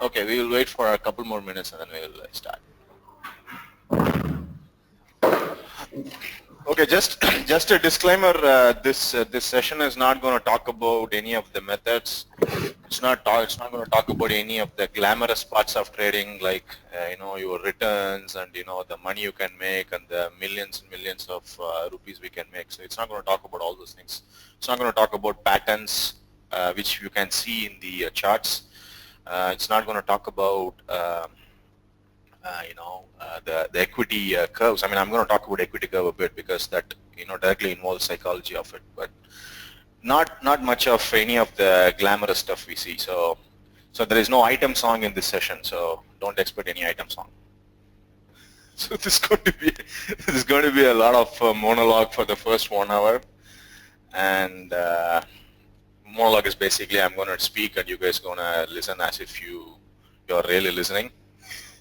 Okay, we will wait for a couple more minutes and then we will start. Okay, just a disclaimer. This session is not going to talk about any of the methods. It's not going to talk about any of the glamorous parts of trading, like your returns and the money you can make and the millions and millions of rupees we can make. So it's not going to talk about all those things. It's not going to talk about patterns, which you can see in the charts. It's not going to talk about the equity curves. I mean, I'm going to talk about equity curve a bit because that directly involves psychology of it, but not much of any of the glamorous stuff we see. So there is no item song in this session, so don't expect any item song. So this is going to be a lot of monologue for the first 1 hour, and monologue is basically I'm going to speak and you guys going to listen as if you're really listening.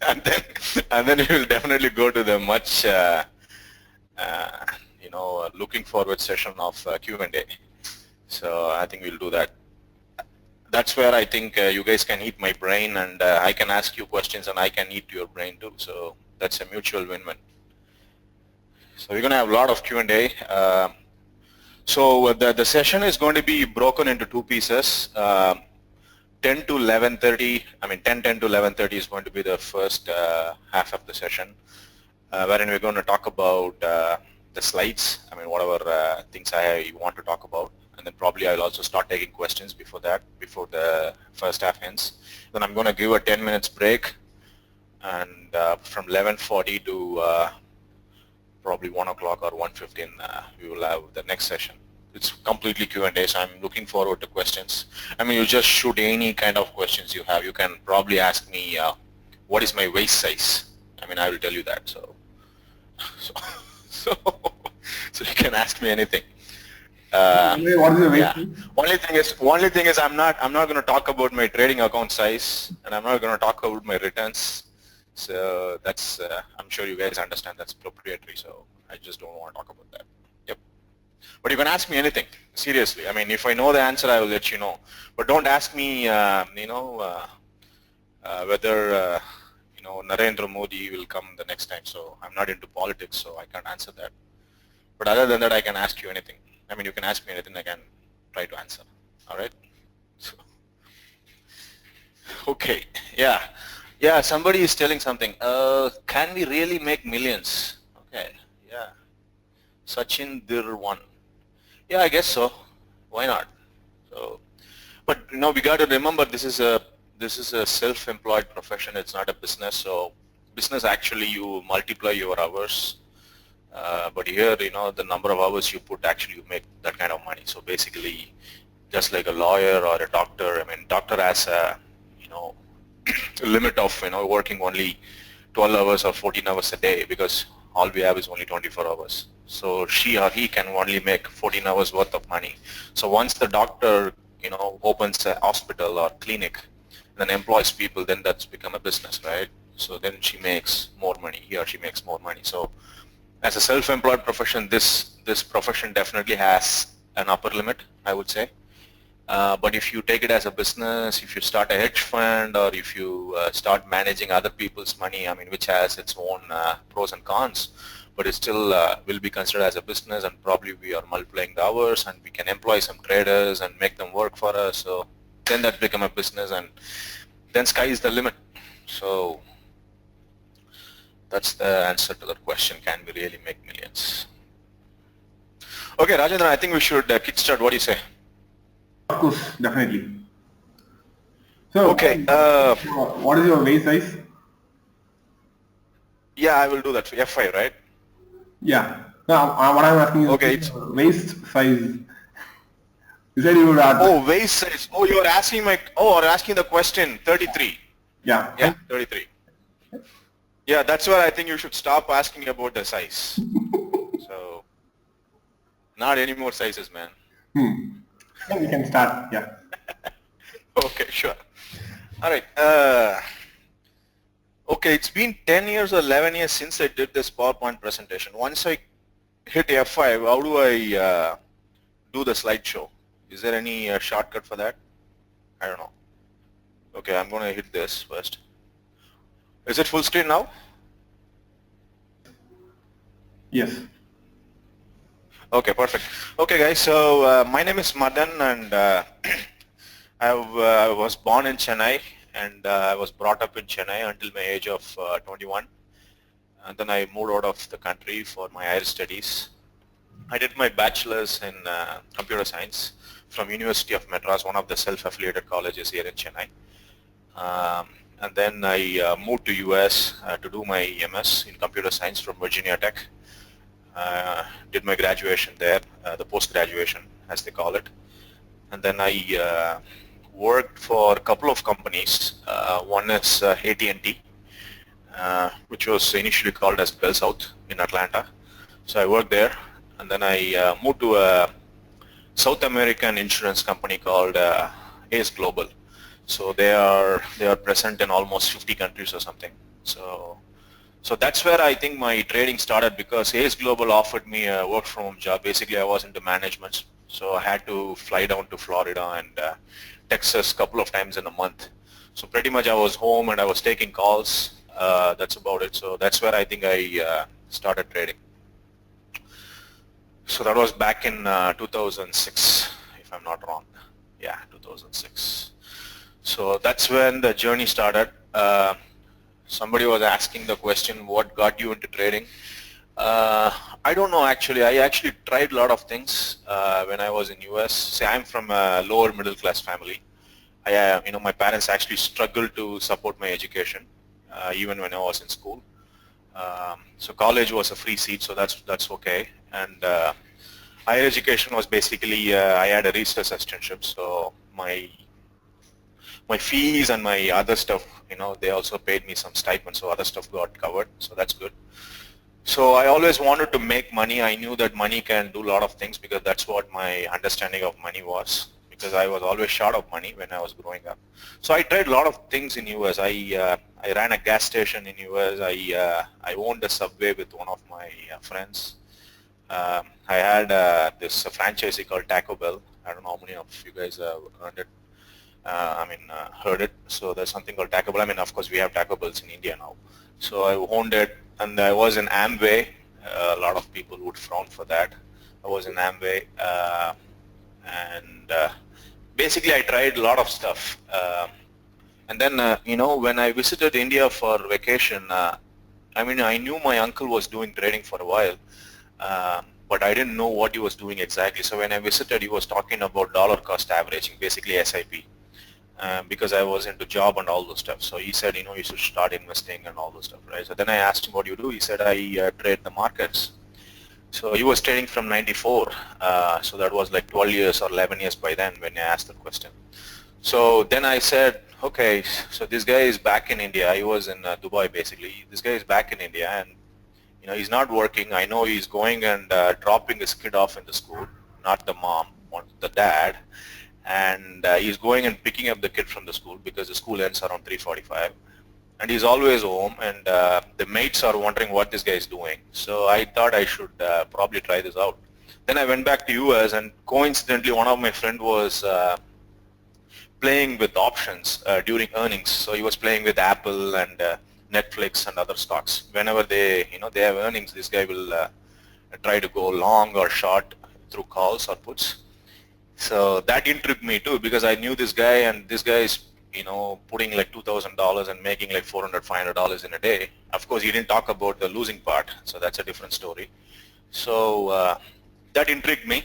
And then we will definitely go to the much looking forward session of Q&A. So I think we'll do that. That's where I think you guys can eat my brain, and I can ask you questions and I can eat your brain too. So that's a mutual win-win. So we're going to have a lot of Q&A. So the session is going to be broken into two pieces. 10 to 11:30. I mean, 10:10 to 11:30 is going to be the first half of the session, wherein we're going to talk about the slides. I mean, whatever things I want to talk about, and then probably I'll also start taking questions before the first half ends. Then I'm going to give a 10 minutes break, and from 11:40 to probably 1 o'clock or 1:15, we will have the next session. It's completely Q&A, so I'm looking forward to questions. I mean, you just shoot any kind of questions you have. You can probably ask me, what is my waist size? I mean, I will tell you that. So you can ask me anything. What is your waist size? Only thing is I'm not going to talk about my trading account size, and I'm not going to talk about my returns. So that's I'm sure you guys understand that's proprietary. So I just don't want to talk about that. But you can ask me anything, seriously. I mean, if I know the answer, I will let you know. But don't ask me, whether, Narendra Modi will come the next time. So I'm not into politics, so I can't answer that. But other than that, I can ask you anything. I mean, you can ask me anything, I can try to answer. All right? So, okay, yeah, somebody is telling something. Can we really make millions? Okay, yeah. Sachin Dir1. Yeah, I guess so. Why not? So, but we got to remember this is a self-employed profession. It's not a business. So, business actually you multiply your hours, but here the number of hours you put actually you make that kind of money. So basically, just like a lawyer or a doctor. I mean, doctor has a limit of working only 12 hours or 14 hours a day because all we have is only 24 hours. So she or he can only make 14 hours worth of money. So once the doctor, opens a hospital or clinic, then employs people, then that's become a business, right? So then she makes more money. He or she makes more money. So as a self-employed profession, this profession definitely has an upper limit, I would say. But if you take it as a business, if you start a hedge fund, or if you start managing other people's money, I mean, which has its own pros and cons, but it still will be considered as a business, and probably we are multiplying the hours, and we can employ some traders and make them work for us. So then that become a business, and then sky is the limit. So that's the answer to that question. Can we really make millions? Okay, Rajendra, I think we should kickstart. What do you say? Of course, definitely. So, okay. What is your waist size? Yeah, I will do that. F5, right? Yeah. No, what I'm asking is okay, it's waist size. You said you would ask. Oh, waist size. Oh, you're asking you're asking the question. 33. Yeah. Yeah, 33. Yeah, that's where I think you should stop asking about the size. So, not any more sizes, man. Yeah, we can start. Yeah. Okay, sure. All right. Okay, it's been 10 years or 11 years since I did this PowerPoint presentation. Once I hit F5, how do I do the slideshow? Is there any shortcut for that? I don't know. Okay, I'm going to hit this first. Is it full screen now? Yes. Okay, perfect. Okay, guys. So my name is Madan, and I was born in Chennai, and I was brought up in Chennai until my age of 21. And then I moved out of the country for my higher studies. I did my bachelor's in computer science from University of Madras, one of the self-affiliated colleges here in Chennai. And then I moved to US to do my MS in computer science from Virginia Tech. Did my graduation there, the post-graduation as they call it. And then I worked for a couple of companies. One is AT&T, which was initially called as Bell South in Atlanta. So I worked there, and then I moved to a South American insurance company called ACE Global. So they are present in almost 50 countries or something. So that's where I think my trading started, because ACE Global offered me a work from home job. Basically, I was into management, so I had to fly down to Florida and Texas a couple of times in a month. So pretty much I was home and I was taking calls. That's about it. So that's where I think I started trading. So that was back in 2006, if I'm not wrong. Yeah, 2006. So that's when the journey started. Somebody was asking the question, what got you into trading? I don't know, actually. I actually tried a lot of things when I was in US. See, I'm from a lower middle class family. My parents actually struggled to support my education, even when I was in school. So college was a free seat, so that's okay. And higher education was basically, I had a research assistantship, so my fees and my other stuff, they also paid me some stipend, so other stuff got covered, so that's good. So I always wanted to make money. I knew that money can do a lot of things, because that's what my understanding of money was, because I was always short of money when I was growing up. So I tried a lot of things in US. I ran a gas station in US. I owned a Subway with one of my friends. I had this franchisee called Taco Bell. I don't know how many of you guys have heard it. Heard it. So there's something called Taco Bell. Of course, we have Taco Bells in India now. So I owned it, and I was in Amway. A lot of people would frown for that. I was in Amway, and basically I tried a lot of stuff. And then, when I visited India for vacation, I knew my uncle was doing trading for a while, but I didn't know what he was doing exactly. So when I visited, he was talking about dollar cost averaging, basically SIP. Because I was into job and all those stuff. So he said, you should start investing and all those stuff, right? So then I asked him, what do you do? He said, I trade the markets. So he was trading from 94. So that was like 12 years or 11 years by then when I asked that question. So then I said, okay, so this guy is back in India. He was in Dubai, basically. This guy is back in India, and he's not working. I know he's going and dropping his kid off in the school, not the mom, the dad. And he's going and picking up the kid from the school, because the school ends around 3:45, and he's always home, and the mates are wondering what this guy is doing. So I thought I should probably try this out. Then I went back to US, and coincidentally one of my friend was playing with options during earnings. So he was playing with Apple and Netflix and other stocks. Whenever they have earnings, this guy will try to go long or short through calls or puts. So that intrigued me too, because I knew this guy, and this guy is, putting like $2,000 and making like $400, $500 in a day. Of course, he didn't talk about the losing part, so that's a different story. So that intrigued me.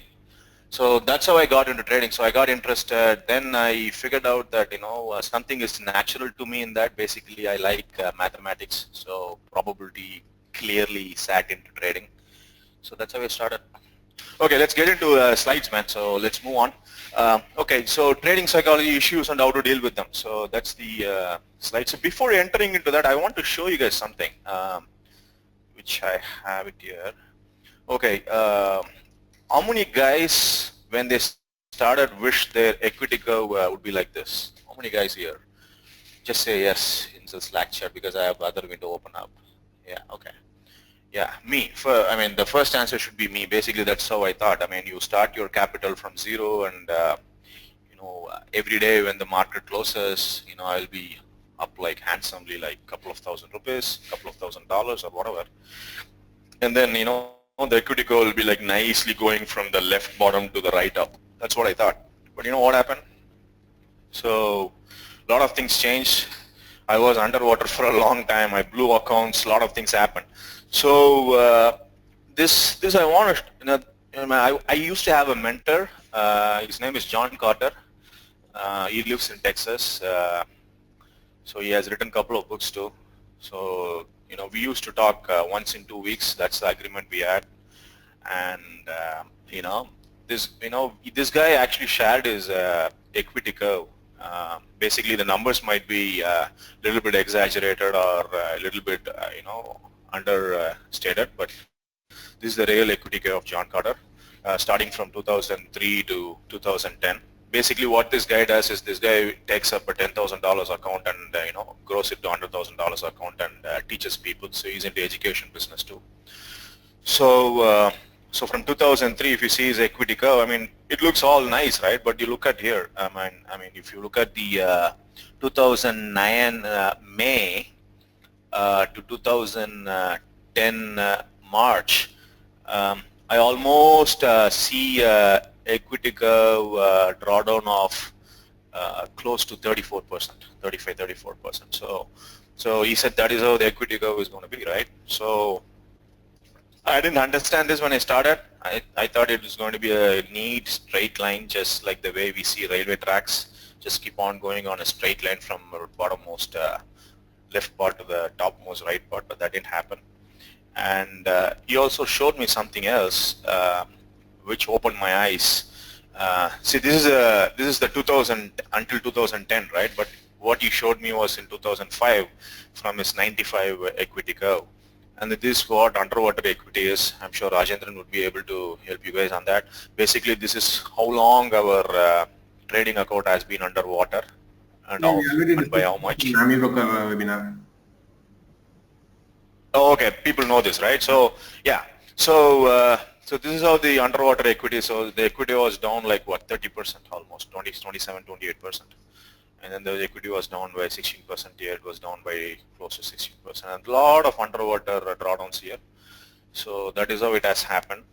So that's how I got into trading. So I got interested. Then I figured out that, something is natural to me in that. Basically, I like mathematics. So probability clearly sat into trading. So that's how I started. Okay, let's get into slides, man. So let's move on. Okay, so trading psychology issues and how to deal with them. So that's the slide. So before entering into that, I want to show you guys something, which I have it here. Okay, how many guys, when they started, wish their equity curve would be like this? How many guys here? Just say yes in the Slack chat, because I have other window open up. Yeah, okay. Yeah, me. The first answer should be me. Basically, that's how I thought. You start your capital from zero, and every day when the market closes, I'll be up like handsomely, like a couple of $1,000, couple of $1,000 or whatever. And then, the equity curve will be like nicely going from the left bottom to the right up. That's what I thought. But you know what happened? So a lot of things changed. I was underwater for a long time. I blew accounts. A lot of things happened. So this I want to, I used to have a mentor. His name is John Carter. He lives in Texas. So he has written a couple of books too. So we used to talk once in 2 weeks. That's the agreement we had. And this guy actually shared his equity curve. Basically, the numbers might be a little bit exaggerated or a little bit, understated, but this is the real equity curve of John Carter, starting from 2003 to 2010. Basically, what this guy does is this guy takes up a $10,000 account and grows it to $100,000 account and teaches people. So he's into education business too. So so from 2003, if you see his equity curve, I mean, it looks all nice, right? But you look at here, I mean, if you look at the 2009 May to 2010 March, I almost see equity curve drawdown of close to 34%, 34%. So he said that is how the equity curve is going to be, right? So I didn't understand this when I started. I thought it was going to be a neat straight line, just like the way we see railway tracks, just keep on going on a straight line from bottommost left part to the topmost right part, but that didn't happen. And he also showed me something else, which opened my eyes. See, this is the 2000 until 2010, right? But what he showed me was in 2005 from his 95 equity curve. And this is what underwater equity is. I'm sure Rajendran would be able to help you guys on that. Basically, this is how long our trading account has been underwater and, and by how much. Webinar. Oh, okay, people know this, right? So yeah, so so this is how the underwater equity. So the equity was down like what, 30% almost, 27, 28%. And then the equity was down by 16% here. It was down by close to 16%. And a lot of underwater drawdowns here. So that is how it has happened.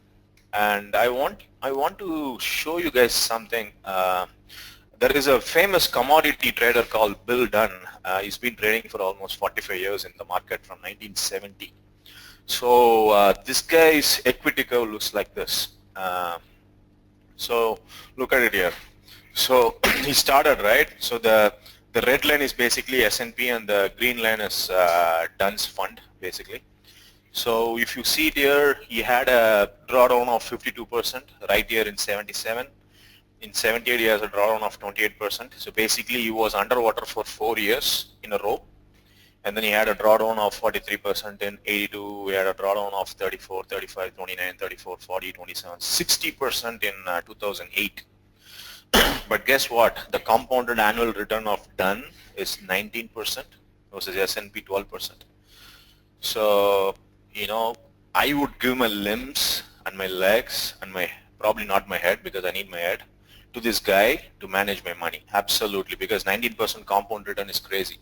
And I want to show you guys something. There is a famous commodity trader called Bill Dunn. He's been trading for almost 45 years in the market from 1970. So this guy's equity curve looks like this. So look at it here. So he started, right? So the red line is basically S&P and the green line is Dunn's fund, basically. So if you see it here, he had a drawdown of 52% right here in 77. In 78, he has a drawdown of 28%. So basically, he was underwater for 4 years in a row. And then he had a drawdown of 43% in 82. We had a drawdown of 34, 35, 29, 34, 40, 27, 60% in 2008. But guess what? The compounded annual return of Dunn is 19% versus S&P 12%. So, I would give my limbs and my legs and probably not my head because I need my head, to this guy to manage my money. Absolutely, because 19% compound return is crazy.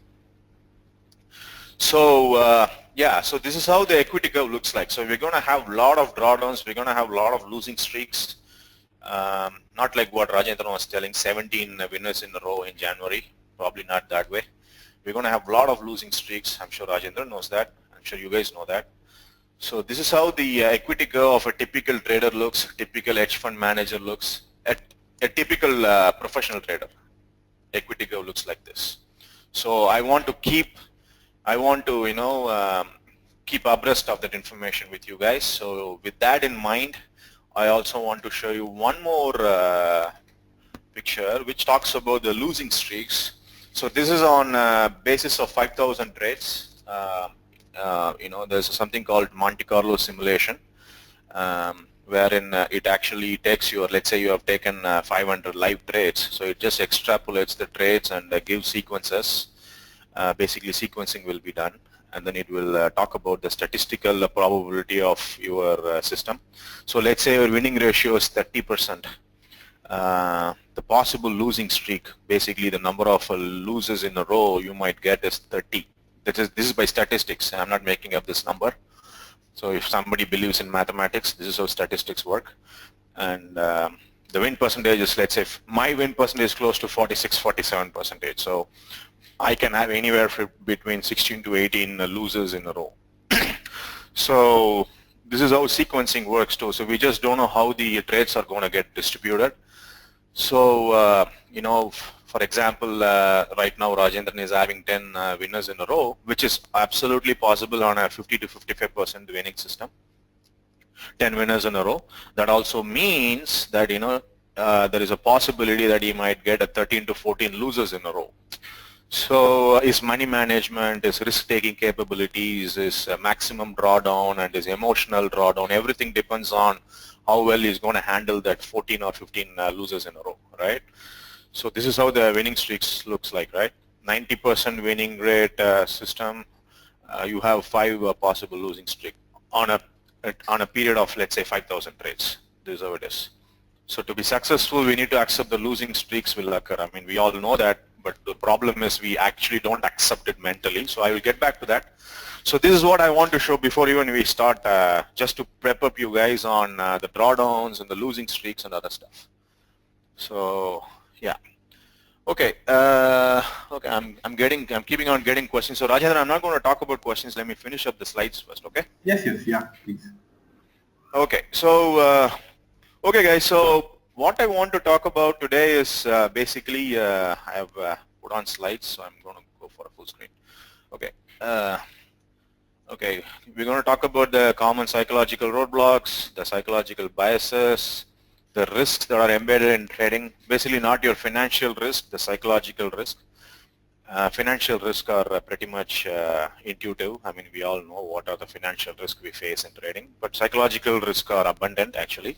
So yeah, so this is how the equity curve looks like. So we're going to have a lot of drawdowns. We're going to have a lot of losing streaks. Not like what Rajendran was telling, 17 winners in a row in January. Probably not that way. We're going to have a lot of losing streaks. I'm sure Rajendran knows that. I'm sure you guys know that. So this is how the equity curve of a typical trader looks, typical hedge fund manager looks, a typical professional trader. Equity curve looks like this. So I want to keep keep abreast of that information with you guys. So with that in mind, I also want to show you one more picture which talks about the losing streaks. So this is on basis of 5,000 trades. There's something called Monte Carlo simulation, wherein it actually takes your, let's say you have taken 500 live trades, so it just extrapolates the trades and gives sequences. Basically sequencing will be done, and then it will talk about the statistical probability of your system. So let's say your winning ratio is 30%. the possible losing streak, basically the number of losers in a row you might get is 30. This is by statistics. I'm not making up this number. So if somebody believes in mathematics, this is how statistics work. And the win percentage is, let's say, my win percentage is close to 46-47%. So I can have anywhere between 16 to 18 losers in a row. So this is how sequencing works too. So we just don't know how the trades are going to get distributed. So, you know, for example, right now Rajendran is having 10 winners in a row, which is absolutely possible on a 50 to 55% winning system. 10 winners in a row. That also means that, you know, there is a possibility that he might get a 13 to 14 losers in a row. So his money management, his risk-taking capabilities, his maximum drawdown and his emotional drawdown, everything depends on how well he's going to handle that 14 or 15 losers in a row, right? So this is how the winning streaks looks like, right? 90% winning rate system, you have 5 possible losing streak on a period of, let's say, 5,000 trades. This is how it is. So to be successful, we need to accept the losing streaks will occur. I mean, we all know that, but the problem is we actually don't accept it mentally. So I will get back to that. So this is what I want to show before even we start, just to prep up you guys on the drawdowns and the losing streaks and other stuff. So yeah. Okay. Okay. I'm keeping on getting questions. So Rajendran, I'm not going to talk about questions. Let me finish up the slides first. Okay. Yes. Yeah. Please. Okay. So okay, guys. So what I want to talk about today is basically I have put on slides, so I'm going to go for a full screen. Okay. Okay, we're going to talk about the common psychological roadblocks, the psychological biases, the risks that are embedded in trading. Basically, not your financial risk, the psychological risk. Financial risks are pretty much intuitive. I mean, we all know what are the financial risks we face in trading, but psychological risks are abundant actually.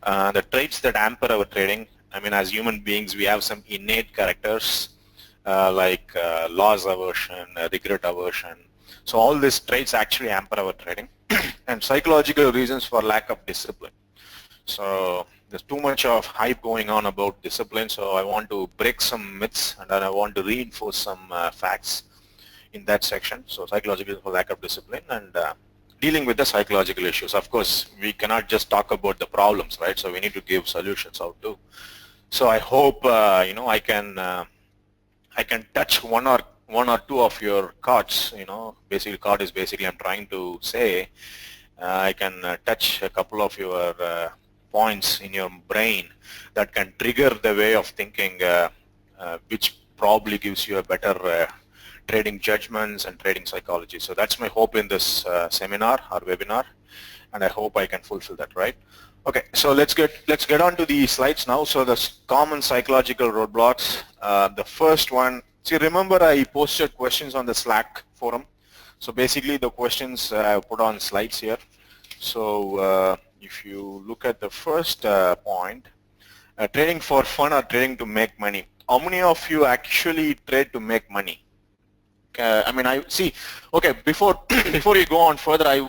The traits that hamper our trading, I mean, as human beings, we have some innate characters like loss aversion, regret aversion. So all these traits actually hamper our trading and psychological reasons for lack of discipline. So there's too much of hype going on about discipline, so I want to break some myths and then I want to reinforce some facts in that section. So psychological for lack of discipline and dealing with the psychological issues. Of course, we cannot just talk about the problems, right? So we need to give solutions out too. So I hope you know, I can touch one or two of your cards. You know, basically card is basically I'm trying to say I can touch a couple of your points in your brain that can trigger the way of thinking, which probably gives you a better trading judgments and trading psychology. So that's my hope in this seminar or webinar, and I hope I can fulfill that, right? Okay, so let's get on to the slides now. So the common psychological roadblocks. The first one. See, remember I posted questions on the Slack forum. So basically the questions I put on slides here. So if you look at the first point, trading for fun or trading to make money. How many of you actually trade to make money? I mean, I see. Okay, before you go on further,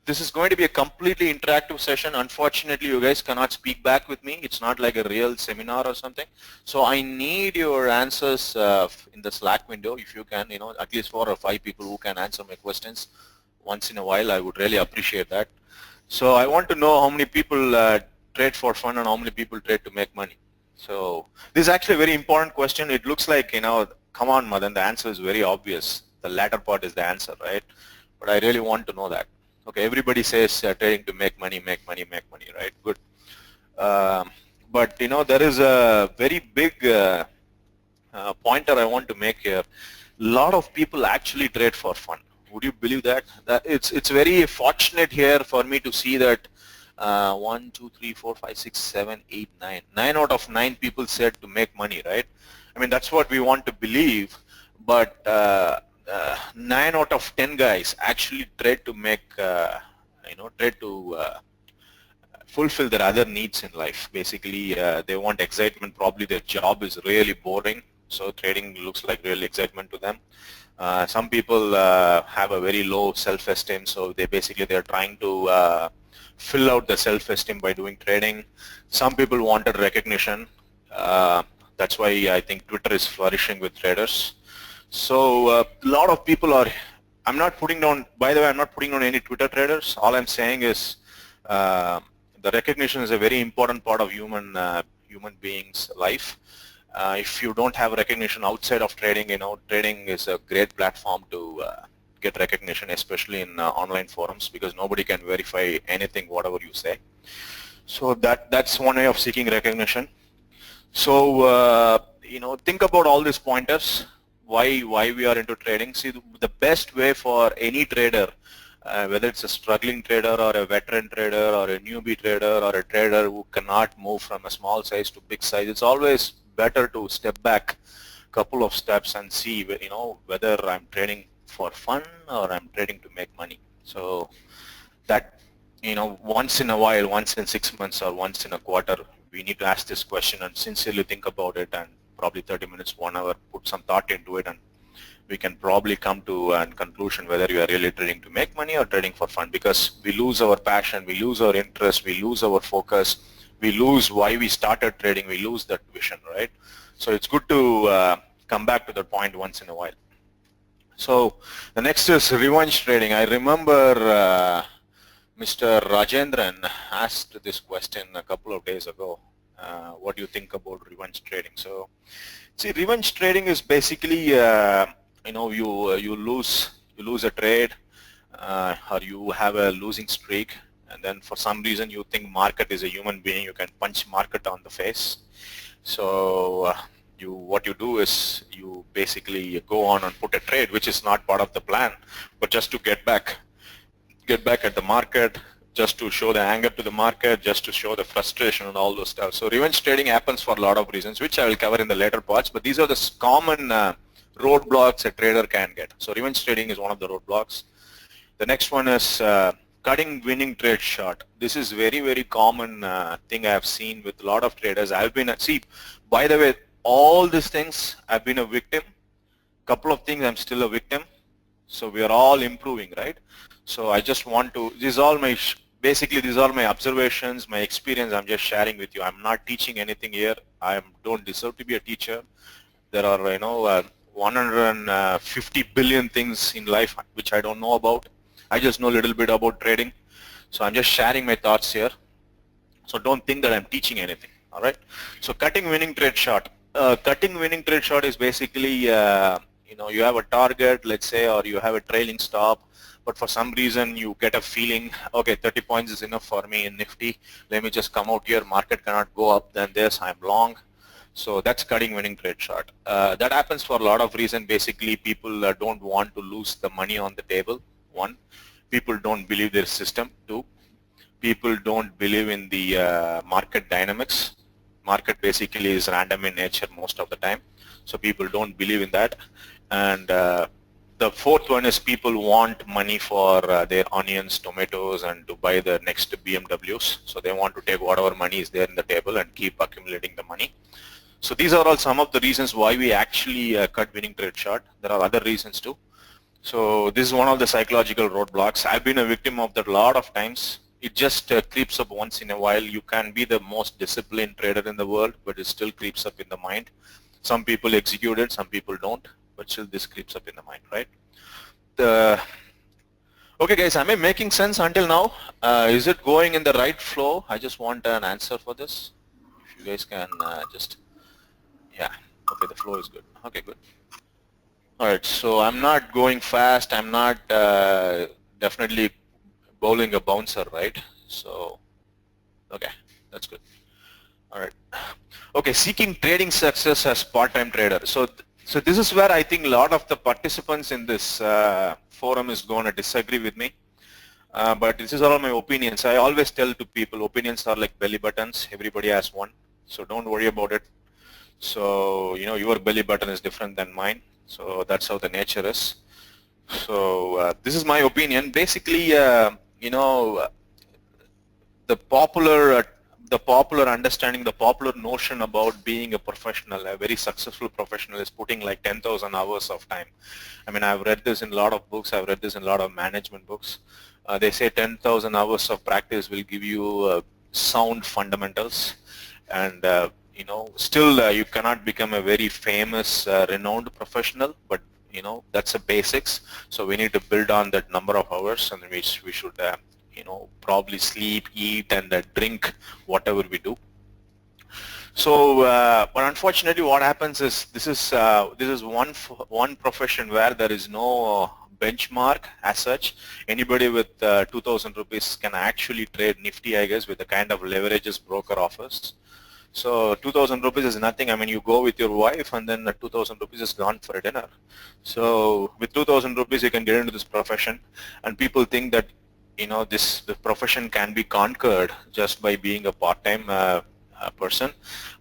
this is going to be a completely interactive session. Unfortunately, you guys cannot speak back with me. It's not like a real seminar or something. So I need your answers in the Slack window. If you can, you know, at least 4 or 5 people who can answer my questions once in a while, I would really appreciate that. So I want to know how many people trade for fun and how many people trade to make money. So this is actually a very important question. It looks like, you know, come on, Madan, the answer is very obvious. The latter part is the answer, right? But I really want to know that. Okay, everybody says trading to make money, right? Good. But, you know, there is a very big pointer I want to make here. A lot of people actually trade for fun. Would you believe that? It's very fortunate here for me to see that 1, 2, 3, 4, 5, 6, 7, 8, 9. 9 out of 9 people said to make money, right? I mean, that's what we want to believe. But 9 out of 10 guys actually trade to make, you know, trade to fulfill their other needs in life. Basically, they want excitement. Probably their job is really boring, so trading looks like real excitement to them. Some people have a very low self-esteem, so they're trying to fill out the self-esteem by doing trading. Some people wanted recognition. That's why I think Twitter is flourishing with traders. So a lot of people are, I'm not putting down, by the way, I'm not putting down any Twitter traders. All I'm saying is the recognition is a very important part of human beings' life. If you don't have recognition outside of trading, trading is a great platform to get recognition, especially in online forums, because nobody can verify anything, whatever you say. So that's one way of seeking recognition. So think about all these pointers. Why we are into trading. See, the best way for any trader, whether it's a struggling trader or a veteran trader or a newbie trader or a trader who cannot move from a small size to big size, it's always better to step back a couple of steps and see whether I'm trading for fun or I'm trading to make money. So that once in a while, once in 6 months or once in a quarter, we need to ask this question and sincerely think about it, and probably 30 minutes, 1 hour, put some thought into it, and we can probably come to a conclusion whether you are really trading to make money or trading for fun, because we lose our passion, we lose our interest, we lose our focus, we lose why we started trading, we lose that vision, right? So it's good to come back to that point once in a while. So the next is revenge trading. I remember Mr. Rajendran asked this question a couple of days ago. What do you think about revenge trading? So, see, revenge trading is basically you lose a trade, or you have a losing streak, and then for some reason you think market is a human being, you can punch market on the face. So what you do is you basically go on and put a trade, which is not part of the plan, but just to get back at the market, just to show the anger to the market, just to show the frustration and all those stuff. So revenge trading happens for a lot of reasons, which I will cover in the later parts, but these are the common roadblocks a trader can get. So revenge trading is one of the roadblocks. The next one is cutting winning trade short. This is very, very common thing I have seen with a lot of traders. By the way, all these things I've been a victim. Couple of things I'm still a victim. So we are all improving, right? So I just want to, these are my observations, my experience I'm just sharing with you. I'm not teaching anything here. I don't deserve to be a teacher. There are 150 billion things in life which I don't know about. I just know a little bit about trading. So I'm just sharing my thoughts here. So don't think that I'm teaching anything, all right? So cutting winning trade short. Cutting winning trade short is basically, you have a target, let's say, or you have a trailing stop, but for some reason you get a feeling, okay, 30 points is enough for me in Nifty. Let me just come out here. Market cannot go up than this. I'm long. So that's cutting winning trade short. That happens for a lot of reasons. Basically, people don't want to lose the money on the table. One, people don't believe their system. Two, people don't believe in the market dynamics. Market basically is random in nature most of the time. So people don't believe in that. And the fourth one is people want money for their onions, tomatoes, and to buy the next BMWs. So they want to take whatever money is there in the table and keep accumulating the money. So these are all some of the reasons why we actually cut winning trade short. There are other reasons too. So this is one of the psychological roadblocks. I've been a victim of that a lot of times. It just creeps up once in a while. You can be the most disciplined trader in the world, but it still creeps up in the mind. Some people execute it, some people don't, but still this creeps up in the mind, right? Okay guys, am I making sense until now? Is it going in the right flow? I just want an answer for this. If you guys can yeah, okay, the flow is good. Okay, good. All right, so I'm not going fast. I'm not definitely bowling a bouncer, right? So, okay, that's good. All right. Okay, seeking trading success as part-time trader. So this is where I think a lot of the participants in this forum is going to disagree with me. But this is all my opinions. I always tell to people, opinions are like belly buttons. Everybody has one. So don't worry about it. So, your belly button is different than mine. So that's how the nature is. So this is my opinion. Basically, the popular the popular understanding, the popular notion about being a professional, a very successful professional, is putting like 10,000 hours of time. I mean, I've read this in a lot of books. I've read this in a lot of management books. They say 10,000 hours of practice will give you sound fundamentals, and still you cannot become a very famous, renowned professional, but that's the basics. So we need to build on that number of hours, and we should probably sleep, eat, and drink whatever we do. So, but unfortunately, what happens is this is one profession where there is no benchmark as such. Anybody with 2,000 rupees can actually trade Nifty, I guess, with the kind of leverages broker offers. So 2,000 rupees is nothing. I mean, you go with your wife and then 2,000 rupees is gone for a dinner. So with 2,000 rupees, you can get into this profession, and people think that the profession can be conquered just by being a part-time person.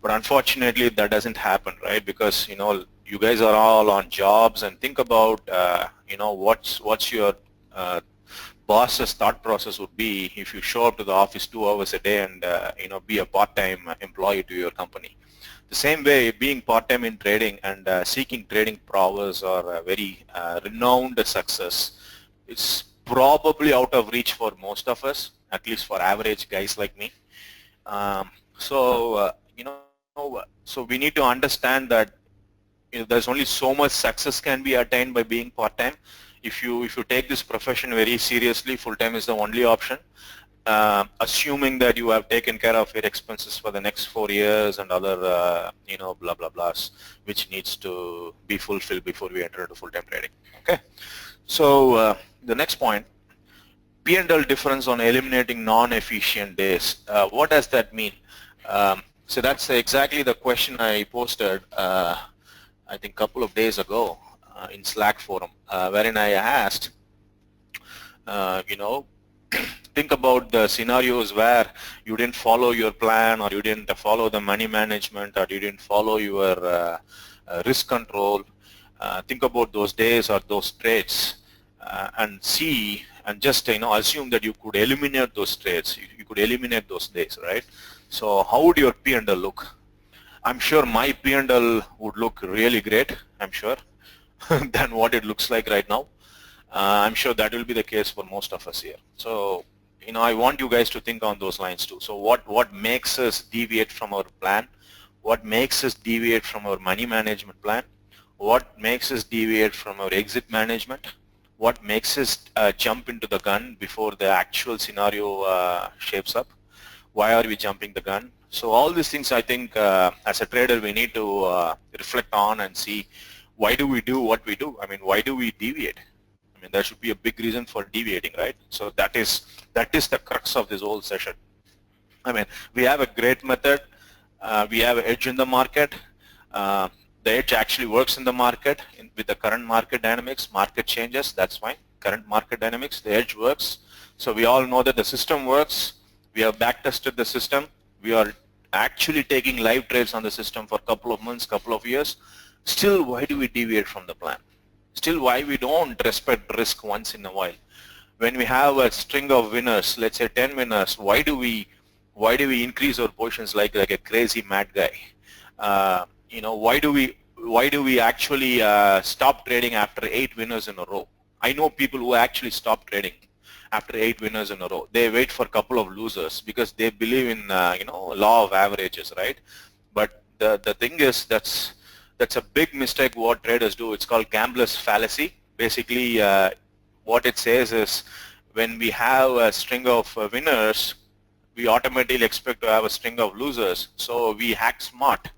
But unfortunately, that doesn't happen, right? Because you guys are all on jobs, and think about what's your boss's thought process would be if you show up to the office 2 hours a day and be a part-time employee to your company. The same way, being part-time in trading and seeking trading prowess or a very renowned success, it's probably out of reach for most of us, at least for average guys like me. So we need to understand that there's only so much success can be attained by being part-time. If you take this profession very seriously, full-time is the only option. Assuming that you have taken care of your expenses for the next 4 years and other blah blah blahs, which needs to be fulfilled before we enter into full-time trading. Okay, so the next point, P&L difference on eliminating non-efficient days. What does that mean? So that's exactly the question I posted I think a couple of days ago in Slack forum, wherein I asked, think about the scenarios where you didn't follow your plan, or you didn't follow the money management, or you didn't follow your risk control. Think about those days or those trades and see, and just assume that you could eliminate those trades, you could eliminate those days, right? So how would your P&L look? I'm sure my P&L would look really great, I'm sure, than what it looks like right now. I'm sure that will be the case for most of us here. So, I want you guys to think on those lines too. So what makes us deviate from our plan? What makes us deviate from our money management plan? What makes us deviate from our exit management? What makes us jump into the gun before the actual scenario shapes up? Why are we jumping the gun? So all these things, I think, as a trader, we need to reflect on and see, why do we do what we do? I mean, why do we deviate? I mean, there should be a big reason for deviating, right? So that is the crux of this whole session. I mean, we have a great method. We have an edge in the market. The edge actually works in the market with the current market dynamics. Market changes, that's fine. Current market dynamics, the edge works. So we all know that the system works. We have back-tested the system. We are actually taking live trades on the system for a couple of months, couple of years. Still, why do we deviate from the plan? Still, why we don't respect risk once in a while? When we have a string of winners, let's say 10 winners, why do we increase our positions like a crazy mad guy? Why do we actually stop trading after 8 winners in a row? I know people who actually stop trading after 8 winners in a row. They wait for a couple of losers because they believe in law of averages, right? But the thing is, that's a big mistake what traders do. It's called gambler's fallacy. Basically, what it says is, when we have a string of winners, we automatically expect to have a string of losers. So we hack smart,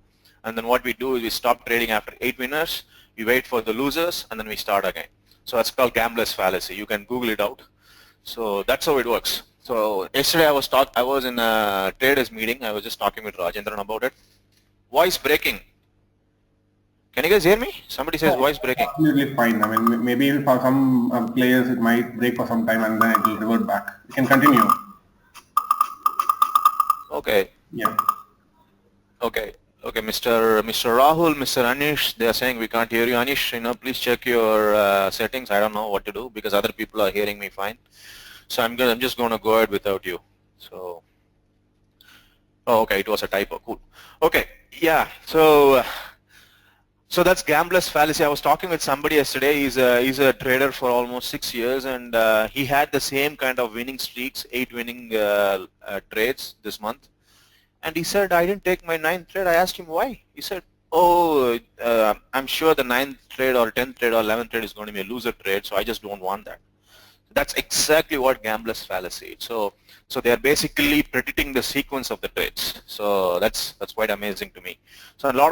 and then what we do is we stop trading after 8 winners, we wait for the losers, and then we start again. So that's called gambler's fallacy. You can Google it out. So that's how it works. So yesterday I was in a traders meeting. I was just talking with Rajendran about it. Voice breaking. Can you guys hear me? Somebody says voice breaking. Absolutely fine. I mean, maybe for some players it might break for some time and then it will revert back. You can continue. Okay. Yeah. Okay. Okay, Mr. Rahul, Mr. Anish, they are saying we can't hear you. Anish, please check your settings. I don't know what to do because other people are hearing me fine. So I'm just going to go ahead without you. So Oh, okay, it was a typo. Cool. Okay, yeah. So that's gambler's fallacy. I was talking with somebody yesterday. He's a trader for almost 6 years, and he had the same kind of winning streaks, 8 winning trades this month. And he said, I didn't take my ninth trade. I asked him why. He said, oh, I'm sure the ninth trade or 10th trade or 11th trade is going to be a loser trade, so I just don't want that. That's exactly what gambler's fallacy is. So they are basically predicting the sequence of the trades. So that's quite amazing to me. So a lot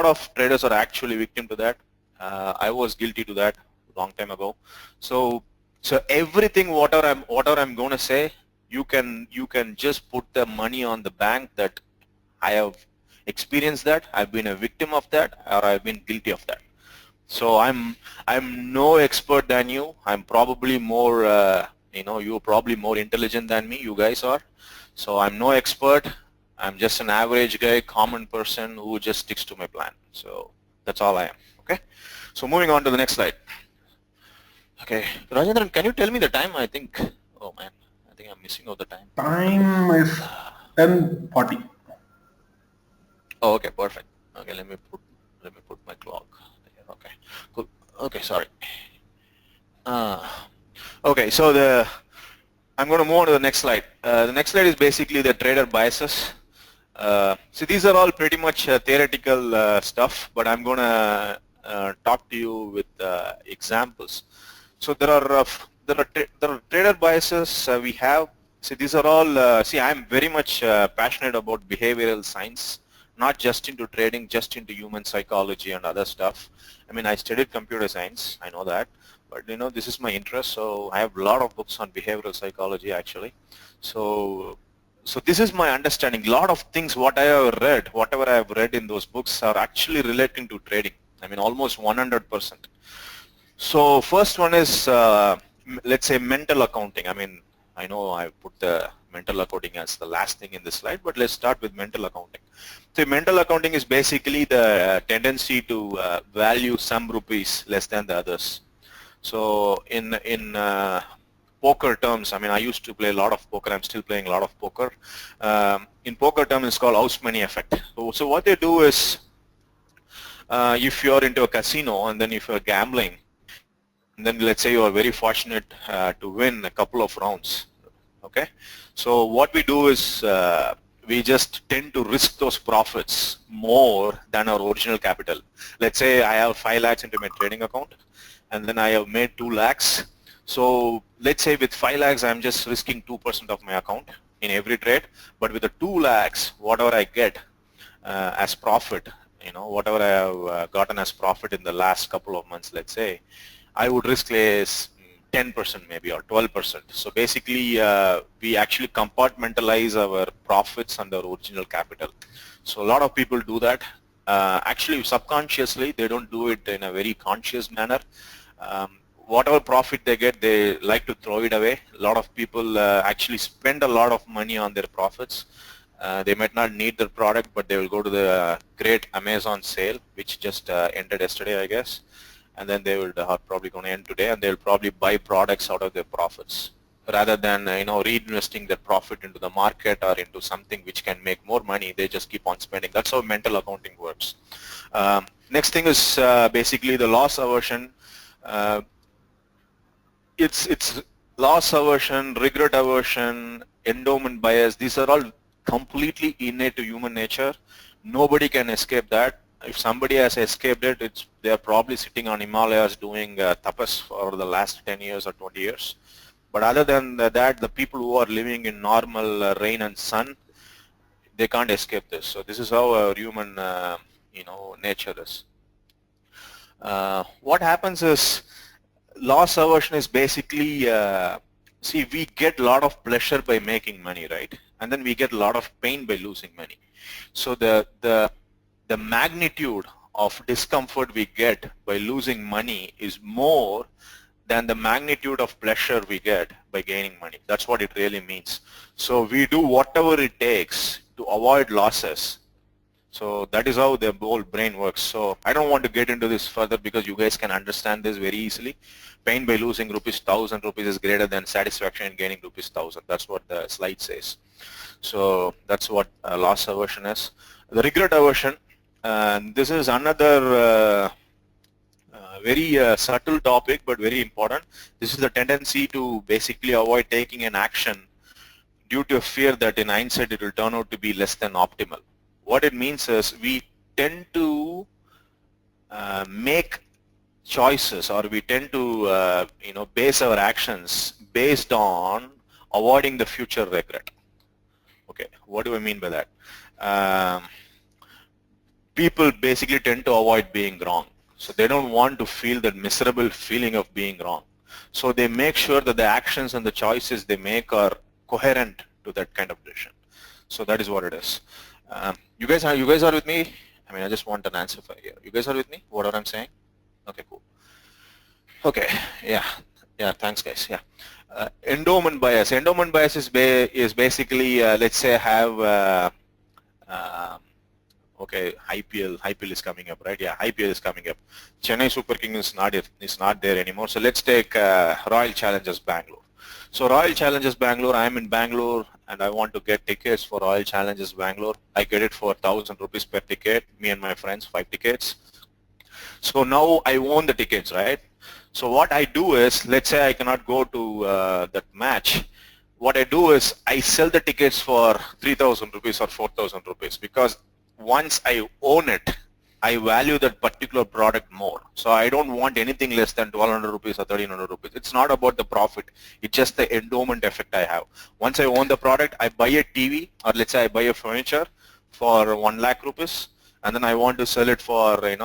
of traders are actually victim to that. I was guilty to that a long time ago. So everything whatever I'm going to say, you can just put the money on the bank that I have experienced that, I've been a victim of that, or I've been guilty of that. So I'm no expert than you. I'm probably more, you're probably more intelligent than me. You guys are. So I'm no expert. I'm just an average guy, common person who just sticks to my plan. So that's all I am. Okay. So moving on to the next slide. Okay, Rajendran, can you tell me the time? I think. Oh man, I think I'm missing out the time. Time is 10:40. Oh, okay, perfect. Okay, let me put my clock. Okay, cool. Okay, sorry. Okay, so I'm going to move on to the next slide. The next slide is basically the trader biases. So these are all pretty much theoretical stuff, but I'm going to talk to you with examples. So there are trader biases we have. So these are all. See, I'm very much passionate about behavioral science, not just into trading, just into human psychology and other stuff. I mean, I studied computer science. I know that. But this is my interest, so I have a lot of books on behavioral psychology actually. So this is my understanding. A lot of things what I have read, whatever I have read in those books are actually relating to trading. I mean, almost 100%. So first one is, let's say, mental accounting. I mean, I know I put the mental accounting as the last thing in this slide, but let's start with mental accounting. So mental accounting is basically the tendency to value some rupees less than the others. So in poker terms, I mean, I used to play a lot of poker. I'm still playing a lot of poker. In poker terms, it's called house money effect. So what they do is, if you're into a casino and then if you're gambling, and then let's say you are very fortunate to win a couple of rounds. Okay. So what we do is we just tend to risk those profits more than our original capital. Let's say I have 5 lakhs into my trading account, and then I have made 2 lakhs. So let's say with 5 lakhs, I'm just risking 2% of my account in every trade. But with the 2 lakhs, whatever I get as profit, whatever I have gotten as profit in the last couple of months, let's say, I would risk less 10% maybe or 12%. So basically, we actually compartmentalize our profits and our original capital. So a lot of people do that. Actually, subconsciously, they don't do it in a very conscious manner. Whatever profit they get, they like to throw it away. A lot of people actually spend a lot of money on their profits. They might not need the product, but they will go to the great Amazon sale, which just ended yesterday, I guess. And then they will probably going to end today, and they'll probably buy products out of their profits rather than reinvesting their profit into the market or into something which can make more money. They just keep on spending. That's how mental accounting works. Next thing is basically the loss aversion. It's loss aversion, regret aversion, endowment bias. These are all completely innate to human nature. Nobody can escape that. If somebody has escaped it, they are probably sitting on Himalayas doing tapas for the last 10 years or 20 years. But other than that, the people who are living in normal rain and sun, they can't escape this. So this is how our human, nature is. What happens is, loss aversion is basically, see, we get a lot of pleasure by making money, right? And then we get a lot of pain by losing money. So the magnitude of discomfort we get by losing money is more than the magnitude of pleasure we get by gaining money. That's what it really means. So we do whatever it takes to avoid losses So that is how the whole brain works. So I don't want to get into this further because you guys can understand this very easily. Pain by losing rupees 1,000 rupees is greater than satisfaction in gaining rupees 1,000. That's what the slide says. So that's what loss aversion is. The regret aversion, this is another very subtle topic but very important. This is the tendency to basically avoid taking an action due to a fear that in hindsight it will turn out to be less than optimal. What it means is we tend to make choices, or we tend to base our actions based on avoiding the future regret. Okay, what do I mean by that? People basically tend to avoid being wrong. So they don't want to feel that miserable feeling of being wrong. So they make sure that the actions and the choices they make are coherent to that kind of decision. So that is what it is. You guys are with me? I mean, I just want an answer for here. You guys are with me? What I'm saying? Okay, cool. Okay, yeah, thanks guys. Yeah, endowment bias. Endowment bias is basically let's say I have okay, IPL is coming up, right? Yeah, IPL is coming up. Chennai Super Kings is not there anymore. So let's take Royal Challengers Bangalore. So Royal Challengers Bangalore, I'm in Bangalore and I want to get tickets for Royal Challengers Bangalore. I get it for 1,000 rupees per ticket, me and my friends, 5 tickets. So now I own the tickets, right? So what I do is, let's say I cannot go to that match. What I do is I sell the tickets for 3,000 rupees or 4,000 rupees because once I own it, I value that particular product more. So I don't want anything less than 1,200 rupees or 1,300 rupees. It's not about the profit. It's just the endowment effect I have. Once I own the product, I buy a TV, or let's say I buy a furniture for 1 lakh rupees, and then I want to sell it for, I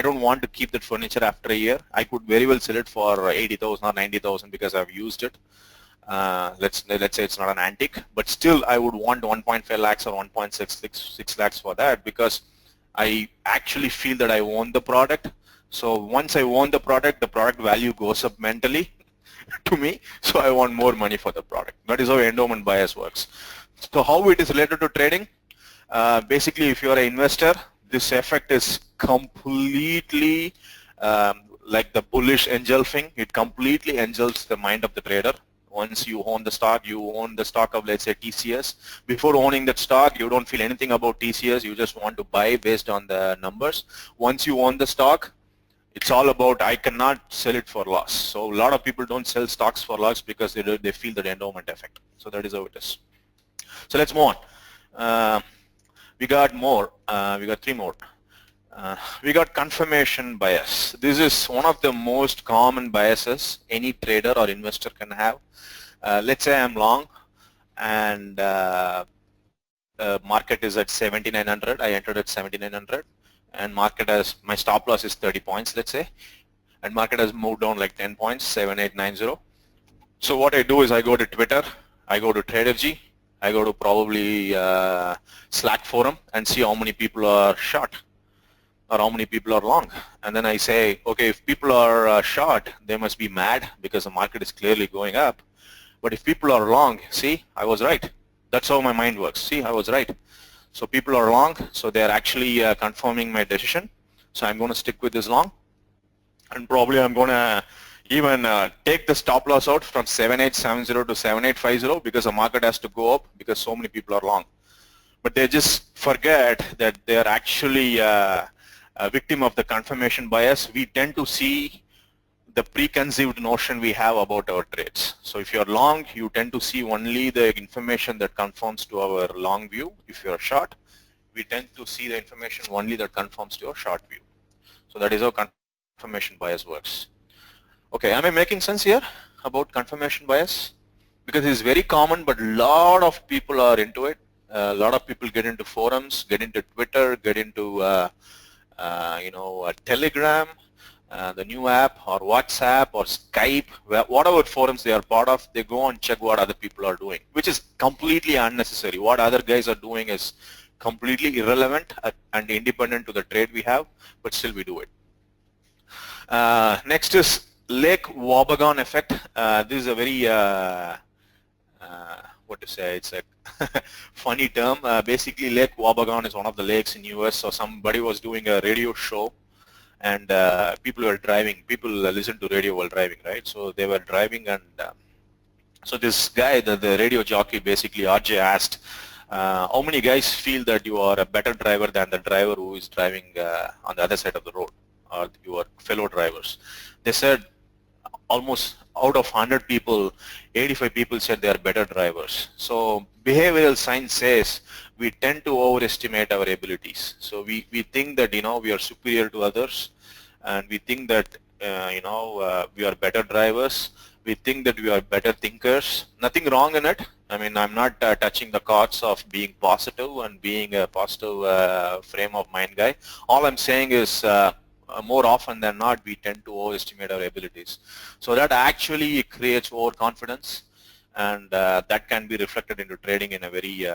don't want to keep that furniture after a year. I could very well sell it for 80,000 or 90,000 because I've used it. Let's say it's not an antique, but still I would want 1.5 lakhs or 1.66 lakhs for that because I actually feel that I own the product. So once I own the product value goes up mentally to me, so I want more money for the product. That is how endowment bias works. So how it is related to trading? Basically, if you are an investor, this effect is completely like the bullish engulfing. It completely engulfs the mind of the trader. Once you own the stock, of, let's say, TCS. Before owning that stock, you don't feel anything about TCS. You just want to buy based on the numbers. Once you own the stock, it's all about I cannot sell it for loss. So a lot of people don't sell stocks for loss because they feel the endowment effect. So that is how it is. So let's move on. We got more. We got 3 more. We got confirmation bias. This is one of the most common biases any trader or investor can have. Let's say I'm long and market is at 7,900. I entered at 7,900 and market has, my stop loss is 30 points, let's say, and market has moved down like 10 points, 7,890. So what I do is I go to Twitter, I go to Tradergy, I go to probably Slack forum and see how many people are short or how many people are long. And then I say, okay, if people are short, they must be mad because the market is clearly going up. But if people are long, see, I was right. That's how my mind works. See, I was right. So people are long, so they're actually confirming my decision. So I'm going to stick with this long. And probably I'm going to even take the stop loss out from 7,870 to 7,850 because the market has to go up because so many people are long. But they just forget that they're actually a victim of the confirmation bias. We tend to see the preconceived notion we have about our trades. So if you're long, you tend to see only the information that conforms to our long view. If you're short, we tend to see the information only that conforms to your short view. So that is how confirmation bias works. Okay, am I making sense here about confirmation bias? Because it's very common, but a lot of people are into it. A lot of people get into forums, get into Twitter, get into Telegram, the new app, or WhatsApp, or Skype, whatever forums they are part of, they go and check what other people are doing, which is completely unnecessary. What other guys are doing is completely irrelevant and independent to the trade we have, but still we do it. Next is Lake Wobegon effect. This is a very, what to say, it's a funny term. Basically, Lake Wabagon is one of the lakes in US. So somebody was doing a radio show, and people were driving. People listen to radio while driving, right? So they were driving, and so this guy, the radio jockey, basically RJ asked, how many guys feel that you are a better driver than the driver who is driving on the other side of the road, or your fellow drivers? They said almost out of 100 people, 85 people said they are better drivers. So behavioral science says we tend to overestimate our abilities. So we think that, we are superior to others, and we think that, we are better drivers. We think that we are better thinkers. Nothing wrong in it. I mean, I'm not touching the chords of being positive and being a positive frame of mind guy. All I'm saying is more often than not, we tend to overestimate our abilities. So that actually creates overconfidence, and that can be reflected into trading in a very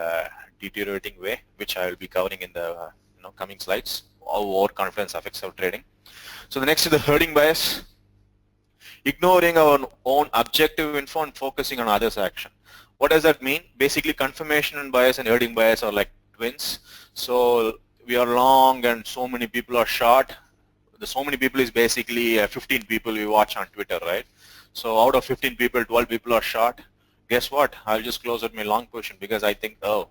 deteriorating way, which I will be covering in the coming slides. How overconfidence affects our trading. So the next is the herding bias. Ignoring our own objective info and focusing on others' action. What does that mean? Basically, confirmation bias and herding bias are like twins. So we are long and so many people are short. The so many people is basically 15 people we watch on Twitter, right? So out of 15 people, 12 people are short. Guess what? I'll just close out my long position because I think, oh,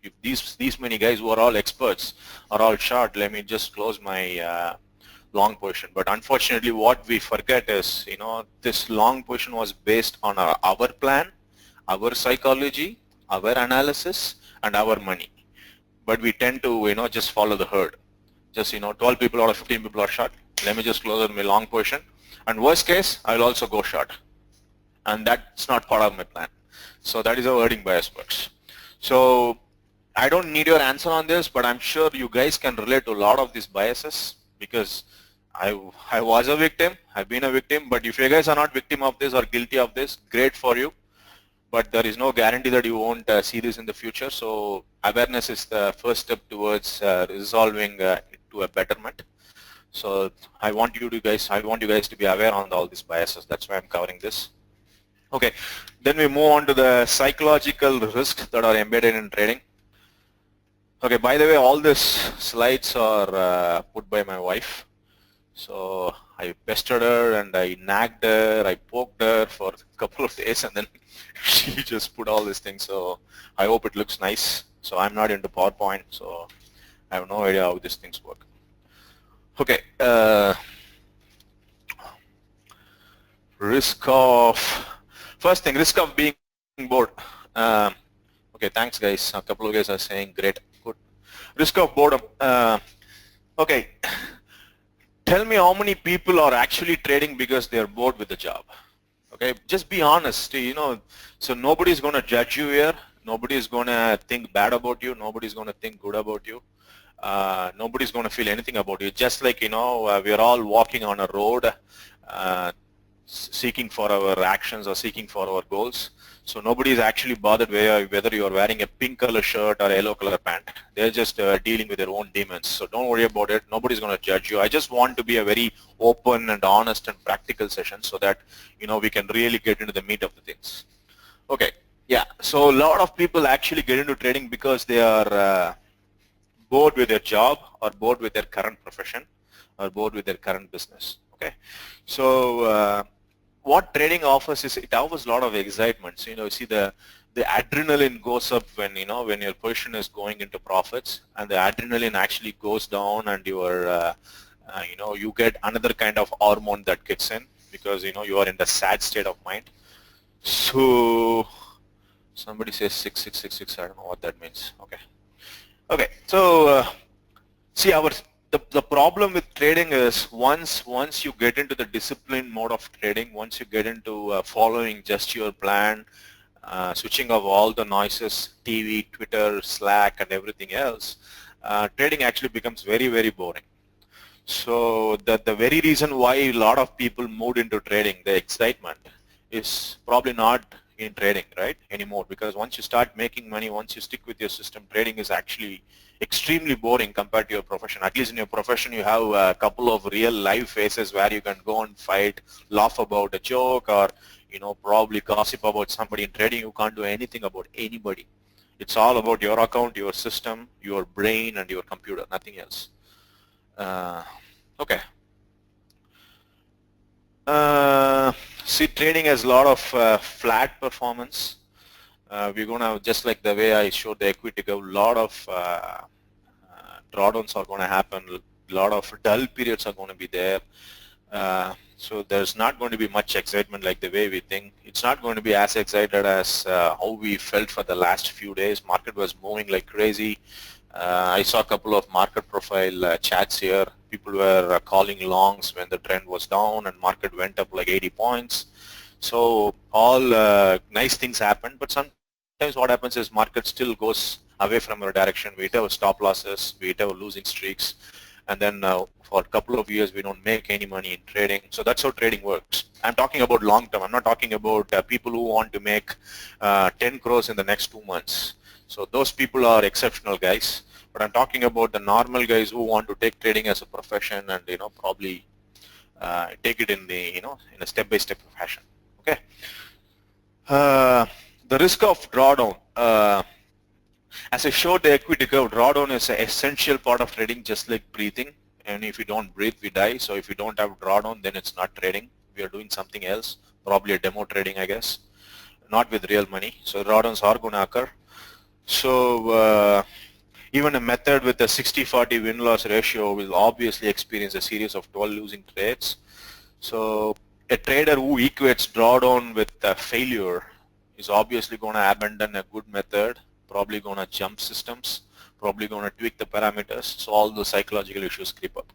if these many guys who are all experts are all short, let me just close my long position. But unfortunately, what we forget is, this long position was based on our plan, our psychology, our analysis, and our money. But we tend to, just follow the herd. Just, 12 people out of 15 people are short. Let me just close on my long position. And worst case, I'll also go short. And that's not part of my plan. So that is how herding bias works. So I don't need your answer on this, but I'm sure you guys can relate to a lot of these biases, because I was a victim, I've been a victim. But if you guys are not victim of this or guilty of this, great for you. But there is no guarantee that you won't see this in the future. So awareness is the first step towards resolving to a betterment. So I want you guys to be aware on all these biases. That's why I'm covering this. Okay, then we move on to the psychological risks that are embedded in trading. Okay, by the way, all these slides are put by my wife. So I pestered her and I nagged her, I poked her for a couple of days, and then she just put all these things. So I hope it looks nice. So I'm not into PowerPoint, so I have no idea how these things work. Okay, first thing, risk of being bored. Okay, thanks guys. A couple of guys are saying great, good. Risk of boredom. Okay. Tell me how many people are actually trading because they're bored with the job. Okay, just be honest, so nobody's going to judge you here. Nobody's going to think bad about you. Nobody's going to think good about you. Nobody's going to feel anything about you. Just like, we're all walking on a road seeking for our actions or seeking for our goals. So nobody is actually bothered whether you are wearing a pink color shirt or a yellow color pant. They're just dealing with their own demons. So don't worry about it. Nobody's going to judge you. I just want to be a very open and honest and practical session so that, we can really get into the meat of the things. Okay. Yeah. So a lot of people actually get into trading because they are bored with their job or bored with their current profession or bored with their current business. Okay. So what trading offers is it offers a lot of excitement. So, you see the adrenaline goes up when your position is going into profits, and the adrenaline actually goes down, and you are you get another kind of hormone that kicks in because you are in the sad state of mind. So somebody says 6666. I don't know what that means. Okay. So see, the problem with trading is once you get into the disciplined mode of trading, once you get into following just your plan, switching off all the noises, TV, Twitter, Slack, and everything else, trading actually becomes very, very boring. So the very reason why a lot of people moved into trading, the excitement, is probably not in trading, right, anymore, because once you start making money, once you stick with your system, trading is actually extremely boring compared to your profession. At least in your profession, you have a couple of real live phases where you can go and fight, laugh about a joke, or probably gossip about somebody. In trading, you can't do anything about anybody. It's all about your account, your system, your brain, and your computer, nothing else. Okay. See, trading has a lot of flat performance. We're going to, just like the way I showed the equity curve, a lot of drawdowns are going to happen. A lot of dull periods are going to be there. So there's not going to be much excitement like the way we think. It's not going to be as excited as how we felt for the last few days. Market was moving like crazy. I saw a couple of market profile chats here. People were calling longs when the trend was down and market went up like 80 points. So all nice things happened, but sometimes what happens is market still goes away from our direction. We hit our stop losses, we hit our losing streaks, and then for a couple of years we don't make any money in trading. So that's how trading works. I'm talking about long term. I'm not talking about people who want to make 10 crores in the next 2 months. So those people are exceptional guys. But I'm talking about the normal guys who want to take trading as a profession and probably take it in the in a step-by-step fashion. Okay. The risk of drawdown. As I showed the equity curve, drawdown is an essential part of trading, just like breathing. And if you don't breathe, we die. So if you don't have drawdown, then it's not trading. We are doing something else, probably a demo trading, I guess, not with real money. So drawdowns are going to occur. So even a method with a 60-40 win-loss ratio will obviously experience a series of 12 losing trades. So a trader who equates drawdown with failure is obviously going to abandon a good method, probably going to jump systems, probably going to tweak the parameters, so all the psychological issues creep up.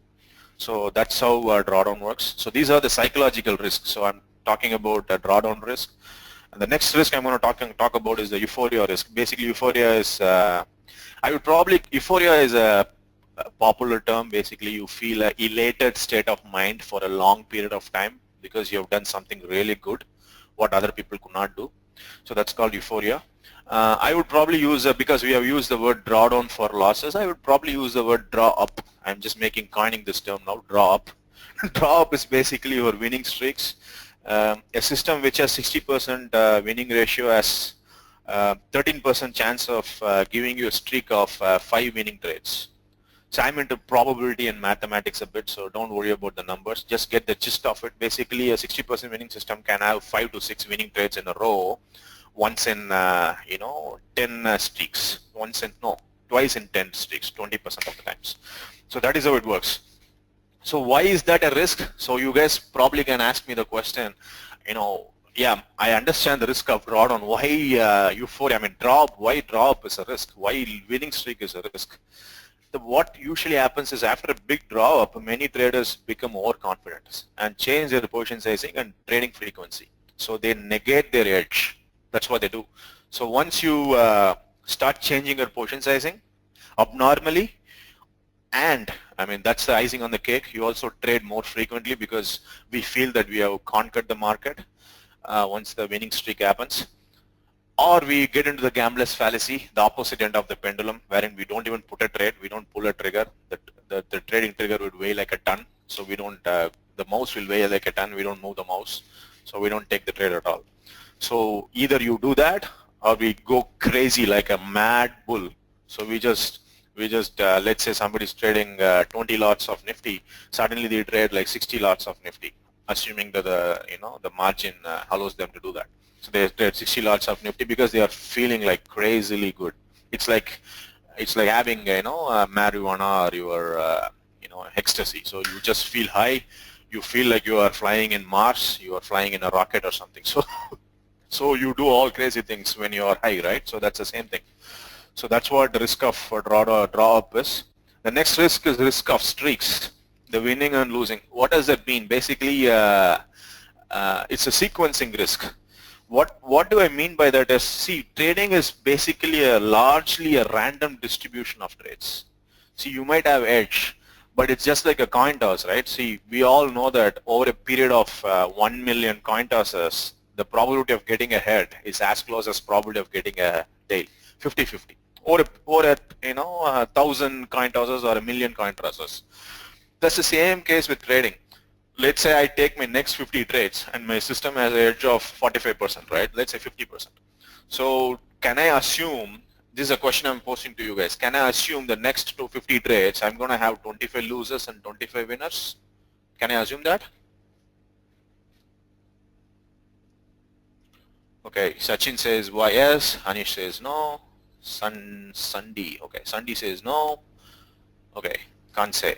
So that's how drawdown works. So these are the psychological risks. So I'm talking about a drawdown risk. And the next risk I'm going to talk about is the euphoria risk. Basically, euphoria is, euphoria is a popular term. Basically, you feel an elated state of mind for a long period of time because you have done something really good, what other people could not do. So that's called euphoria. I would probably use, because we have used the word drawdown for losses, I would probably use the word draw up. I'm just coining this term now, draw up. Draw up is basically your winning streaks. A system which has 60% winning ratio has 13% chance of giving you a streak of 5 winning trades. So I'm into probability and mathematics a bit, so don't worry about the numbers. Just get the gist of it. Basically, a 60% winning system can have 5 to 6 winning trades in a row, once in 10 streaks. Twice in 10 streaks, 20% of the times. So that is how it works. So why is that a risk? So you guys probably can ask me the question, yeah, I understand the risk of drawdown. Why euphoria? Why drop is a risk? Why winning streak is a risk? What usually happens is after a big draw up, many traders become overconfident and change their position sizing and trading frequency. So they negate their edge. That's what they do. So once you start changing your position sizing abnormally, and that's the icing on the cake, you also trade more frequently because we feel that we have conquered the market once the winning streak happens. Or we get into the gambler's fallacy, the opposite end of the pendulum, wherein we don't even put a trade, we don't pull a trigger. The trading trigger would weigh like a ton, so we don't, the mouse will weigh like a ton, we don't move the mouse, so we don't take the trade at all. So either you do that, or we go crazy like a mad bull. So we just let's say somebody's trading 20 lots of Nifty, suddenly they trade like 60 lots of Nifty, assuming that the margin allows them to do that. So they trade 60 lots of Nifty because they are feeling like crazily good. It's like having marijuana or your ecstasy. So you just feel high. You feel like you are flying in Mars. You are flying in a rocket or something. So you do all crazy things when you are high, right? So that's the same thing. So that's what the risk of draw up is. The next risk is risk of streaks, the winning and losing. What does that mean? Basically, it's a sequencing risk. What do I mean by that is, see, trading is basically largely a random distribution of trades. See, you might have edge, but it's just like a coin toss, right? See, we all know that over a period of 1 million coin tosses, the probability of getting a head is as close as probability of getting a tail, 50-50. Or 1,000 coin tosses or 1 million coin tosses. That's the same case with trading. let's say I take my next 50 trades and my system has an edge of 45%, right? Let's say 50%. So can I assume, this is a question I'm posing to you guys, can I assume the next 250 trades I'm going to have 25 losers and 25 winners? Can I assume that? Okay, Sachin says why yes, Anish says no, Sandi, okay, Sandi says no, okay, can't say,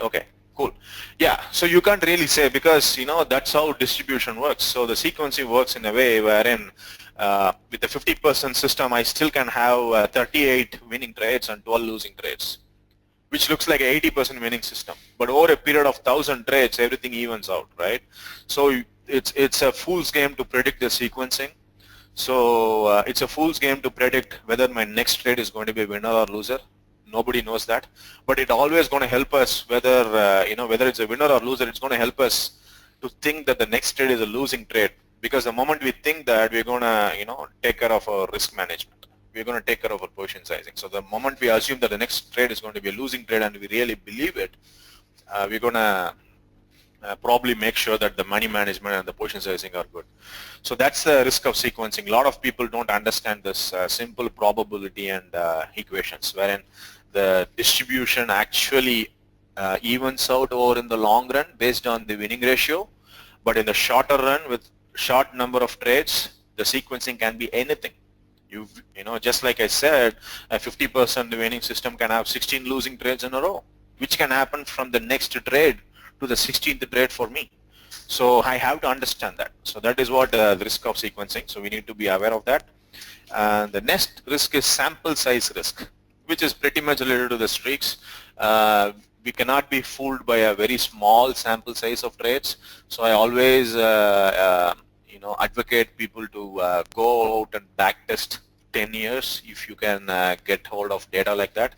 okay, cool. Yeah, so you can't really say because, you know, that's how distribution works. So the sequencing works in a way wherein with the 50% system, I still can have 38 winning trades and 12 losing trades, which looks like an 80% winning system. But over a period of 1,000 trades, everything evens out, right? So it's a fool's game to predict the sequencing. So it's a fool's game to predict whether my next trade is going to be a winner or loser. Nobody knows that, but it always going to help us whether you know, whether it's a winner or loser. It's going to help us to think that the next trade is a losing trade, because the moment we think that, we're going to, you know, take care of our risk management. We're going to take care of our position sizing. So the moment we assume that the next trade is going to be a losing trade and we really believe it, we're going to probably make sure that the money management and the position sizing are good. So that's the risk of sequencing. A lot of people don't understand this simple probability and equations, wherein the distribution actually evens out over in the long run based on the winning ratio, but in the shorter run with short number of trades, the sequencing can be anything. You know, just like I said, a 50% winning system can have 16 losing trades in a row, which can happen from the next trade to the 16th trade for me. So I have to understand that. So that is what the risk of sequencing. So we need to be aware of that. The next risk is sample size risk, which is pretty much related to the streaks. We cannot be fooled by a very small sample size of trades. So I always you know, advocate people to go out and backtest 10 years if you can get hold of data like that.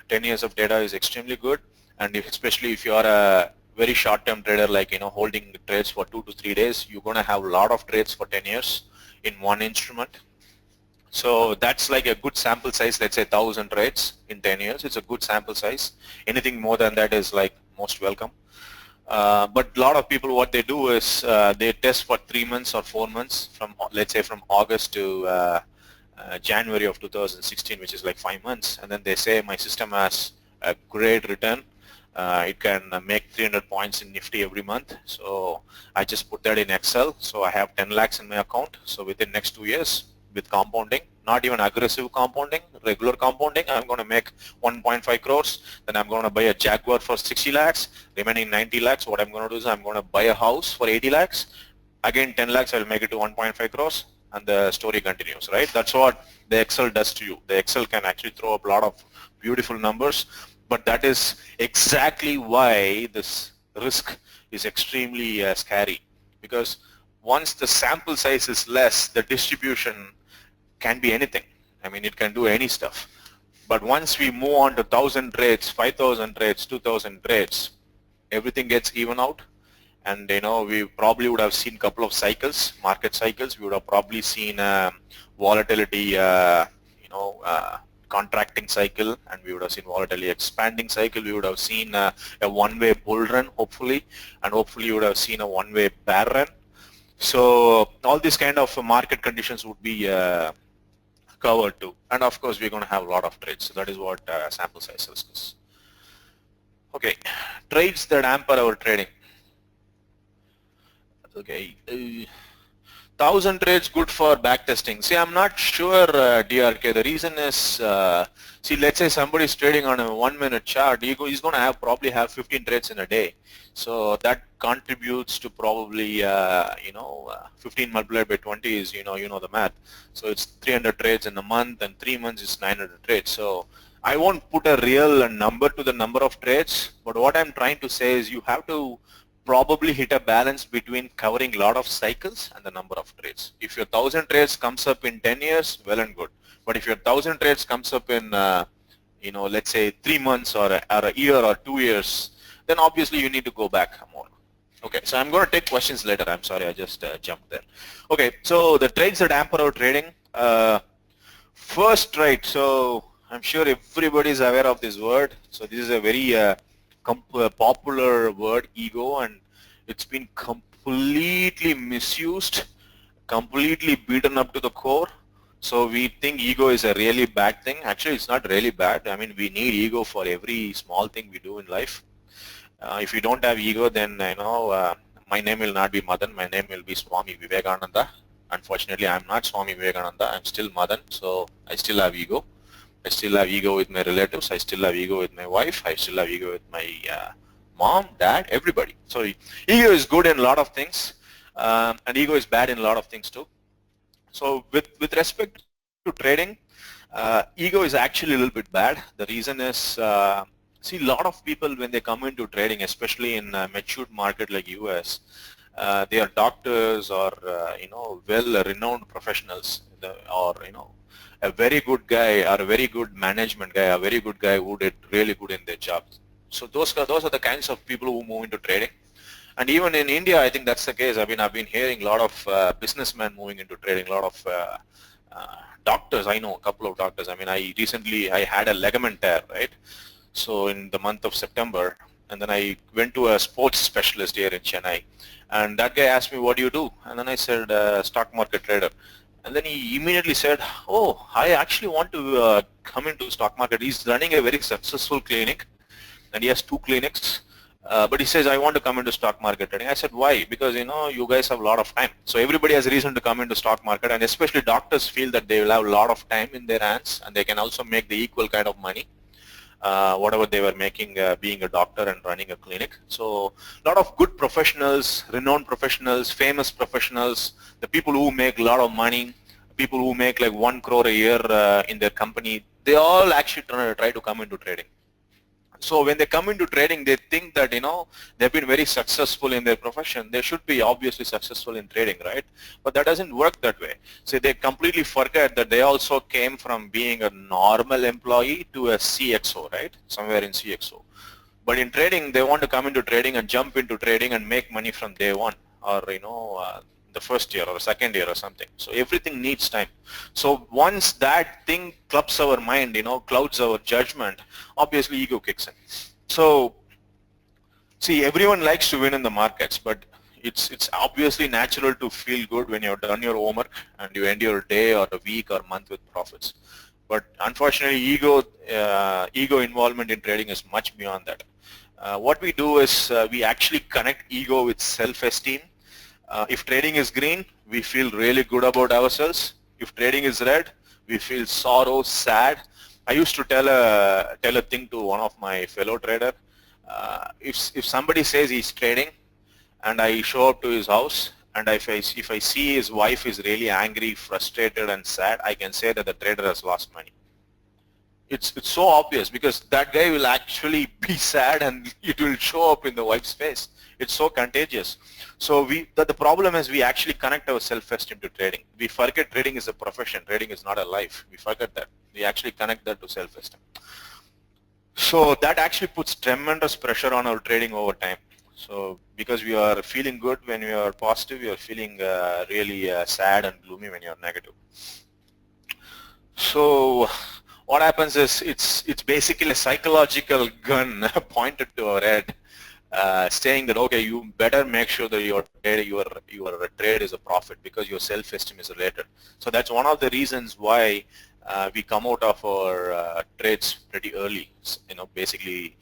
10 years of data is extremely good, and especially if you are a very short-term trader, like, you know, holding trades for 2 to 3 days, you're going to have a lot of trades for 10 years in one instrument. So that's like a good sample size. Let's say 1,000 trades in 10 years. It's a good sample size. Anything more than that is like most welcome. But a lot of people, what they do is they test for 3 months or 4 months, from, let's say, from August to January of 2016, which is like 5 months, and then they say my system has a great return. It can make 300 points in Nifty every month. So I just put that in Excel. So I have 10 lakhs in my account. So within next 2 years, with compounding, not even aggressive compounding, regular compounding, I'm going to make 1.5 crores. Then I'm going to buy a Jaguar for 60 lakhs. Remaining 90 lakhs, what I'm going to do is I'm going to buy a house for 80 lakhs. Again, 10 lakhs, I'll make it to 1.5 crores. And the story continues, right? That's what the Excel does to you. The Excel can actually throw up a lot of beautiful numbers, but that is exactly why this risk is extremely scary, because once the sample size is less, the distribution can be anything. I mean, it can do any stuff. But once we move on to 1,000 trades, 5,000 trades, 2,000 trades, everything gets even out. And, you know, we probably would have seen a couple of cycles, market cycles. We would have probably seen volatility, you know, contracting cycle, and we would have seen volatility expanding cycle. We would have seen a one-way bull run, hopefully, and hopefully you would have seen a one-way bear run. So all these kind of market conditions would be covered too. And of course, we're going to have a lot of trades. So that is what sample size risk is. Okay, trades that hamper our trading. Okay, 1,000 trades good for backtesting. See, I'm not sure, DRK. The reason is, see, let's say somebody is trading on a 1-minute chart. He's going to probably have 15 trades in a day. So that contributes to probably, you know, 15 multiplied by 20 is, you know the math. So it's 300 trades in a month, and 3 months is 900 trades. So I won't put a real number to the number of trades, but what I'm trying to say is you have to probably hit a balance between covering a lot of cycles and the number of trades. If your 1,000 trades comes up in 10 years, well and good. But if your 1,000 trades comes up in, you know, let's say 3 months or a year or 2 years, then obviously you need to go back more. Okay, so I'm going to take questions later. I'm sorry, I just jumped there. Okay, so the trades that hamper our trading. First trade, so I'm sure everybody is aware of this word. So this is a very popular word, ego, and It's been completely misused, completely beaten up to the core. So we think ego is a really bad thing. Actually, it's not really bad. I mean, we need ego for every small thing we do in life. If you don't have ego, then my name will not be Madan. My name will be Swami Vivekananda. Unfortunately, I'm not Swami Vivekananda. I'm still Madan, so I still have ego. I still have ego with my relatives. I still have ego with my wife. I still have ego with my mom, dad, everybody. So ego is good in a lot of things, and ego is bad in a lot of things too. So with respect to trading, ego is actually a little bit bad. The reason is, see, a lot of people when they come into trading, especially in a matured market like US, they are doctors or well-renowned professionals, or a very good guy or a very good management guy, a very good guy who did really good in their job. So those are the kinds of people who move into trading. And even in India, I think that's the case. I've been hearing a lot of businessmen moving into trading, a lot of doctors. I know a couple of doctors. I mean, I had a ligament tear, right? So in the month of September, and then I went to a sports specialist here in Chennai, and that guy asked me, what do you do? And then I said, stock market trader. And then he immediately said, oh, I actually want to come into stock market. He's running a very successful clinic, and he has 2 clinics. But he says, I want to come into stock market trading. I said, why? Because, you guys have a lot of time. So everybody has a reason to come into stock market, and especially doctors feel that they will have a lot of time in their hands, and they can also make the equal kind of money, whatever they were making being a doctor and running a clinic. So a lot of good professionals, renowned professionals, famous professionals, the people who make a lot of money, people who make like 1 crore a year in their company, they all actually try to come into trading. So when they come into trading, they think that, they've been very successful in their profession. They should be obviously successful in trading, right? But that doesn't work that way. So they completely forget that they also came from being a normal employee to a CXO, right? Somewhere in CXO. But in trading, they want to come into trading and jump into trading and make money from day one, or, the first year or second year or something. So everything needs time. So once that thing clubs our mind, clouds our judgment, obviously ego kicks in. So see, everyone likes to win in the markets, but it's obviously natural to feel good when you've done your homework and you end your day or a week or month with profits. But unfortunately, ego involvement in trading is much beyond that. What we do is we actually connect ego with self-esteem. If trading is green, we feel really good about ourselves. If trading is red, we feel sorrow, sad. I used to tell a thing to one of my fellow trader. If somebody says he's trading, and I show up to his house, and if I see his wife is really angry, frustrated, and sad, I can say that the trader has lost money. It's so obvious, because that guy will actually be sad and it will show up in the wife's face. It's so contagious. So the problem is we actually connect our self-esteem to trading. We forget trading is a profession. Trading is not a life. We forget that. We actually connect that to self-esteem. So that actually puts tremendous pressure on our trading over time. So because we are feeling good when we are positive, we are feeling really sad and gloomy when you are negative. So what happens is it's basically a psychological gun pointed to our head, saying that, okay, you better make sure that your trade is a profit, because your self-esteem is related. So that's one of the reasons why we come out of our trades pretty early, basically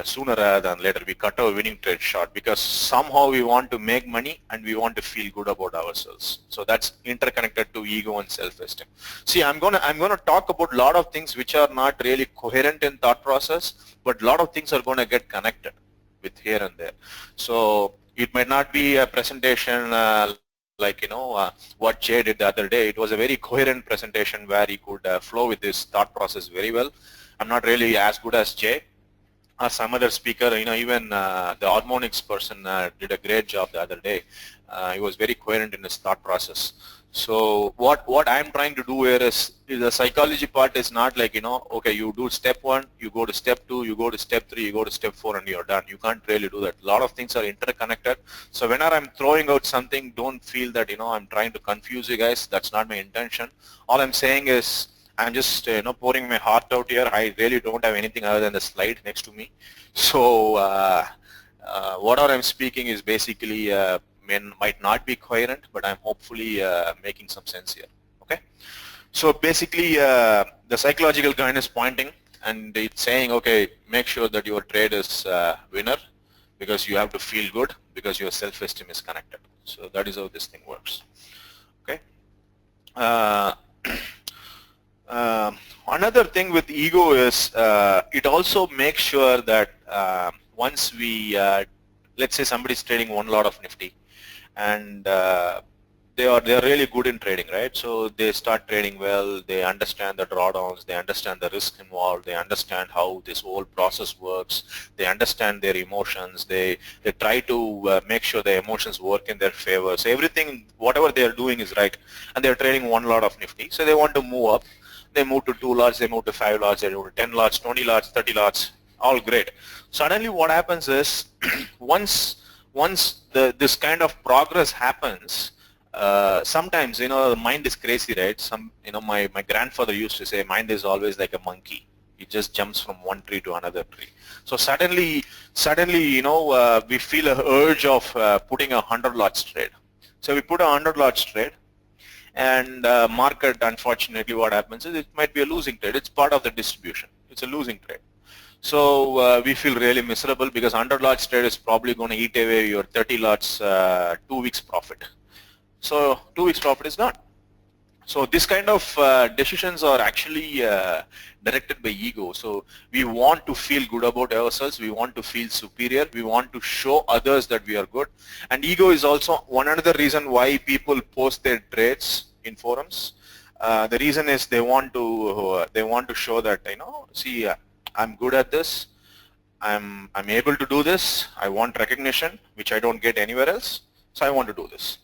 sooner rather than later. We cut our winning trade short because somehow we want to make money and we want to feel good about ourselves. So that's interconnected to ego and self-esteem. See, I'm gonna talk about a lot of things which are not really coherent in thought process, but a lot of things are going to get connected with here and there. So it might not be a presentation like what Jay did the other day. It was a very coherent presentation where he could flow with his thought process very well. I'm not really as good as Jay or some other speaker. Even the harmonics person did a great job the other day. He was very coherent in his thought process. So what I'm trying to do here is the psychology part is not like, okay, you do step 1, you go to step 2, you go to step 3, you go to step 4, and you're done. You can't really do that. A lot of things are interconnected. So whenever I'm throwing out something, don't feel that, I'm trying to confuse you guys. That's not my intention. All I'm saying is I'm just, pouring my heart out here. I really don't have anything other than the slide next to me. So whatever I'm speaking is basically might not be coherent, but I'm hopefully making some sense here. Okay. So basically, the psychological kind is pointing, and it's saying, okay, make sure that your trade is winner, because you have to feel good, because your self-esteem is connected. So that is how this thing works. Okay. Another thing with ego is it also makes sure that once we, let's say somebody's trading one lot of Nifty, and they're really good in trading, right? So they start trading well, they understand the drawdowns, they understand the risk involved, they understand how this whole process works, they understand their emotions, they try to make sure the emotions work in their favor. So everything, whatever they're doing is right, and they're trading one lot of Nifty, so they want to move up. They move to 2 lots, they move to 5 lots, they move to 10 lots, 20 lots, 30 lots, all great. Suddenly what happens is once this kind of progress happens, sometimes, the mind is crazy, right? My grandfather used to say, mind is always like a monkey. It just jumps from one tree to another tree. So suddenly, we feel a urge of putting a 100 lots trade. So we put a 100 lots trade, and market, unfortunately, what happens is it might be a losing trade. It's part of the distribution. It's a losing trade. So we feel really miserable, because 100 lots trade is probably going to eat away your 30 lots 2 weeks profit. So 2 weeks profit is gone. So this kind of decisions are actually directed by ego. So we want to feel good about ourselves. We want to feel superior. We want to show others that we are good. And ego is also one another reason why people post their trades in forums. The reason is they want to show that, see, I'm good at this. I'm able to do this. I want recognition, which I don't get anywhere else. So I want to do this.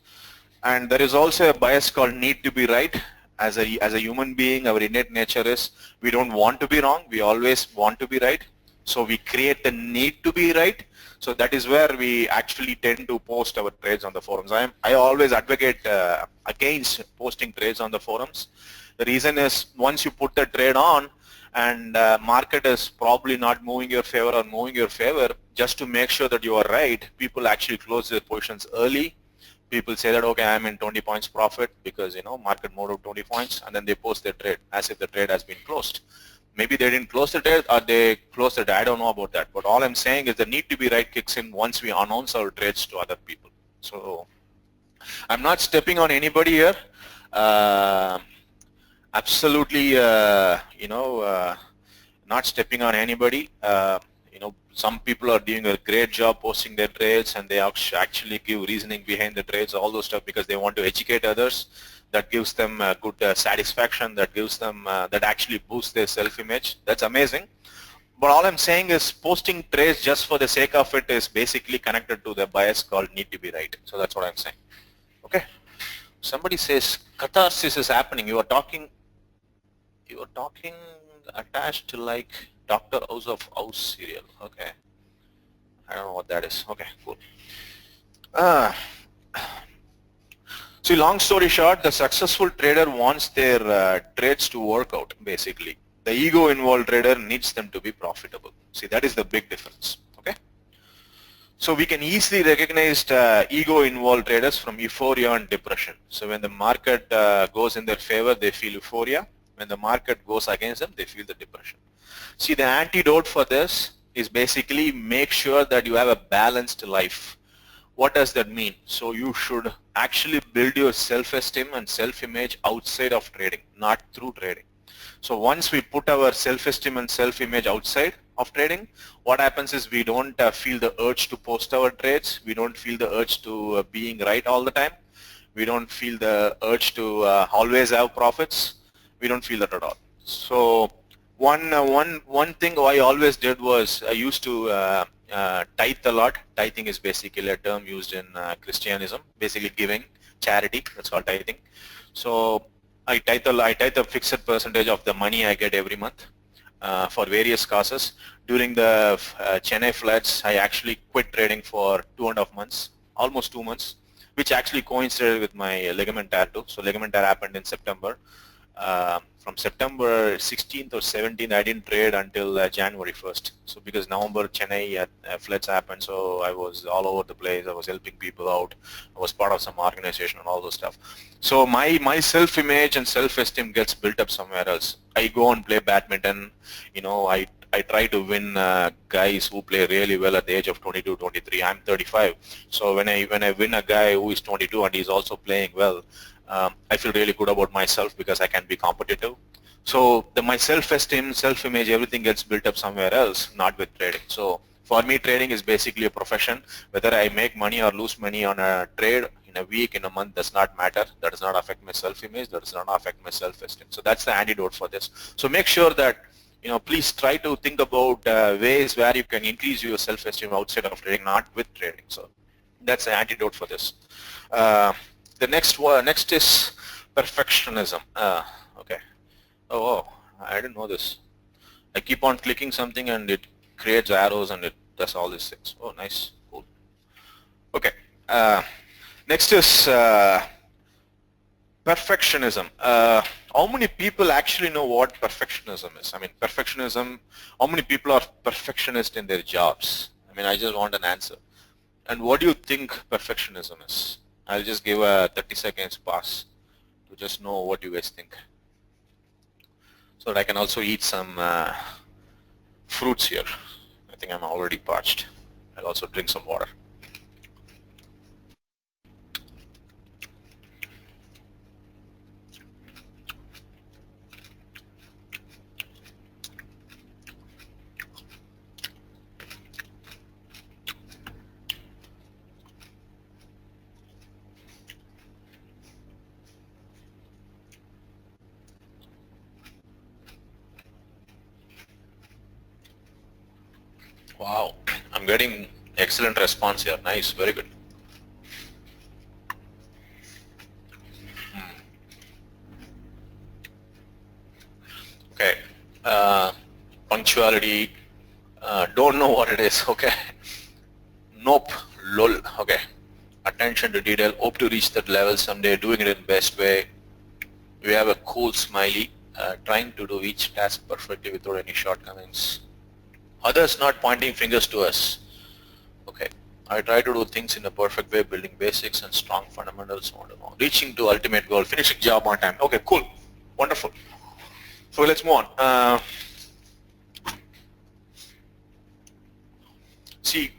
And there is also a bias called need to be right. As a human being, our innate nature is we don't want to be wrong. We always want to be right. So we create the need to be right. So that is where we actually tend to post our trades on the forums. I always advocate against posting trades on the forums. The reason is, once you put the trade on and market is probably not moving your favor or moving your favor, just to make sure that you are right, people actually close their positions early. People say that, okay, I'm in 20 points profit because, market moved up 20 points, and then they post their trade as if the trade has been closed. Maybe they didn't close the trade, or they closed it. I don't know about that. But all I'm saying is the need to be right kicks in once we announce our trades to other people. So I'm not stepping on anybody here. Absolutely, not stepping on anybody. Some people are doing a great job posting their trades, and they actually give reasoning behind the trades, all those stuff, because they want to educate others. That gives them good satisfaction. That gives them that actually boosts their self-image. That's amazing. But all I'm saying is posting trades just for the sake of it is basically connected to the bias called need to be right. So that's what I'm saying. Okay. Somebody says catharsis is happening. You are talking attached to like Dr. House of House serial. Okay. I don't know what that is. Okay, cool. See, long story short, the successful trader wants their trades to work out, basically. The ego-involved trader needs them to be profitable. See, that is the big difference. Okay. So we can easily recognize ego-involved traders from euphoria and depression. So when the market goes in their favor, they feel euphoria. When the market goes against them, they feel the depression. See, the antidote for this is basically make sure that you have a balanced life. What does that mean? So you should actually build your self-esteem and self-image outside of trading, not through trading. So once we put our self-esteem and self-image outside of trading, what happens is we don't feel the urge to post our trades. We don't feel the urge to being right all the time. We don't feel the urge to always have profits. We don't feel that at all. So one thing I always did was I used to tithe a lot. Tithing is basically a term used in Christianism, basically giving, charity. That's called tithing. So I tithe a fixed percentage of the money I get every month for various causes. During the Chennai floods, I actually quit trading for 2.5 months, almost 2 months, which actually coincided with my ligament tear too. So ligament tear happened in September. From September 16th or 17th, I didn't trade until January 1st. So because November Chennai floods happened, so I was all over the place. I was helping people out. I was part of some organization and all those stuff. So my self-image and self-esteem gets built up somewhere else. I go and play badminton. I try to win guys who play really well at the age of 22, 23. I'm 35. So when I win a guy who is 22 and he's also playing well, I feel really good about myself because I can be competitive. So my self-esteem, self-image, everything gets built up somewhere else, not with trading. So for me, trading is basically a profession. Whether I make money or lose money on a trade in a week, in a month, does not matter. That does not affect my self-image. That does not affect my self-esteem. So that's the antidote for this. So make sure that, please try to think about ways where you can increase your self-esteem outside of trading, not with trading. So that's the antidote for this. The next is perfectionism. Okay. Oh, I didn't know this. I keep on clicking something and it creates arrows and it does all these things. Oh, nice. Cool. Okay. Next is perfectionism. How many people actually know what perfectionism is? I mean, perfectionism, how many people are perfectionist in their jobs? I mean, I just want an answer. And what do you think perfectionism is? I'll just give a 30 seconds pass to just know what you guys think. So that I can also eat some fruits here. I think I'm already parched. I'll also drink some water. Wow, I'm getting excellent response here. Nice, very good. Okay, punctuality, don't know what it is, okay. Nope, lol, okay. Attention to detail, hope to reach that level someday, doing it in the best way. We have a cool smiley, trying to do each task perfectly without any shortcomings. Others not pointing fingers to us. Okay, I try to do things in a perfect way, building basics and strong fundamentals. Reaching to ultimate goal, finishing job on time. Okay, cool, wonderful. So let's move on. See,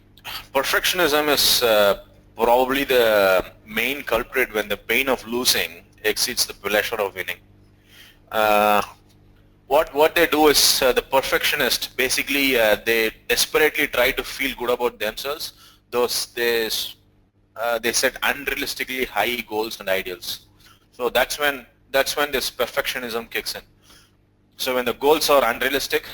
perfectionism is probably the main culprit when the pain of losing exceeds the pleasure of winning. What they do is the perfectionist basically they desperately try to feel good about themselves. They set unrealistically high goals and ideals. So that's when this perfectionism kicks in. So when the goals are unrealistic,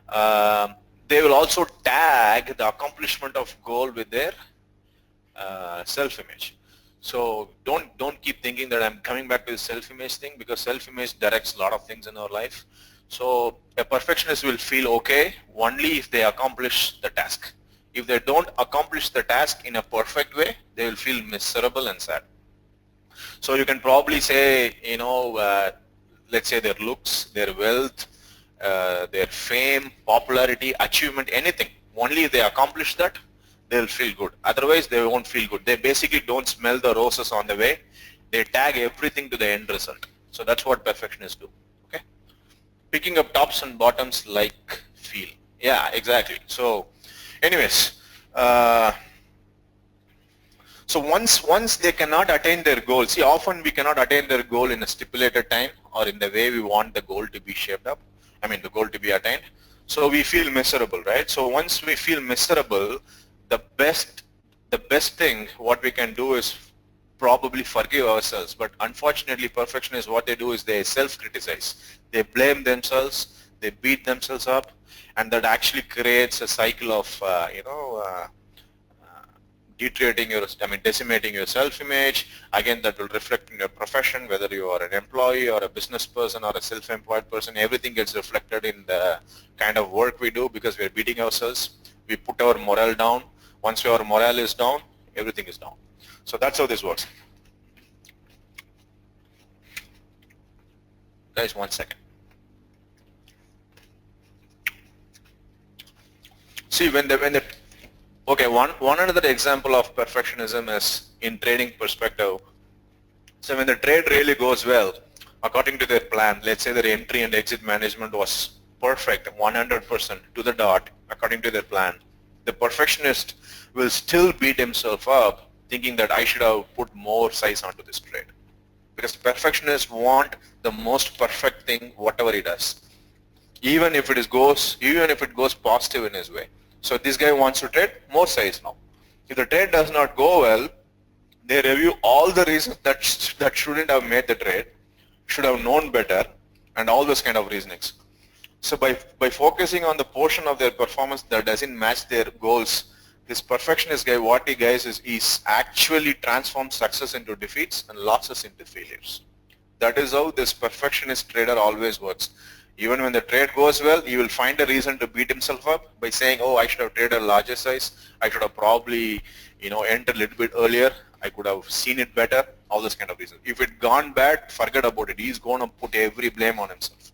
they will also tag the accomplishment of goal with their self-image. So don't keep thinking that I'm coming back to the self-image thing, because self-image directs a lot of things in our life. So a perfectionist will feel okay only if they accomplish the task. If they don't accomplish the task in a perfect way, they will feel miserable and sad. So you can probably say, let's say their looks, their wealth, their fame, popularity, achievement, anything. Only if they accomplish that, they'll feel good. Otherwise, they won't feel good. They basically don't smell the roses on the way. They tag everything to the end result. So that's what perfectionists do. Okay. Picking up tops and bottoms like feel. Yeah, exactly. So, anyways, so once they cannot attain their goal, see, often we cannot attain their goal in a stipulated time or in the way we want the goal to be shaped up. I mean, the goal to be attained. So we feel miserable, right? So once we feel miserable, the best thing what we can do is probably forgive ourselves. But unfortunately, perfectionists, what they do is they self-criticize. They blame themselves, they beat themselves up, and that actually creates a cycle of decimating your self-image. Again, that will reflect in your profession, whether you are an employee or a business person or a self-employed person. Everything gets reflected in the kind of work we do, because we're beating ourselves. We put our morale down. Once your morale is down, everything is down. So that's how this works. Guys, 1 second. See, okay, one another example of perfectionism is in trading perspective. So when the trade really goes well, according to their plan, let's say their entry and exit management was perfect, 100% to the dot, according to their plan, the perfectionist will still beat himself up thinking that I should have put more size onto this trade. Because perfectionists want the most perfect thing, whatever he does, even if it goes positive in his way. So this guy wants to trade more size now. If the trade does not go well, they review all the reasons that shouldn't have made the trade, should have known better, and all those kind of reasonings. So by focusing on the portion of their performance that doesn't match their goals, this perfectionist guy, what he guys is actually transforms success into defeats and losses into failures. That is how this perfectionist trader always works. Even when the trade goes well, he will find a reason to beat himself up by saying, oh, I should have traded a larger size. I should have probably, entered a little bit earlier. I could have seen it better, all those kind of reasons. If it gone bad, forget about it. He's going to put every blame on himself.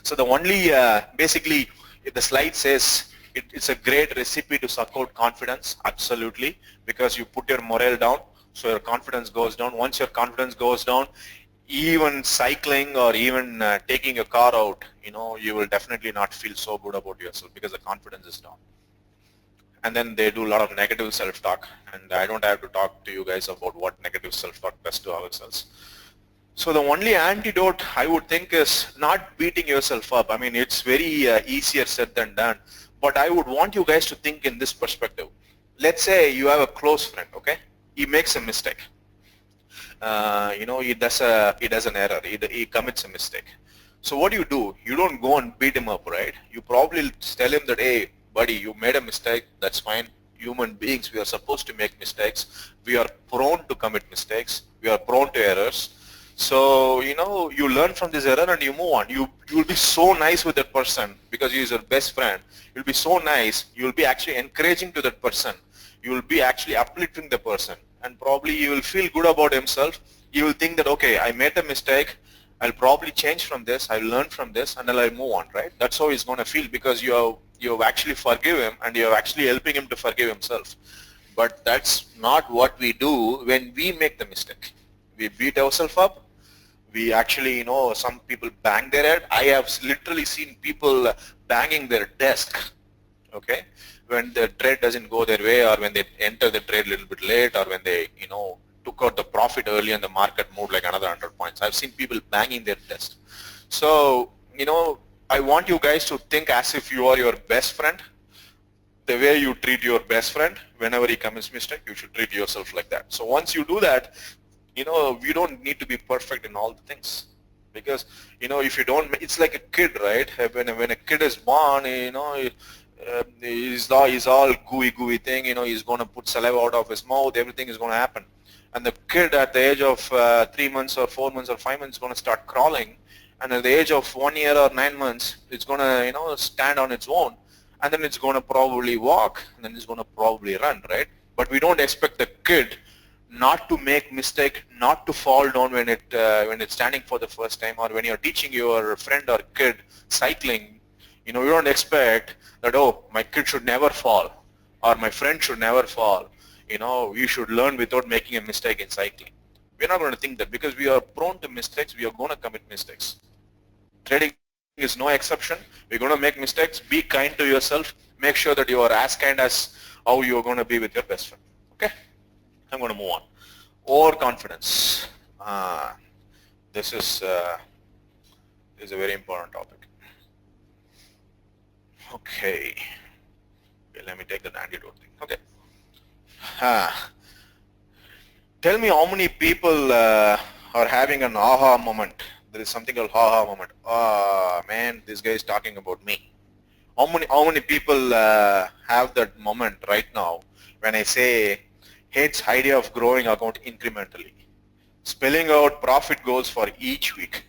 So the only, basically, the slide says it's a great recipe to suck out confidence, absolutely, because you put your morale down, so your confidence goes down. Once your confidence goes down, even cycling or even taking a car out, you will definitely not feel so good about yourself because the confidence is down. And then they do a lot of negative self-talk, and I don't have to talk to you guys about what negative self-talk does to ourselves. So the only antidote I would think is not beating yourself up. I mean, it's very easier said than done, but I would want you guys to think in this perspective. Let's say you have a close friend, okay? He makes a mistake. He does an error. He commits a mistake. So what do? You don't go and beat him up, right? You probably tell him that, hey, buddy, you made a mistake. That's fine. Human beings, we are supposed to make mistakes. We are prone to commit mistakes. We are prone to errors. So, you learn from this error and you move on. You will be so nice with that person because he is your best friend. You'll be so nice. You will be actually encouraging to that person. You will be actually uplifting the person. And probably you will feel good about himself. You will think that, okay, I made a mistake. I'll probably change from this. I'll learn from this and then I'll move on, right? That's how he's going to feel because you have actually forgive him and you're actually helping him to forgive himself. But that's not what we do when we make the mistake. We beat ourselves up. We actually, some people bang their head. I have literally seen people banging their desk, okay, when the trade doesn't go their way or when they enter the trade a little bit late or when they, took out the profit early and the market moved like another 100 points. I've seen people banging their desk. So, I want you guys to think as if you are your best friend. The way you treat your best friend, whenever he commits mistake, you should treat yourself like that. So once you do that, we don't need to be perfect in all the things. Because, if you don't, it's like a kid, right? When a kid is born, he's all gooey thing, he's going to put saliva out of his mouth, everything is going to happen. And the kid at the age of 3 months or 4 months or 5 months is going to start crawling. And at the age of 1 year or 9 months, it's going to, stand on its own. And then it's going to probably walk, and then it's going to probably run, right? But we don't expect the kid not to make mistake, not to fall down when it's standing for the first time, or when you're teaching your friend or kid cycling. You don't expect that, oh, my kid should never fall, or my friend should never fall. We should learn without making a mistake in cycling. We're not going to think that because we are prone to mistakes. We are going to commit mistakes. Trading is no exception. We're going to make mistakes. Be kind to yourself. Make sure that you are as kind as how you are going to be with your best friend. Okay? I'm going to move on. Overconfidence. This is a very important topic. Okay. Let me take the antidote thing. Okay. Tell me how many people are having an aha moment. There is something called aha moment. Man, this guy is talking about me. How many people have that moment right now when I say hates idea of growing account incrementally, spelling out profit goals for each week.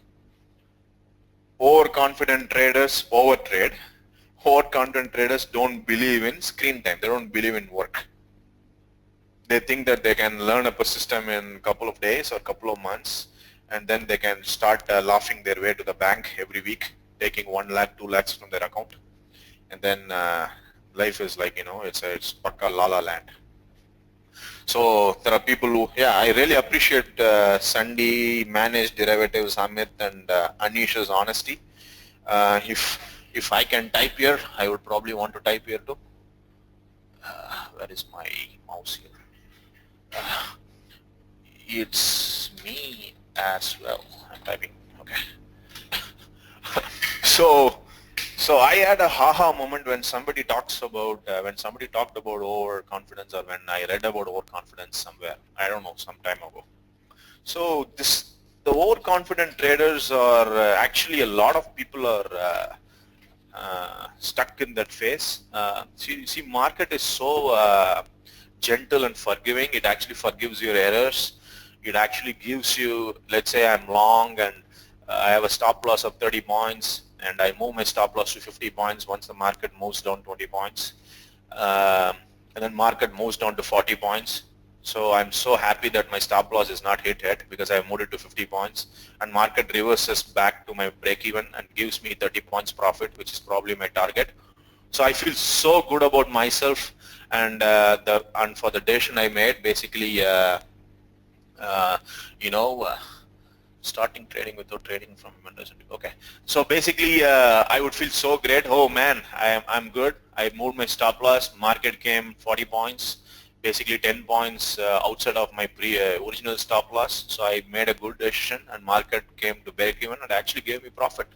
Overconfident traders overtrade. Overconfident traders don't believe in screen time. They don't believe in work. They think that they can learn a system in a couple of days or a couple of months, and then they can start laughing their way to the bank every week, taking 1 lakh, 2 lakhs from their account, and then life is like, it's pakka la la land. So there are people who, I really appreciate Sandy, Managed Derivatives, Amit, and Anish's honesty. If I can type here, I would probably want to type here too. Where is my mouse here? It's me as well. I'm typing. Okay. So I had a haha moment when somebody talks about when somebody talked about overconfidence, or when I read about overconfidence somewhere. I don't know, some time ago. So the overconfident traders are actually, a lot of people are stuck in that phase. See, market is so gentle and forgiving. It actually forgives your errors. It actually gives you, let's say I'm long and I have a stop loss of 30 points, and I move my stop loss to 50 points once the market moves down 20 points. And then market moves down to 40 points. So I'm so happy that my stop loss is not hit yet, because I moved it to 50 points, and market reverses back to my break even and gives me 30 points profit, which is probably my target. So I feel so good about myself, and for the decision I made, basically, starting trading without trading from vendors. Okay, so basically, I would feel so great. Oh man, I'm good. I moved my stop loss. Market came 40 points. Basically 10 points outside of my original stop loss. So I made a good decision, and market came to break even and actually gave me profit.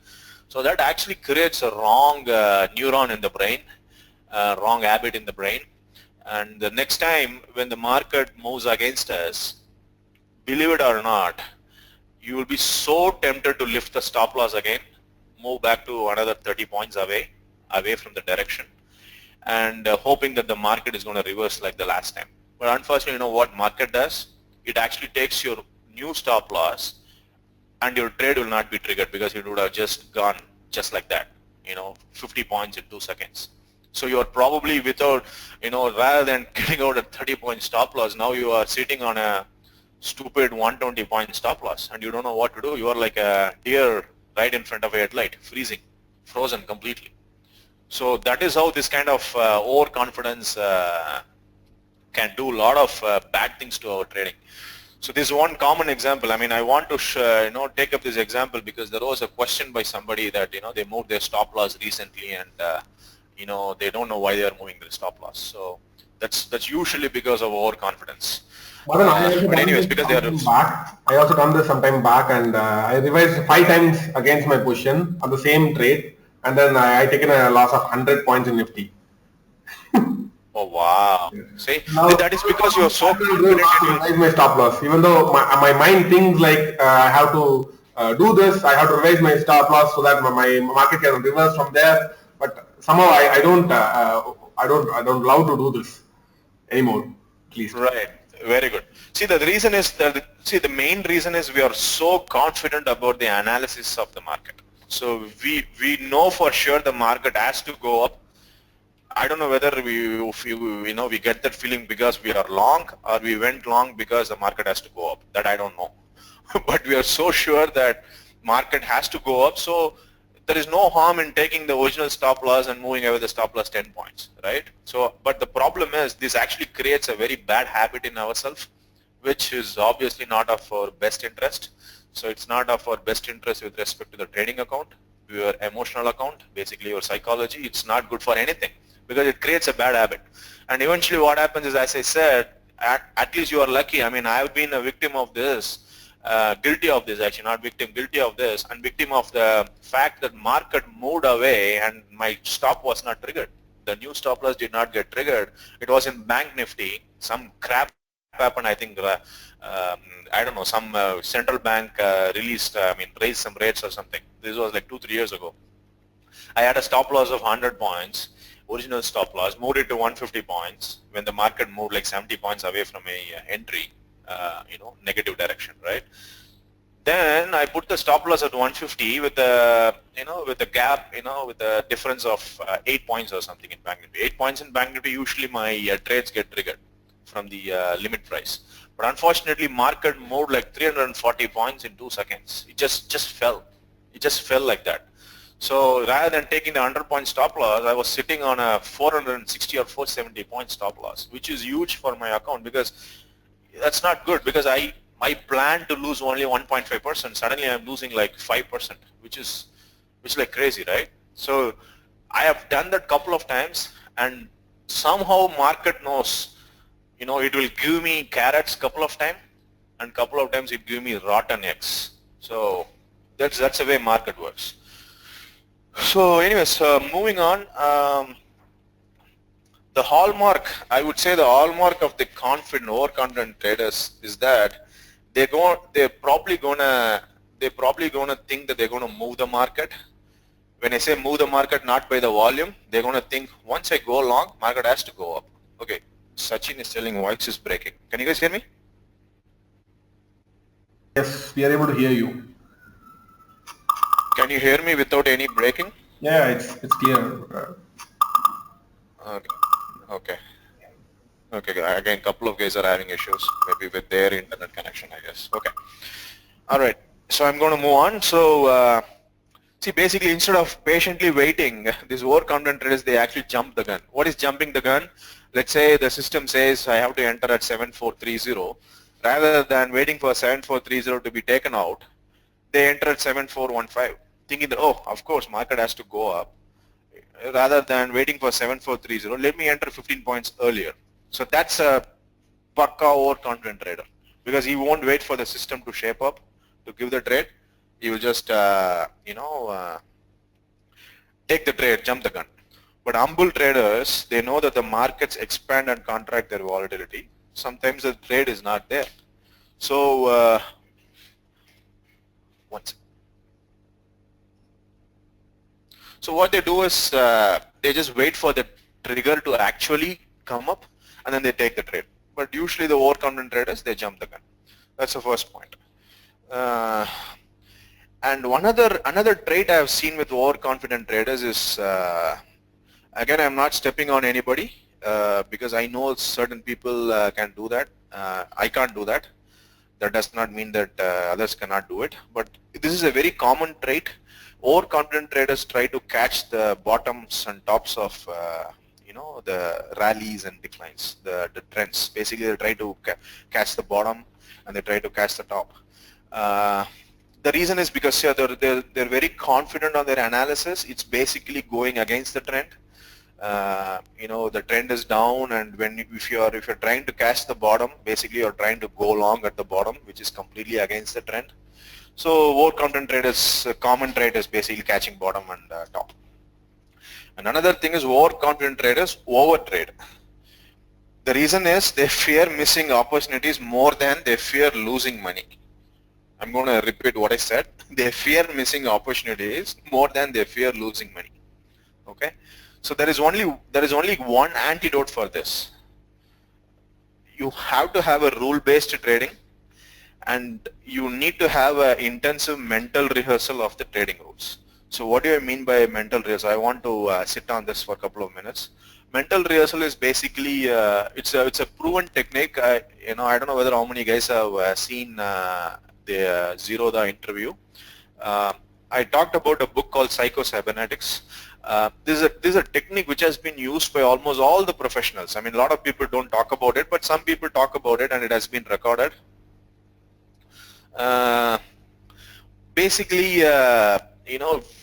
So that actually creates a wrong neuron in the brain, wrong habit in the brain. And the next time when the market moves against us, believe it or not, you will be so tempted to lift the stop loss again, move back to another 30 points away from the direction, and hoping that the market is going to reverse like the last time. But unfortunately, you know what market does? It actually takes your new stop loss, and your trade will not be triggered, because it would have just gone just like that, 50 points in 2 seconds. So you are probably without, rather than getting out a 30-point stop loss, now you are sitting on a stupid 120-point stop loss, and you don't know what to do. You are like a deer right in front of a headlight, freezing, frozen completely. So that is how this kind of overconfidence can do a lot of bad things to our trading. So this is one common example. I mean, I want to take up this example because there was a question by somebody that they moved their stop loss recently, and they don't know why they are moving their stop loss. So that's usually because of overconfidence. But anyways, because they are back, I also done this sometime back, and I revised 5 times against my position on the same trade, and then I taken a loss of 100 points in Nifty. Oh wow! See, that is because you are so confident. Revise my stop loss, even though my mind thinks like I have to do this, I have to revise my stop loss so that my market can reverse from there. But somehow I don't allow to do this anymore. At least. Right. Very good. See, the reason is the main reason is we are so confident about the analysis of the market. So we know for sure the market has to go up. I don't know whether we get that feeling because we are long, or we went long because the market has to go up. That I don't know. But we are so sure that market has to go up. So there is no harm in taking the original stop loss and moving away the stop loss 10 points, right? So, but the problem is this actually creates a very bad habit in ourselves, which is obviously not of our best interest. So it's not of our best interest with respect to the trading account, your emotional account, basically your psychology. It's not good for anything because it creates a bad habit. And eventually what happens is, as I said, at least you are lucky. I mean, I have been a victim of this. Guilty of this, actually, not victim, guilty of this, and victim of the fact that market moved away and my stop was not triggered. The new stop loss did not get triggered. It was in Bank Nifty. Some crap happened, I think, I don't know, some central bank raised some rates or something. This was like 2-3 years ago. I had a stop loss of 100 points, original stop loss, moved it to 150 points when the market moved like 70 points away from a entry. Negative direction, right? Then I put the stop loss at 150 with a, with a gap, with a difference of 8 points or something in Bank Nifty. 8 points in Bank Nifty, usually my trades get triggered. limit price. But unfortunately, market moved like 340 points in 2 seconds. It just fell. It just fell like that. So rather than taking the 100-point stop loss, I was sitting on a 460 or 470 point stop loss, which is huge for my account, because that's not good, because I plan to lose only 1.5%. Suddenly I'm losing like 5%, which is like crazy, right? So I have done that couple of times, and somehow market knows, it will give me carrots couple of times, and couple of times it give me rotten eggs. So that's the way market works. So anyways, moving on, the hallmark, I would say the hallmark of the overconfident traders is that they're probably gonna think that they're gonna move the market. When I say move the market, not by the volume, they're gonna think once I go long, market has to go up. Okay, Sachin is telling voice is breaking. Can you guys hear me? Yes, we are able to hear you. Can you hear me without any breaking? Yeah, it's clear. Okay. Again, couple of guys are having issues, maybe with their internet connection, I guess. Okay. All right. So I'm going to move on. So see, basically, instead of patiently waiting, these overconfident traders, they actually jump the gun. What is jumping the gun? Let's say the system says I have to enter at 7430. Rather than waiting for 7430 to be taken out, they enter at 7415, thinking that, oh, of course, market has to go up. Rather than waiting for 7430, let me enter 15 points earlier. So that's a pakka overconfident trader, because he won't wait for the system to shape up to give the trade. He will just, take the trade, jump the gun. But humble traders, they know that the markets expand and contract their volatility. Sometimes the trade is not there. So, So what they do is they just wait for the trigger to actually come up, and then they take the trade. But usually the overconfident traders, they jump the gun. That's the first point. And another trait I have seen with overconfident traders is, again, I'm not stepping on anybody because I know certain people can do that. I can't do that. That does not mean that others cannot do it. But this is a very common trait. Overconfident traders try to catch the bottoms and tops of the rallies and declines, the trends. Basically, they try to catch the bottom and they try to catch the top. The reason is because they're very confident on their analysis. It's basically going against the trend. The trend is down, and if you're trying to catch the bottom, basically you're trying to go long at the bottom, which is completely against the trend. So overconfident traders, common trait is basically catching bottom and top. And another thing is overconfident traders overtrade. The reason is they fear missing opportunities more than they fear losing money. I'm going to repeat what I said. They fear missing opportunities more than they fear losing money. Okay. So there is only one antidote for this. You have to have a rule-based trading, and you need to have an intensive mental rehearsal of the trading rules. So what do I mean by mental rehearsal? I want to sit on this for a couple of minutes. Mental rehearsal is basically it's a proven technique. I don't know whether how many guys have seen the Zerodha interview. I talked about a book called Psycho-Cybernetics. This is a technique which has been used by almost all the professionals. I mean, a lot of people don't talk about it, but some people talk about it, and it has been recorded. Basically,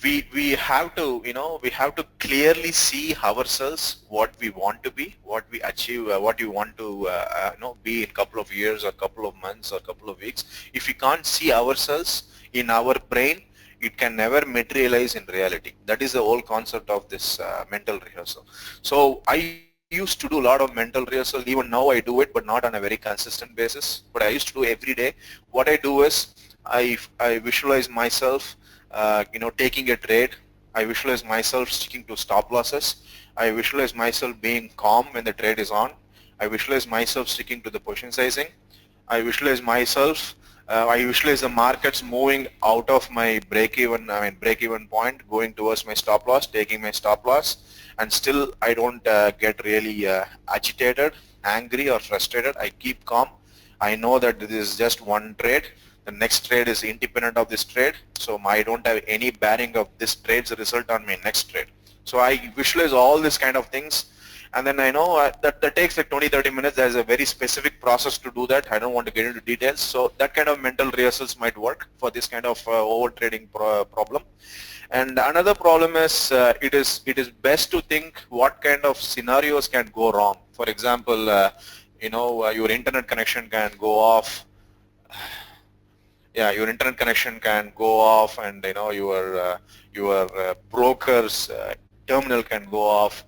we have to clearly see ourselves, what we want to be, what we achieve, what we want to be in a couple of years or couple of months or couple of weeks. If we can't see ourselves in our brain, it can never materialize in reality. That is the whole concept of this mental rehearsal. So I used to do a lot of mental rehearsal. Even now I do it, but not on a very consistent basis. But I used to do every day. What I do is I visualize myself taking a trade. I visualize myself sticking to stop losses. I visualize myself being calm when the trade is on. I visualize myself sticking to the position sizing. I visualize myself I visualize the markets moving out of my break-even point, going towards my stop loss, taking my stop loss, and still I don't get really agitated, angry or frustrated, I keep calm. I know that this is just one trade. The next trade is independent of this trade, so I don't have any bearing of this trade's result on my next trade. So I visualize all these kind of things, and then I know that takes like 20-30 minutes. There's a very specific process to do that. I don't want to get into details. So that kind of mental rehearsals might work for this kind of over trading problem. And another problem is it is best to think what kind of scenarios can go wrong. For example, your internet connection can go off. Yeah, your internet connection can go off, and your broker's terminal can go off.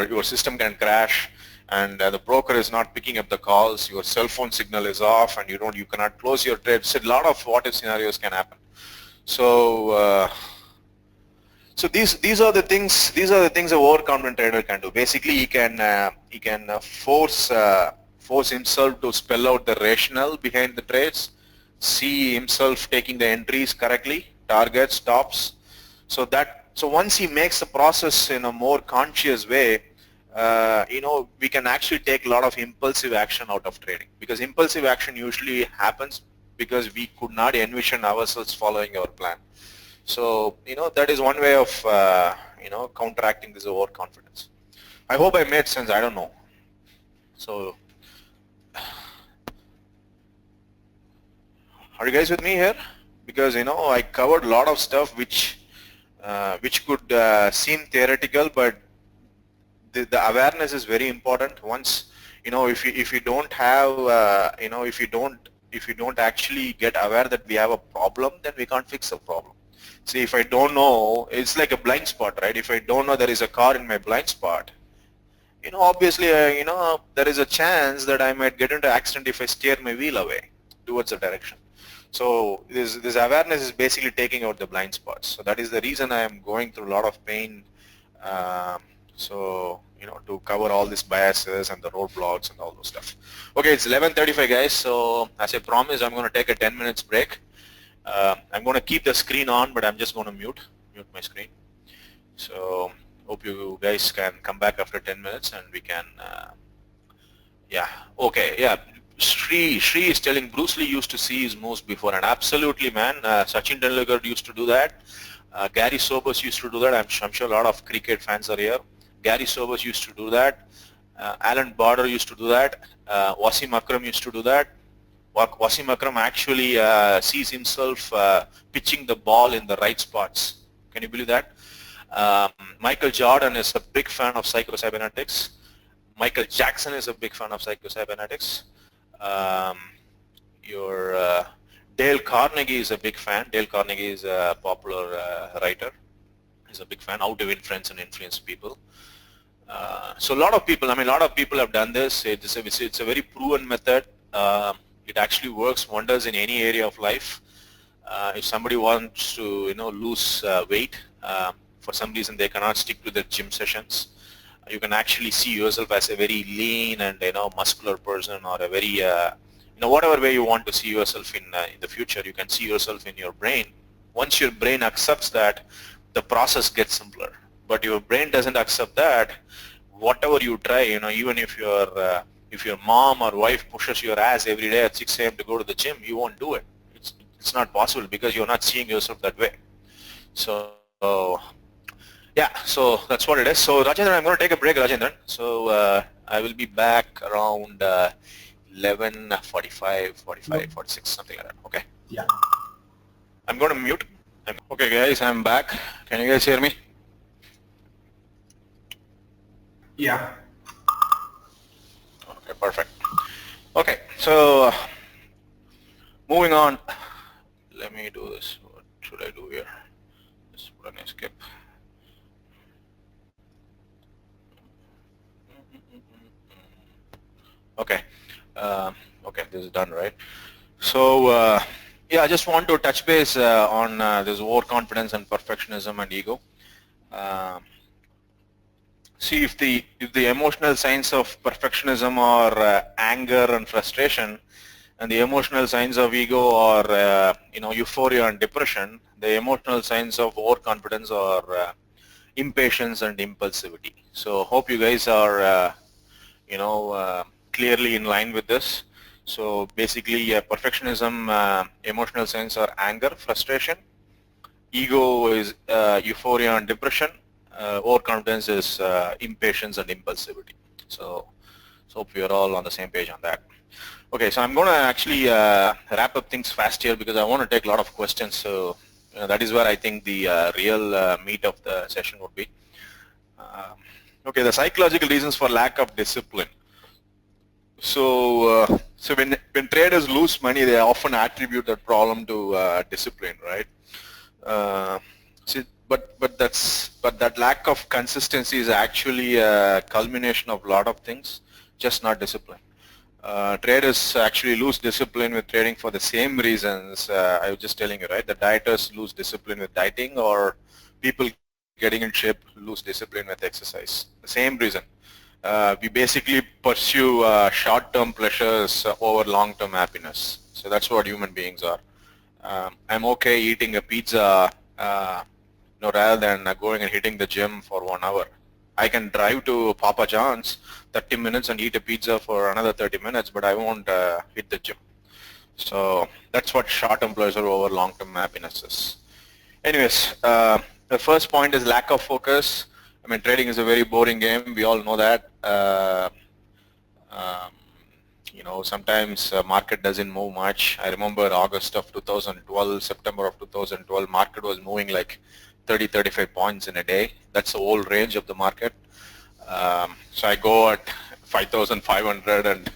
Your system can crash, and the broker is not picking up the calls. Your cell phone signal is off, and you cannot close your trade. So a lot of what if scenarios can happen. So so these are the things a overconfident trader can do. Basically, he can force himself to spell out the rationale behind the trades, see himself taking the entries correctly, targets, stops. So once he makes the process in a more conscious way, we can actually take a lot of impulsive action out of trading, because impulsive action usually happens because we could not envision ourselves following our plan. So that is one way of counteracting this overconfidence. I hope I made sense. I don't know. So are you guys with me here? Because I covered a lot of stuff which could seem theoretical, but the awareness is very important. Once if you don't have if you don't actually get aware that we have a problem, then we can't fix the problem. See, if I don't know, it's like a blind spot, right? If I don't know there is a car in my blind spot, obviously there is a chance that I might get into accident if I steer my wheel away towards a direction. So this awareness is basically taking out the blind spots. So that is the reason I am going through a lot of pain. To cover all these biases and the roadblocks and all those stuff. Okay, it's 11:35, guys. So as I promised, I'm going to take a 10 minutes break. I'm going to keep the screen on, but I'm just going to mute my screen. So hope you guys can come back after 10 minutes and we can. Sri is telling Bruce Lee used to see his moves before, and absolutely, man. Sachin Tendulkar used to do that. Gary Sobers used to do that. I'm sure a lot of cricket fans are here. Gary Sobers used to do that. Alan Border used to do that. Wasim Akram used to do that. Wasim Akram actually sees himself pitching the ball in the right spots. Can you believe that? Michael Jordan is a big fan of psycho-cybernetics. Michael Jackson is a big fan of psycho-cybernetics. Dale Carnegie is a big fan. Dale Carnegie is a popular writer. He's a big fan. How to Win Friends and Influence People. So a lot of people have done this. It's a very proven method. It actually works wonders in any area of life. If somebody wants to lose weight, for some reason they cannot stick to their gym sessions, you can actually see yourself as a very lean and muscular person, or a very whatever way you want to see yourself in the future. You can see yourself in your brain. Once your brain accepts that, the process gets simpler. But your brain doesn't accept that. Whatever you try, even if your mom or wife pushes your ass every day at 6 a.m. to go to the gym, you won't do it. It's not possible because you're not seeing yourself that way. So yeah, so that's what it is. So Rajendran, I'm going to take a break, Rajendran. So I will be back around 11:45, 46, something like that. Okay. Yeah. I'm going to mute. Okay, guys, I'm back. Can you guys hear me? Yeah. Okay, perfect. Okay, so moving on. Let me do this. What should I do here? Just put an escape. Okay. Okay, this is done, right? So yeah, I just want to touch base on this overconfidence and perfectionism and ego. See, if the emotional signs of perfectionism are anger and frustration, and the emotional signs of ego are euphoria and depression, the emotional signs of overconfidence are impatience and impulsivity. So hope you guys are clearly in line with this. So basically perfectionism, emotional sense or anger, frustration. Ego is euphoria and depression. Overconfidence is impatience and impulsivity. So hope we are all on the same page on that. Okay, so I'm going to actually wrap up things fast here because I want to take a lot of questions. So that is where I think the real meat of the session would be. Okay, the psychological reasons for lack of discipline. So when traders lose money, they often attribute that problem to discipline, right? But that lack of consistency is actually a culmination of a lot of things, just not discipline. Traders actually lose discipline with trading for the same reasons I was just telling you, right? The dieters lose discipline with dieting, or people getting in shape lose discipline with exercise. The same reason. We basically pursue short-term pleasures over long-term happiness. So that's what human beings are. I'm okay eating a pizza rather than going and hitting the gym for 1 hour. I can drive to Papa John's 30 minutes and eat a pizza for another 30 minutes, but I won't hit the gym. So that's what short-term pleasure over long-term happiness is. Anyways, the first point is lack of focus. I mean, trading is a very boring game. We all know that. Sometimes market doesn't move much. I remember August of 2012, September of 2012, market was moving like 30, 35 points in a day. That's the whole range of the market. So I go at 5,500, and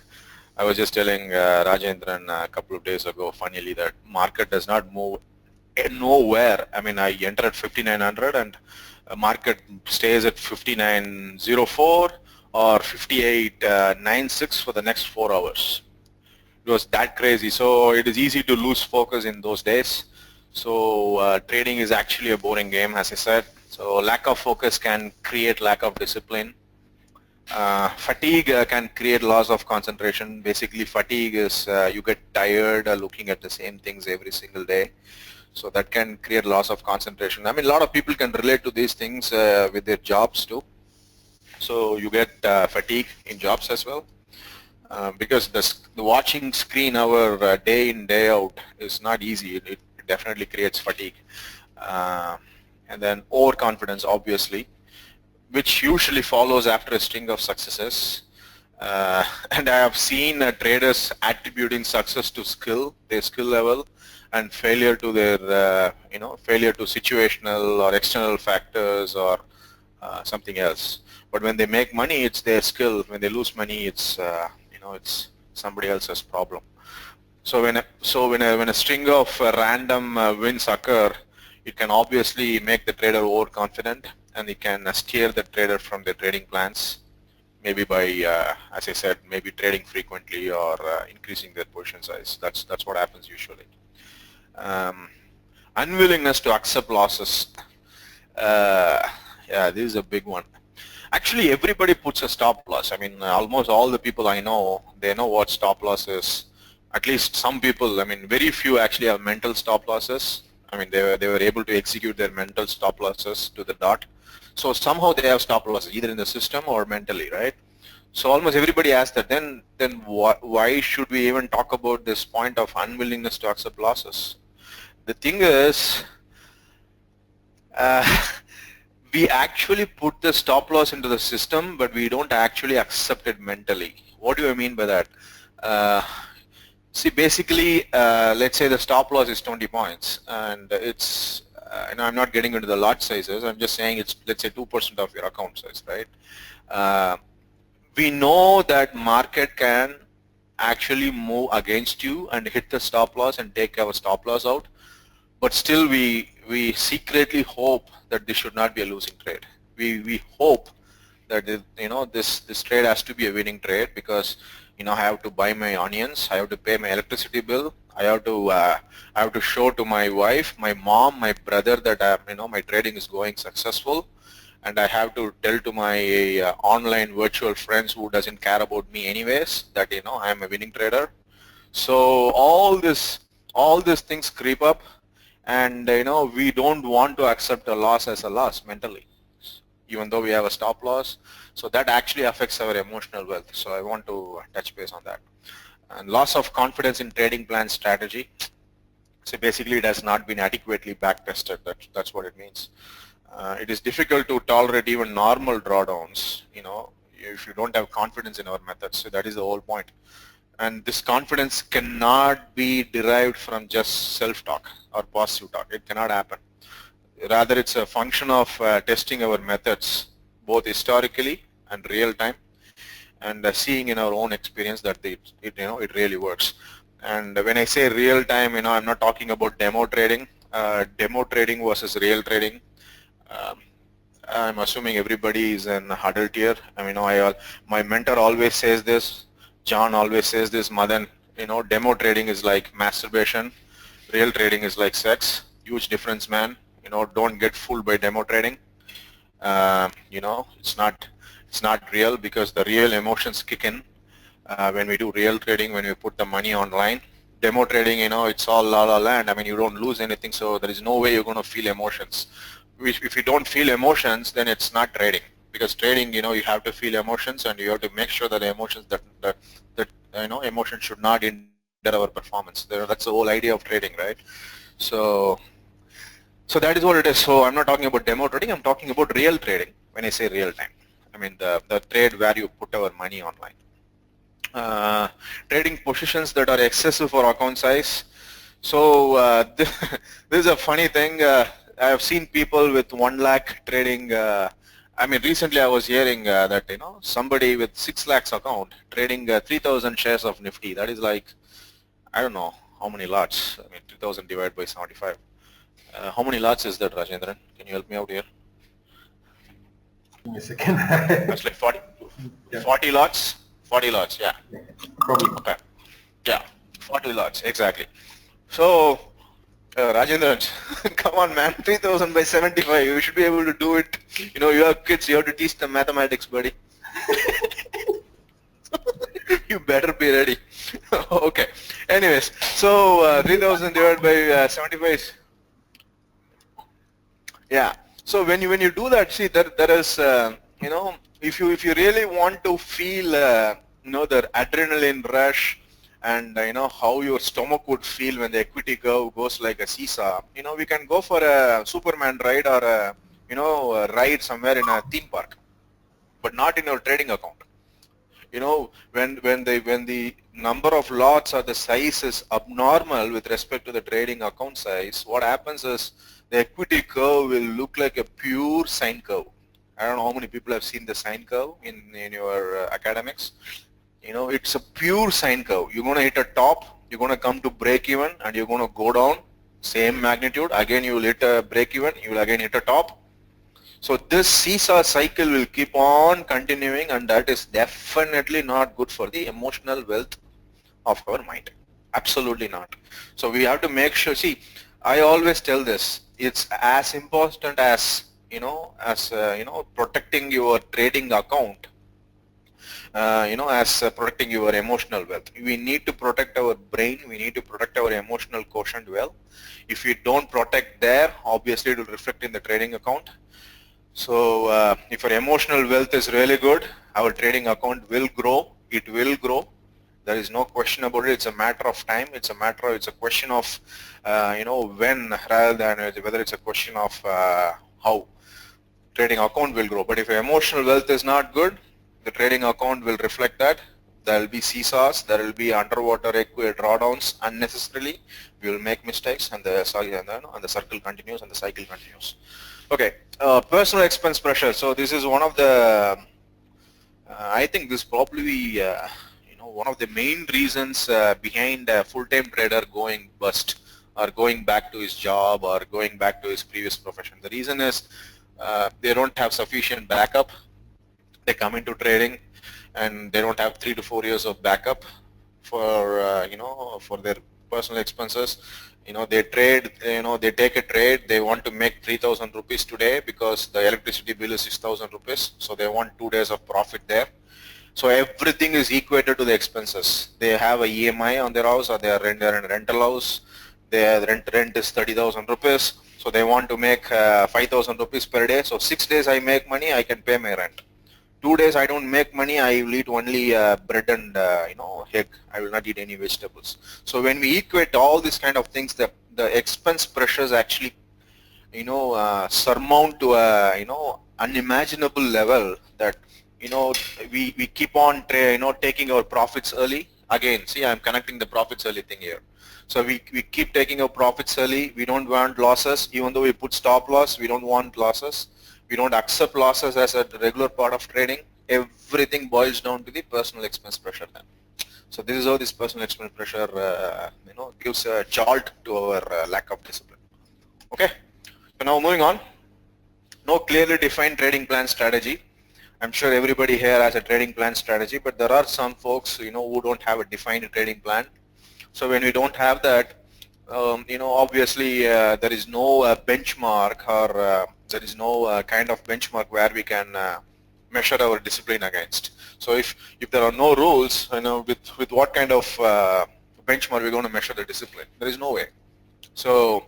I was just telling Rajendran a couple of days ago, funnily, that market does not move nowhere. I mean, I entered at 5,900 and market stays at 59.04 or 58.96 for the next 4 hours. It was that crazy. So it is easy to lose focus in those days. So trading is actually a boring game, as I said. So lack of focus can create lack of discipline. Fatigue can create loss of concentration. Basically, fatigue is you get tired looking at the same things every single day. So that can create loss of concentration. I mean, a lot of people can relate to these things with their jobs too. So you get fatigue in jobs as well. Because the watching screen hour day in, day out is not easy. It definitely creates fatigue. And then overconfidence, obviously, which usually follows after a string of successes. And I have seen traders attributing success to skill, their skill level, and failure to their, failure to situational or external factors or something else. But when they make money, it's their skill. When they lose money, it's it's somebody else's problem. So when a string of random wins occur, it can obviously make the trader overconfident, and it can steer the trader from their trading plans, maybe by, as I said, maybe trading frequently or increasing their position size. That's what happens usually. Unwillingness to accept losses. Yeah, this is a big one. Actually, everybody puts a stop loss. I mean, almost all the people I know, they know what stop loss is. At least some people, I mean, very few actually have mental stop losses. I mean, they were able to execute their mental stop losses to the dot. So somehow they have stop losses, either in the system or mentally, right? So almost everybody asks that. Then why should we even talk about this point of unwillingness to accept losses? The thing is, we actually put the stop loss into the system, but we don't actually accept it mentally. What do I mean by that? See, basically, let's say the stop loss is 20 points, and it's, I'm not getting into the lot sizes. I'm just saying it's, let's say, 2% of your account size, right? We know that market can actually move against you and hit the stop loss and take our stop loss out, but still we secretly hope that this should not be a losing trade. We hope that this trade has to be a winning trade, because I have to buy my onions, I have to pay my electricity bill, I have to show to my wife, my mom, my brother that my trading is going successful, and I have to tell to my online virtual friends who doesn't care about me anyways that I am a winning trader. So all these things creep up, and we don't want to accept a loss as a loss mentally. even though we have a stop loss. So that actually affects our emotional wealth. So I want to touch base on that. And loss of confidence in trading plan strategy. So basically it has not been adequately back tested. That's what it means. It is difficult to tolerate even normal drawdowns, if you don't have confidence in our methods. So that is the whole point. And this confidence cannot be derived from just self-talk or positive talk. It cannot happen. Rather, it's a function of testing our methods, both historically and real time, and seeing in our own experience that it really works. And when I say real time, I'm not talking about demo trading. Demo trading versus real trading. I'm assuming everybody is an adult here. My mentor always says this. John always says this. Madan, demo trading is like masturbation. Real trading is like sex. Huge difference, man. Don't get fooled by demo trading. It's not real, because the real emotions kick in when we do real trading, when we put the money online. Demo trading, it's all la la land. You don't lose anything, so there is no way you're going to feel emotions. If you don't feel emotions, then it's not trading. Because trading, you have to feel emotions, and you have to make sure that the emotions emotions should not hinder our performance. That's the whole idea of trading, right? So that is what it is. So I'm not talking about demo trading. I'm talking about real trading. When I say real time, the trade where you put our money online. Trading positions that are excessive for account size. So this is a funny thing. I have seen people with 1 lakh trading. Recently I was hearing that somebody with 6 lakhs account trading 3,000 shares of Nifty. That is like, I don't know how many lots. 3,000 divided by 75. How many lots is that, Rajendran? Can you help me out here? Give me a second. That's like 40. Yeah. 40 lots. 40 lots. Yeah. Probably. Okay. Yeah. 40 lots. Exactly. So. Rajendran, come on, man, 3,000 by 75, you should be able to do it. You have kids, you have to teach them mathematics, buddy. You better be ready. Okay. Anyways, so 3,000 divided by 75. Yeah. So when you do that, see, there is, if you really want to feel, the adrenaline rush, and how your stomach would feel when the equity curve goes like a seesaw, we can go for a Superman ride or a ride somewhere in a theme park, but not in your trading account. When the number of lots or the size is abnormal with respect to the trading account size, what happens is the equity curve will look like a pure sine curve. I don't know how many people have seen the sine curve in your academics. It's a pure sine curve. You're going to hit a top, you're going to come to break even, and you're going to go down, same magnitude. Again, you will hit a break even, you will again hit a top. So this seesaw cycle will keep on continuing, and that is definitely not good for the emotional wealth of our mind. Absolutely not. So we have to make sure, see, I always tell this, it's as important as, protecting your trading account, as protecting your emotional wealth. We need to protect our brain, we need to protect our emotional quotient well. If we don't protect there, obviously it will reflect in the trading account. So if our emotional wealth is really good, our trading account will grow, it will grow. There is no question about it. It's a matter of time. It's a question of, when, rather than whether it's a question of how trading account will grow. But if your emotional wealth is not good, the trading account will reflect that. There will be seesaws, there will be underwater drawdowns unnecessarily. We will make mistakes, and the circle continues and the cycle continues. Okay, personal expense pressure. So this is one of the, I think this probably, one of the main reasons behind a full-time trader going bust or going back to his job or going back to his previous profession. The reason is they don't have sufficient backup. They come into trading and they don't have 3 to 4 years of backup for for their personal expenses. They trade, they take a trade, they want to make 3,000 rupees today because the electricity bill is 6,000 rupees, so they want 2 days of profit there. So everything is equated to the expenses. They have a EMI on their house, or they are in a rental house. Their rent is 30,000 rupees. So they want to make 5,000 rupees per day. So 6 days I make money, I can pay my rent. 2 days I don't make money, I will eat only bread and egg. I will not eat any vegetables. So when we equate all these kind of things, the expense pressures actually surmount to a unimaginable level that we keep on taking our profits early. Again, see, I'm connecting the profits early thing here. So we keep taking our profits early. We don't want losses. Even though we put stop loss, we don't want losses. We don't accept losses as a regular part of trading. Everything boils down to the personal expense pressure then. So this is how this personal expense pressure gives a jolt to our lack of discipline. Okay. So now moving on. No clearly defined trading plan strategy. I'm sure everybody here has a trading plan strategy, but there are some folks who don't have a defined trading plan. So when we don't have that, obviously there is no benchmark, or there is no kind of benchmark where we can measure our discipline against. So if there are no rules, with what kind of benchmark we're going to measure the discipline? There is no way. So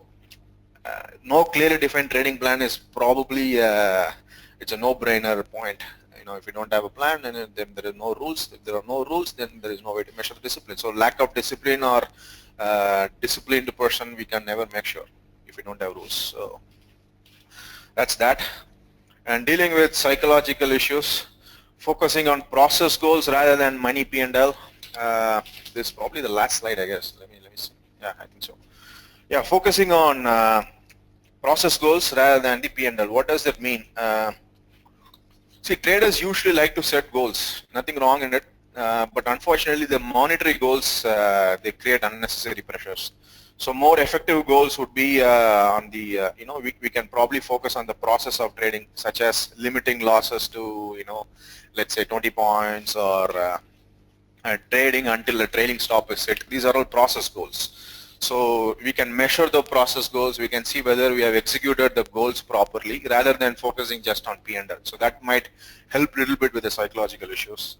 no clearly defined trading plan is probably it's a no-brainer point. If you don't have a plan, then there are no rules. If there are no rules, then there is no way to measure the discipline. So lack of discipline or disciplined person, we can never make sure if we don't have rules. So that's that. And dealing with psychological issues, focusing on process goals rather than money P&L. This is probably the last slide, I guess. Let me see. Yeah, I think so. Yeah, focusing on process goals rather than the P&L. What does that mean? See, traders usually like to set goals. Nothing wrong in it, but unfortunately, the monetary goals they create unnecessary pressures. So more effective goals would be on the we can probably focus on the process of trading, such as limiting losses to let's say 20 points, or trading until the trailing stop is hit. These are all process goals. So we can measure the process goals. We can see whether we have executed the goals properly rather than focusing just on P&L. So that might help a little bit with the psychological issues.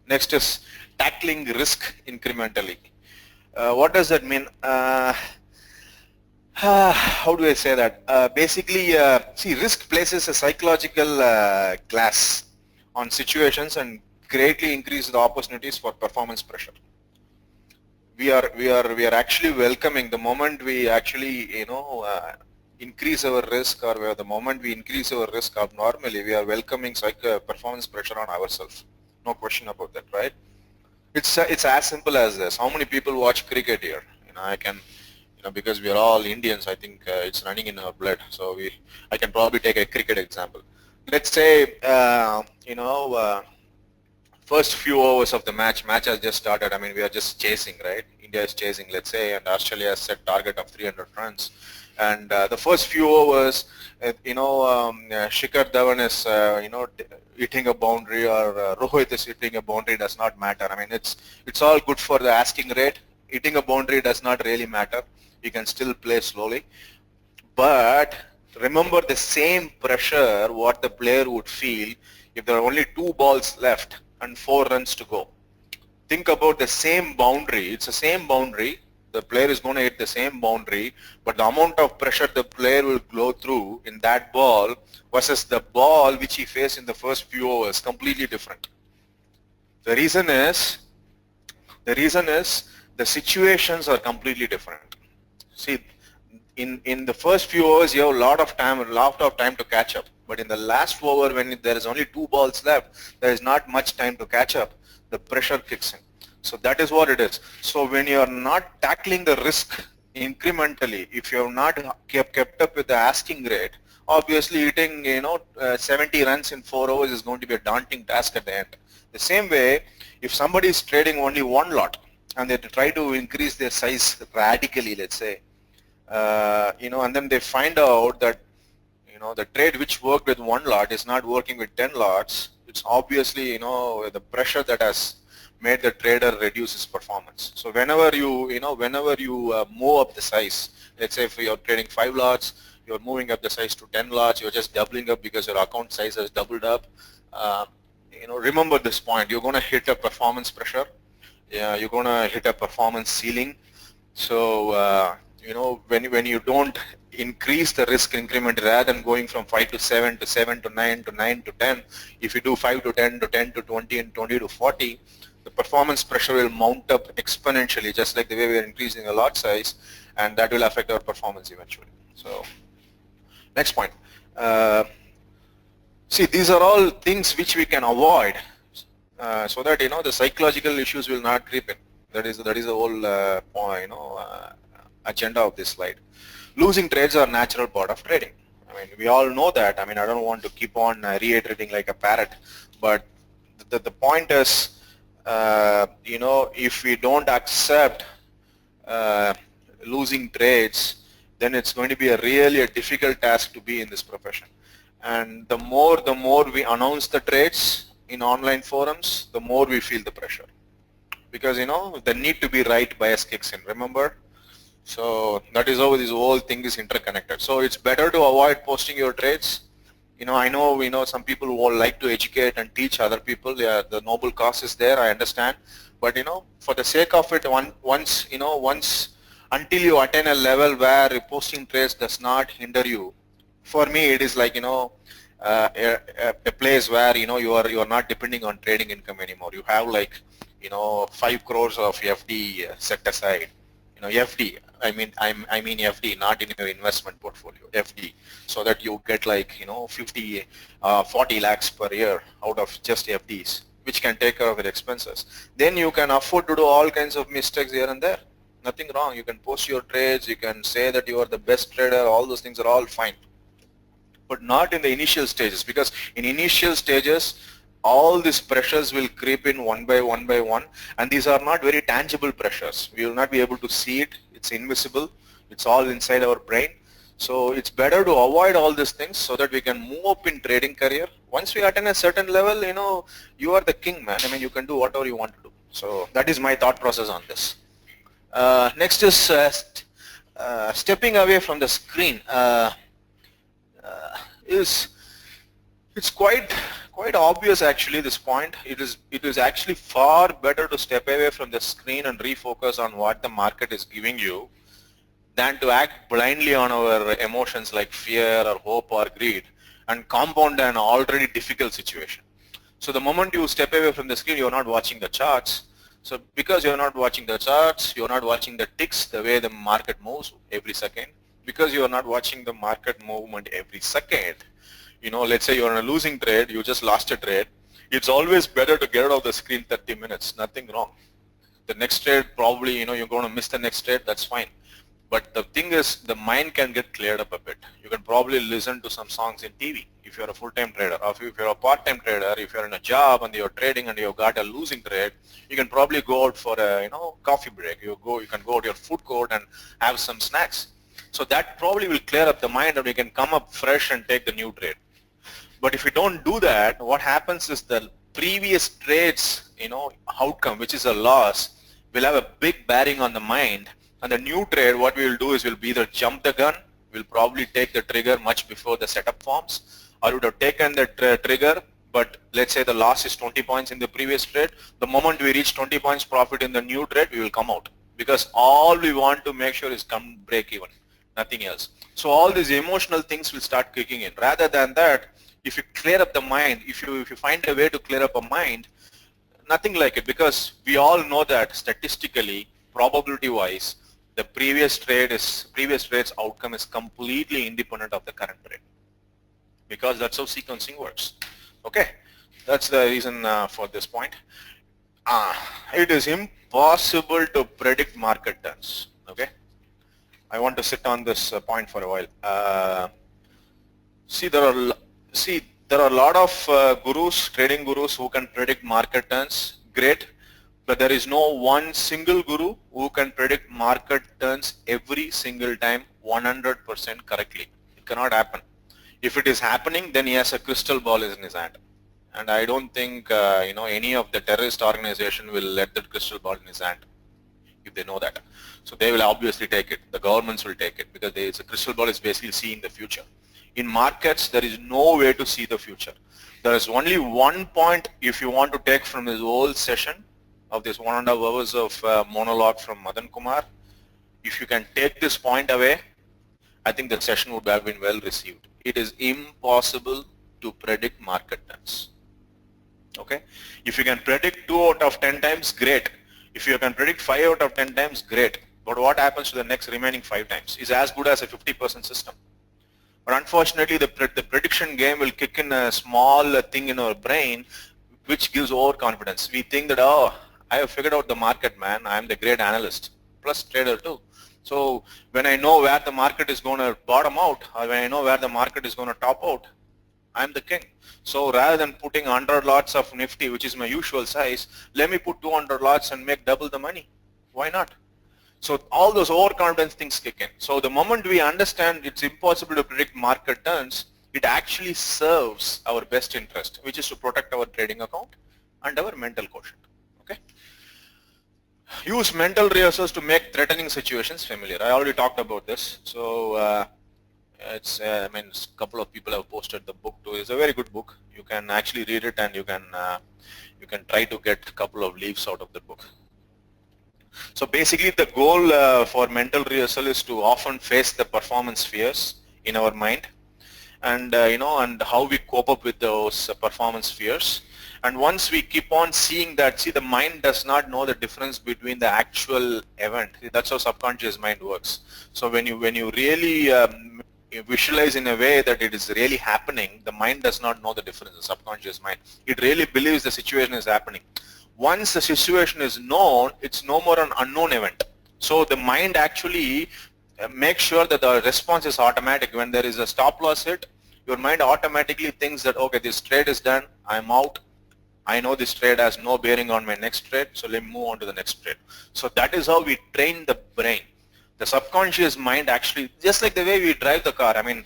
Next is tackling risk incrementally. What does that mean? How do I say that? Basically, see, risk places a psychological glass on situations and greatly increase the opportunities for performance pressure. We are actually welcoming the moment we actually increase our risk, or the moment we increase our risk abnormally, we are welcoming performance pressure on ourselves. No question about that, right? It's as simple as this. How many people watch cricket here? I can, because we are all Indians, I think it's running in our blood. So I can probably take a cricket example. Let's say first few overs of the match has just started. I mean, we are just chasing, right? India is chasing, let's say, and Australia has set target of 300 runs. And the first few overs, Shikhar Dhawan is, hitting a boundary, or Rohit is hitting a boundary, does not matter. I mean, it's all good for the asking rate. Hitting a boundary does not really matter. You can still play slowly. But remember the same pressure what the player would feel if there are only 2 balls left and 4 runs to go. Think about the same boundary. It's the same boundary. The player is going to hit the same boundary, but the amount of pressure the player will go through in that ball versus the ball which he faced in the first few overs, completely different. The reason is the situations are completely different. See, in the first few overs you have a lot of time to catch up, but in the last over, when there is only 2 balls left, there is not much time to catch up. The pressure kicks in. So that is what it is. So when you are not tackling the risk incrementally, if you have not kept up with the asking rate, obviously hitting 70 runs in 4 overs is going to be a daunting task at the end. The same way, if somebody is trading only 1 lot and they try to increase their size radically, let's say, and then they find out that the trade which worked with 1 lot is not working with 10 lots, it's obviously the pressure that has made the trader reduce his performance. So whenever you move up the size, let's say if you're trading 5 lots, you're moving up the size to 10 lots, you're just doubling up because your account size has doubled up. Remember this point. You're going to hit a performance pressure. You're going to hit a performance ceiling. So when you don't increase the risk increment rather than going from 5 to 7 to 7 to 9 to 9 to 10, if you do 5 to 10 to 10 to 20 and 20 to 40, the performance pressure will mount up exponentially, just like the way we are increasing the lot size, and that will affect our performance eventually. So next point. See, these are all things which we can avoid, so that the psychological issues will not creep in. That is the whole point, agenda of this slide. Losing trades are a natural part of trading. I mean, we all know that. I mean, I don't want to keep on reiterating like a parrot, but the point is, if we don't accept losing trades, then it's going to be really a difficult task to be in this profession. And the more we announce the trades in online forums, the more we feel the pressure, because the need to be right bias kicks in, remember? So that is how this whole thing is interconnected. So it's better to avoid posting your trades. I know some people who like to educate and teach other people. Yeah, the noble cause is there, I understand, but for the sake of it, once until you attain a level where posting trades does not hinder you, for me it is like a place where you are not depending on trading income anymore. You have like 5 crores of FD set aside. FD, I mean FD, not in your investment portfolio, FD, so that you get like 50 40 lakhs per year out of just FDs, which can take care of your expenses. Then you can afford to do all kinds of mistakes here and there. Nothing wrong. You can post your trades, you can say that you are the best trader, all those things are all fine, but not in the initial stages, because in initial stages all these pressures will creep in one by one, and these are not very tangible pressures. We will not be able to see it. It's invisible. It's all inside our brain. So it's better to avoid all these things so that we can move up in trading career. Once we attain a certain level, you are the king, man. I mean, you can do whatever you want to do. So that is my thought process on this. Next is stepping away from the screen. It's quite obvious actually, this point. It is actually far better to step away from the screen and refocus on what the market is giving you than to act blindly on our emotions like fear or hope or greed and compound an already difficult situation. So the moment you step away from the screen, you're not watching the charts. So because you're not watching the charts, you're not watching the ticks, the way the market moves every second. Because you're not watching the market movement every second, let's say you're in a losing trade, you just lost a trade, it's always better to get out of the screen 30 minutes, nothing wrong. The next trade, probably, you're going to miss the next trade, that's fine. But the thing is, the mind can get cleared up a bit. You can probably listen to some songs in TV if you're a full-time trader, or if you're a part-time trader, if you're in a job and you're trading and you've got a losing trade, you can probably go out for a coffee break. You can go to your food court and have some snacks. So that probably will clear up the mind and we can come up fresh and take the new trade. But if we don't do that, what happens is the previous trades, outcome, which is a loss, will have a big bearing on the mind. And the new trade, what we will do is we'll be either jump the gun, we'll probably take the trigger much before the setup forms, or we would have taken the trigger, but let's say the loss is 20 points in the previous trade. The moment we reach 20 points profit in the new trade, we will come out, because all we want to make sure is come break even, nothing else. So all these emotional things will start kicking in. Rather than that, if you clear up the mind, if you find a way to clear up a mind, nothing like it, because we all know that statistically, probability wise, the previous trade's outcome is completely independent of the current trade, because that's how sequencing works. Okay, that's the reason for this point. It is impossible to predict market turns. Okay, I want to sit on this point for a while. There are a lot of gurus, trading gurus, who can predict market turns. Great. But there is no one single guru who can predict market turns every single time 100% correctly. It cannot happen. If it is happening, then he has a crystal ball in his hand. And I don't think any of the terrorist organization will let that crystal ball in his hand if they know that. So they will obviously take it. The governments will take it, because a crystal ball is basically seeing the future. In markets, there is no way to see the future. There is only one point if you want to take from this whole session of this 1.5 hours of monologue from Madan Kumar. if you can take this point away, I think the session would have been well received. It is impossible to predict market trends. Okay, if you can predict 2 out of 10 times, great. If you can predict 5 out of 10 times, great. But what happens to the next remaining 5 times is as good as a 50% system. But unfortunately, the prediction game will kick in a small thing in our brain, which gives overconfidence. We think that, oh, I have figured out the market, man. I am the great analyst, plus trader too. So when I know where the market is going to bottom out, or when I know where the market is going to top out, I'm the king. So rather than putting 100 lots of Nifty, which is my usual size, let me put 200 lots and make double the money. Why not? So all those overconfidence things kick in. So the moment we understand it's impossible to predict market turns, it actually serves our best interest, which is to protect our trading account and our mental quotient. Okay. Use mental rehearsals to make threatening situations familiar. I already talked about this. So it's I mean, a couple of people have posted the book too. It's a very good book. You can actually read it, and you can try to get a couple of leaves out of the book. So basically, the goal for mental rehearsal is to often face the performance fears in our mind, and and how we cope up with those performance fears. And once we keep on seeing that, see, the mind does not know the difference between the actual event. That's how subconscious mind works. So when you really visualize in a way that it is really happening, the mind does not know the difference, the subconscious mind. It really believes the situation is happening. Once the situation is known, it's no more an unknown event. So the mind actually makes sure that the response is automatic. When there is a stop loss hit, your mind automatically thinks that, okay, this trade is done, I'm out. I know this trade has no bearing on my next trade, so let me move on to the next trade. So that is how we train the brain. The subconscious mind actually, just like the way we drive the car. I mean,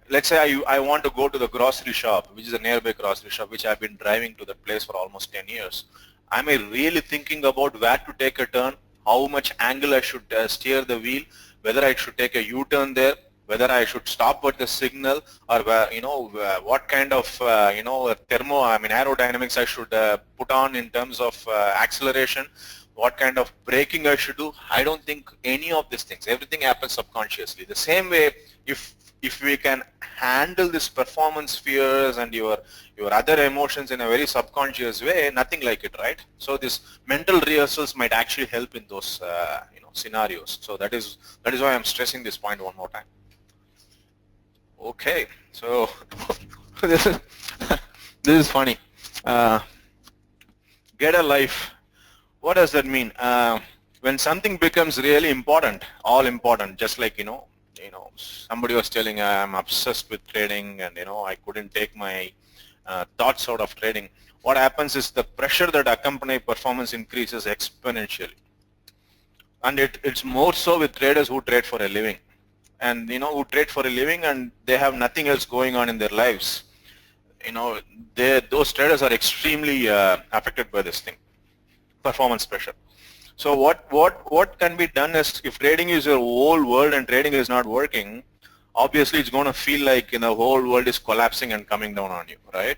let's say I want to go to the grocery shop, which is a nearby grocery shop, which I've been driving to that place for almost 10 years. Am I really thinking about where to take a turn, how much angle I should steer the wheel, whether I should take a U-turn there, whether I should stop at the signal, or what kind of aerodynamics I should put on in terms of acceleration, what kind of braking I should do? I don't think any of these things. Everything happens subconsciously. The same way, if we can handle this performance fears and your other emotions in a very subconscious way, nothing like it, right? So this mental rehearsals might actually help in those scenarios. So that is why I'm stressing this point one more time. Okay, so this is funny. Get a life. What does that mean? When something becomes really important, all important, just like somebody was telling, I'm obsessed with trading, and I couldn't take my thoughts out of trading. What happens is the pressure that accompanies performance increases exponentially, and it's more so with traders who trade for a living, and who trade for a living and they have nothing else going on in their lives. Those traders are extremely affected by this thing, performance pressure. So what can be done is, if trading is your whole world and trading is not working, obviously it's going to feel like the whole world is collapsing and coming down on you, right?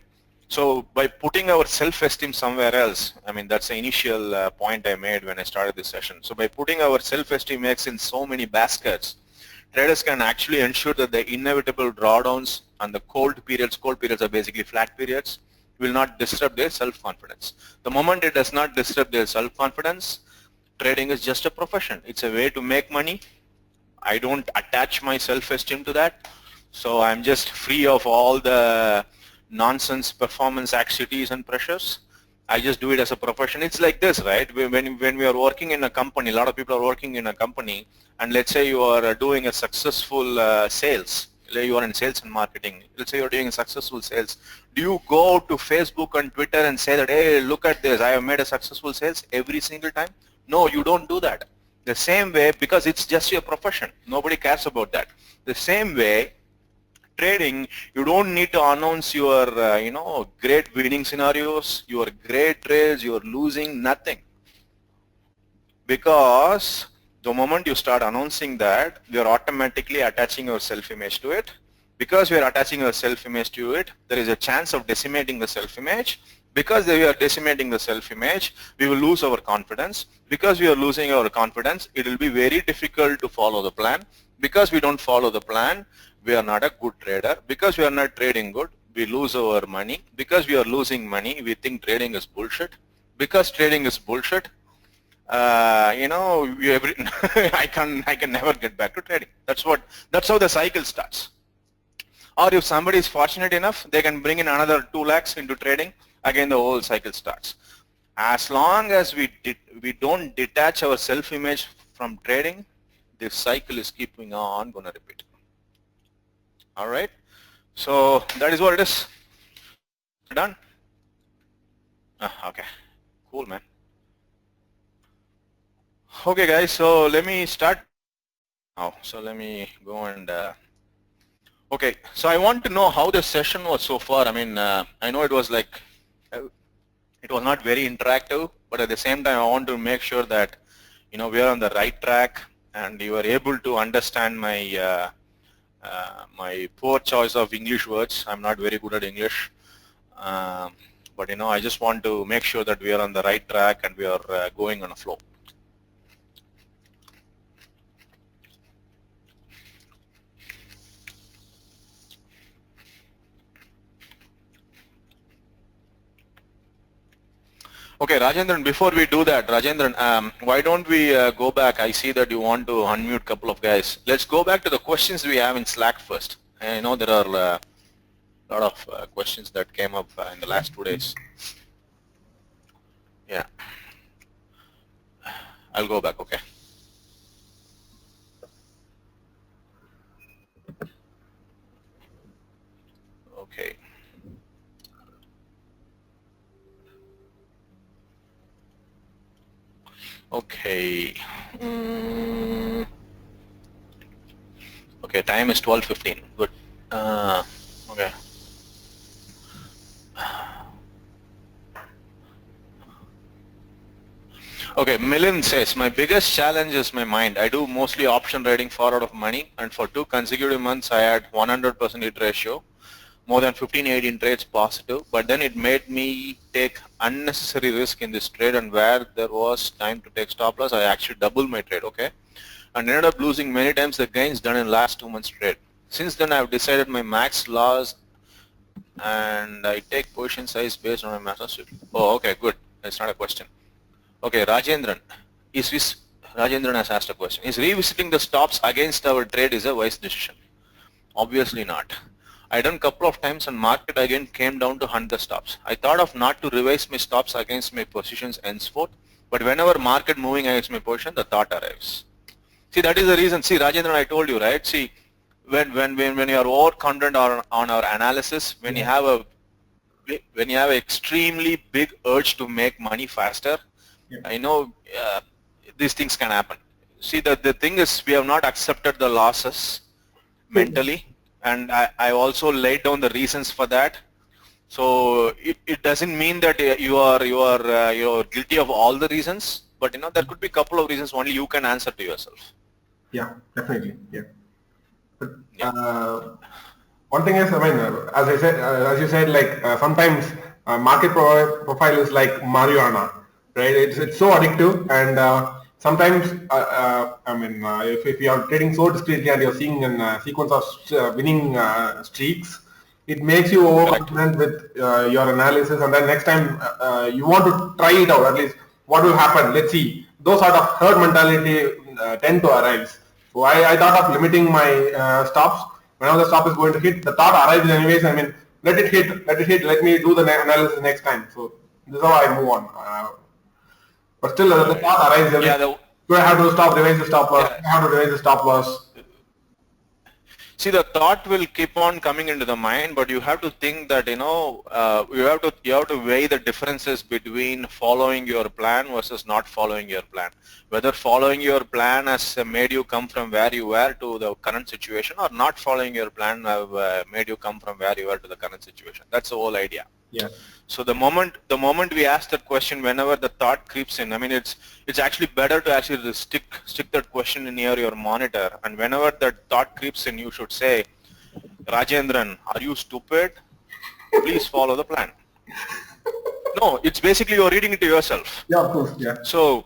So by putting our self-esteem somewhere else, I mean, that's the initial point I made when I started this session. So by putting our self-esteem eggs in so many baskets, traders can actually ensure that the inevitable drawdowns and the cold periods are basically flat periods, will not disrupt their self-confidence. The moment it does not disrupt their self-confidence, trading is just a profession. It's a way to make money. I don't attach my self-esteem to that. So I'm just free of all the nonsense performance anxieties and pressures. I just do it as a profession. It's like this, right? When we are working in a company, a lot of people are working in a company, and let's say you are doing a successful sales. You are in sales and marketing. Let's say you're doing successful sales. Do you go to Facebook and Twitter and say that, hey, look at this, I have made a successful sales every single time? No, you don't do that. The same way, because it's just your profession. Nobody cares about that. The same way, trading, you don't need to announce your, great winning scenarios, your great trades, your losing, nothing. Because the moment you start announcing that, you're automatically attaching your self-image to it. Because we are attaching our self-image to it, there is a chance of decimating the self-image. Because we are decimating the self-image, we will lose our confidence. Because we are losing our confidence, it will be very difficult to follow the plan. Because we don't follow the plan, we are not a good trader. Because we are not trading good, we lose our money. Because we are losing money, we think trading is bullshit. Because trading is bullshit, I can never get back to trading. That's how the cycle starts. Or if somebody is fortunate enough, they can bring in another 2 lakhs into trading, again the whole cycle starts. As long as we don't detach our self-image from trading, this cycle is keeping on gonna repeat. All right, so that is what it is. Done? Okay, cool, man. Okay, guys, so let me start now. So let me go and okay, so I want to know how the session was so far. I mean, I know it was like, it was not very interactive, but at the same time, I want to make sure that, we are on the right track and you are able to understand my my poor choice of English words. I'm not very good at English, but I just want to make sure that we are on the right track and we are going on a flow. Okay, Rajendran, before we do that, Rajendran, why don't we go back? I see that you want to unmute a couple of guys. Let's go back to the questions we have in Slack first. I know there are a lot of questions that came up in the last 2 days. Yeah. I'll go back, okay. Okay. Okay. Okay, time is 12:15. Good. Okay. Okay, Milind says, my biggest challenge is my mind. I do mostly option trading for out of money, and for 2 consecutive months I had 100% hit ratio, more than 15-18 trades positive, but then it made me take unnecessary risk in this trade, and where there was time to take stop loss, I actually doubled my trade, okay, and ended up losing many times the gains done in last 2 months trade. Since then I've decided my max loss and I take position size based on my master strip. Oh, okay, good. That's not a question. Okay, Rajendran has asked a question. Is revisiting the stops against our trade is a wise decision? Obviously not. I done couple of times and market again came down to hunt the stops. I thought of not to revise my stops against my positions henceforth, but whenever market moving against my position, the thought arrives. See, that is the reason. See, Rajendran, I told you, right? See, when you are overconfident on our analysis, when you have an extremely big urge to make money faster, I know these things can happen. See, the thing is, we have not accepted the losses mentally, and I also laid down the reasons for that. So it doesn't mean that you are guilty of all the reasons, but there could be a couple of reasons only you can answer to yourself. Yeah, definitely. Yeah. But, one thing is, I mean, as you said, like sometimes market profile is like marijuana, right? It's so addictive, and sometimes, I mean, if you are trading so discreetly and you're seeing a sequence of winning streaks, it makes you overconfident with your analysis, and then next time you want to try it out. At least, what will happen? Let's see. Those sort of herd mentality tend to arise. So I thought of limiting my stops. Whenever the stop is going to hit, the thought arrives anyways. I mean, let it hit. Let me do the analysis next time. So this is how I move on. But still, the thought arrives. Do I have to stop, revise the stop loss? I have to revise the stop loss. See, the thought will keep on coming into the mind, but you have to think that you have to weigh the differences between following your plan versus not following your plan. Whether following your plan has made you come from where you were to the current situation, or not following your plan have made you come from where you were to the current situation. That's the whole idea. Yeah. So the moment we ask that question, whenever the thought creeps in, I mean, it's actually better to actually stick that question near your monitor, and whenever that thought creeps in, you should say, Rajendran, are you stupid? Please follow the plan. No, it's basically you're reading it to yourself. Yeah, of course. Yeah. So,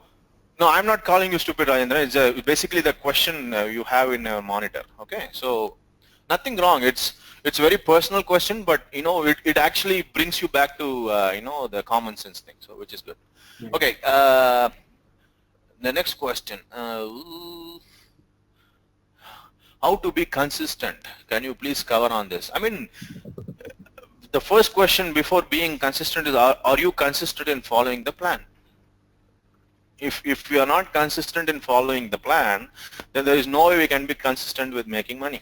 no, I'm not calling you stupid, Rajendra. It's basically the question you have in a monitor. Okay, so nothing wrong. It's a very personal question, but you know it actually brings you back to you know the common sense thing. So which is good. Yeah. Okay, the next question. How to be consistent? Can you please cover on this? I mean, the first question before being consistent is, are you consistent in following the plan? If we are not consistent in following the plan, then there is no way we can be consistent with making money.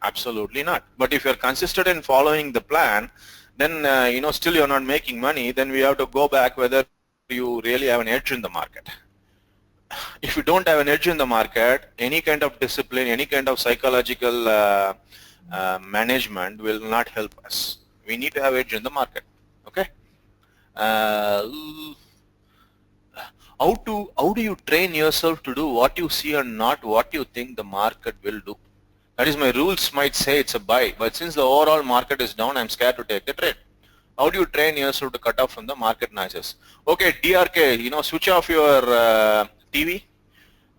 Absolutely not. But if you're consistent in following the plan, then you know still you're not making money, then we have to go back whether you really have an edge in the market. If you don't have an edge in the market, any kind of discipline, any kind of psychological management will not help us. We need to have edge in the market. Okay. How do you train yourself to do what you see and not what you think the market will do? That is, my rules might say it's a buy, but since the overall market is down, I'm scared to take the trade. How do you train yourself to cut off from the market noises? Okay, DRK, you know, switch off your TV.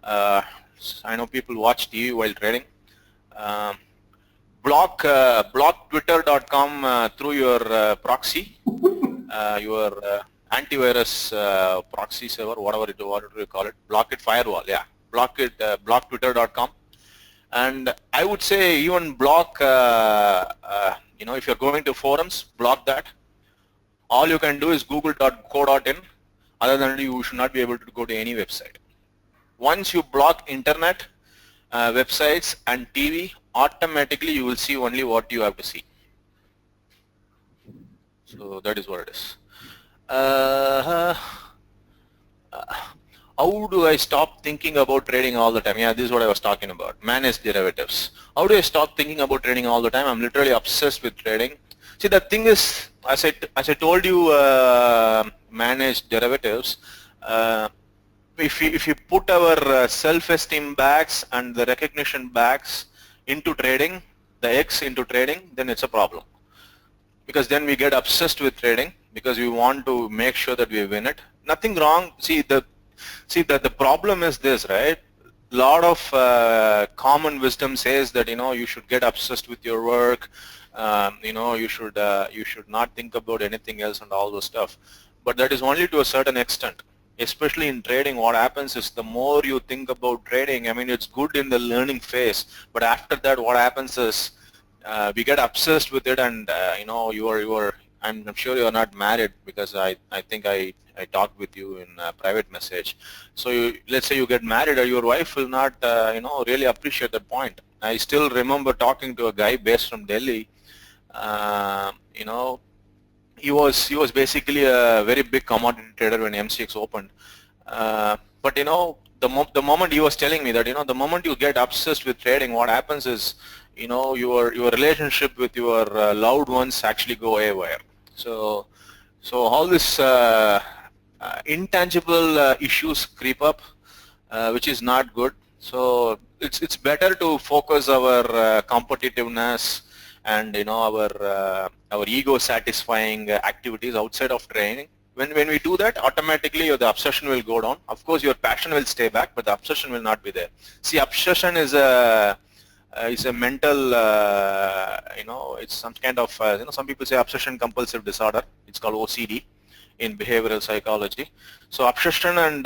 I know people watch TV while trading. Block twitter.com through your proxy, your antivirus proxy server, whatever you call it. Block it, firewall, yeah. Block it, block twitter.com. And I would say even block, you know, if you're going to forums, block that. All you can do is google.co.in. Other than that, you should not be able to go to any website. Once you block internet, websites and TV, automatically you will see only what you have to see. So that is what it is. How do I stop thinking about trading all the time? Yeah, this is what I was talking about. Manage derivatives. How do I stop thinking about trading all the time? I'm literally obsessed with trading. See, the thing is, as I told you, manage derivatives. If you put our self-esteem backs and the recognition backs into trading, the X into trading, then it's a problem. Because then we get obsessed with trading because we want to make sure that we win it. Nothing wrong. See, the problem is this, right? A lot of common wisdom says that, you know, you should get obsessed with your work. You know, you should not think about anything else and all those stuff. But that is only to a certain extent. Especially in trading, what happens is the more you think about trading, I mean, it's good in the learning phase, but after that, what happens is we get obsessed with it, and you know, I'm sure you are not married because I think I talked with you in a private message. So let's say you get married, or your wife will not you know, really appreciate that point. I still remember talking to a guy based from Delhi. You know, he was basically a very big commodity trader when MCX opened. But you know, the moment he was telling me that, you know, the moment you get obsessed with trading, what happens is, you know, your relationship with your loved ones actually go haywire. So all this intangible issues creep up, which is not good. So it's better to focus our competitiveness and, you know, our ego satisfying activities outside of training. When we do that, automatically the obsession will go down. Of course, your passion will stay back, but the obsession will not be there. See, obsession is a mental, you know, it's some kind of, you know, some people say obsession compulsive disorder. It's called OCD in behavioral psychology. So obsession and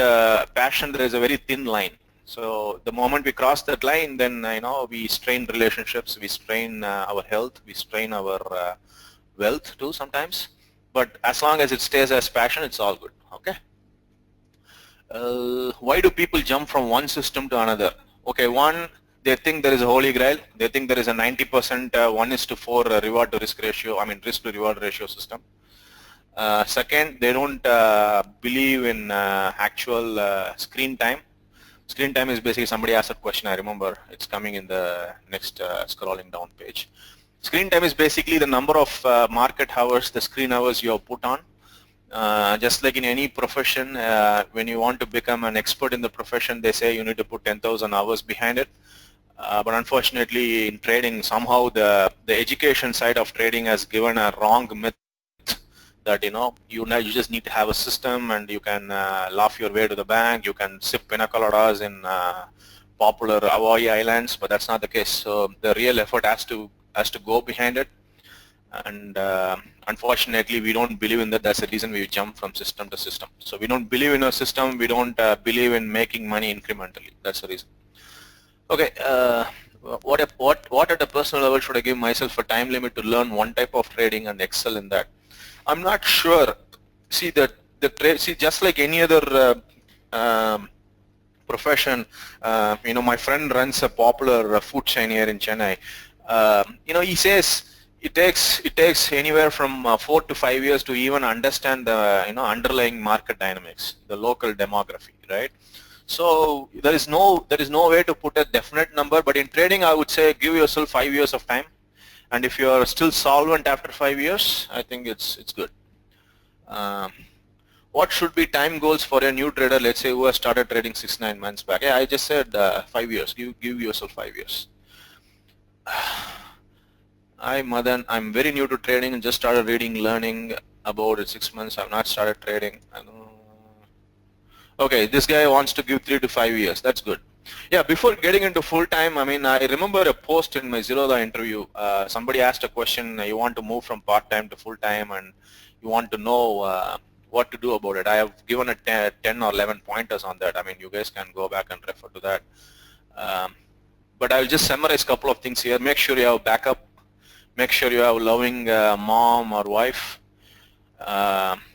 passion, there is a very thin line. So the moment we cross that line, then, you know, we strain relationships, we strain our health, we strain our wealth too sometimes. But as long as it stays as passion, it's all good. Okay. Why do people jump from one system to another? Okay, one, they think there is a holy grail. They think there is a 90% 1:4 reward to risk ratio, I mean risk to reward ratio system. Second, they don't believe in actual screen time. Screen time is basically, somebody asked a question, I remember, it's coming in the next scrolling down page. Screen time is basically the number of market hours, the screen hours you have put on. Just like in any profession, when you want to become an expert in the profession, they say you need to put 10,000 hours behind it. But unfortunately, in trading, somehow the education side of trading has given a wrong myth that you just need to have a system and you can laugh your way to the bank, you can sip pina coladas in popular Hawaii Islands, but that's not the case. So the real effort has to go behind it, and unfortunately we don't believe in that. That's the reason we jump from system to system. So we don't believe in a system, we don't believe in making money incrementally. That's the reason. Okay, what at a personal level should I give myself a time limit to learn one type of trading and excel in that? I'm not sure. See, just like any other profession, my friend runs a popular food chain here in Chennai. He says it takes anywhere from 4 to 5 years to even understand the underlying market dynamics, the local demography, right? So there is no way to put a definite number, but in trading I would say give yourself 5 years of time, and if you are still solvent after 5 years, I think it's good. What should be time goals for a new trader, let's say, who has started trading 6-9 months back? Yeah, I just said 5 years. Give yourself 5 years. Hi Madan, I'm very new to trading and just started learning about it 6 months. I've not started trading. Okay, this guy wants to give 3 to 5 years. That's good. Yeah, before getting into full time, I remember a post in my Zerodha interview. Somebody asked a question, you want to move from part time to full time and you want to know what to do about it. I have given a 10 or 11 pointers on that. You guys can go back and refer to that. But I'll just summarize a couple of things here. Make sure you have backup. Make sure you have a loving mom or wife.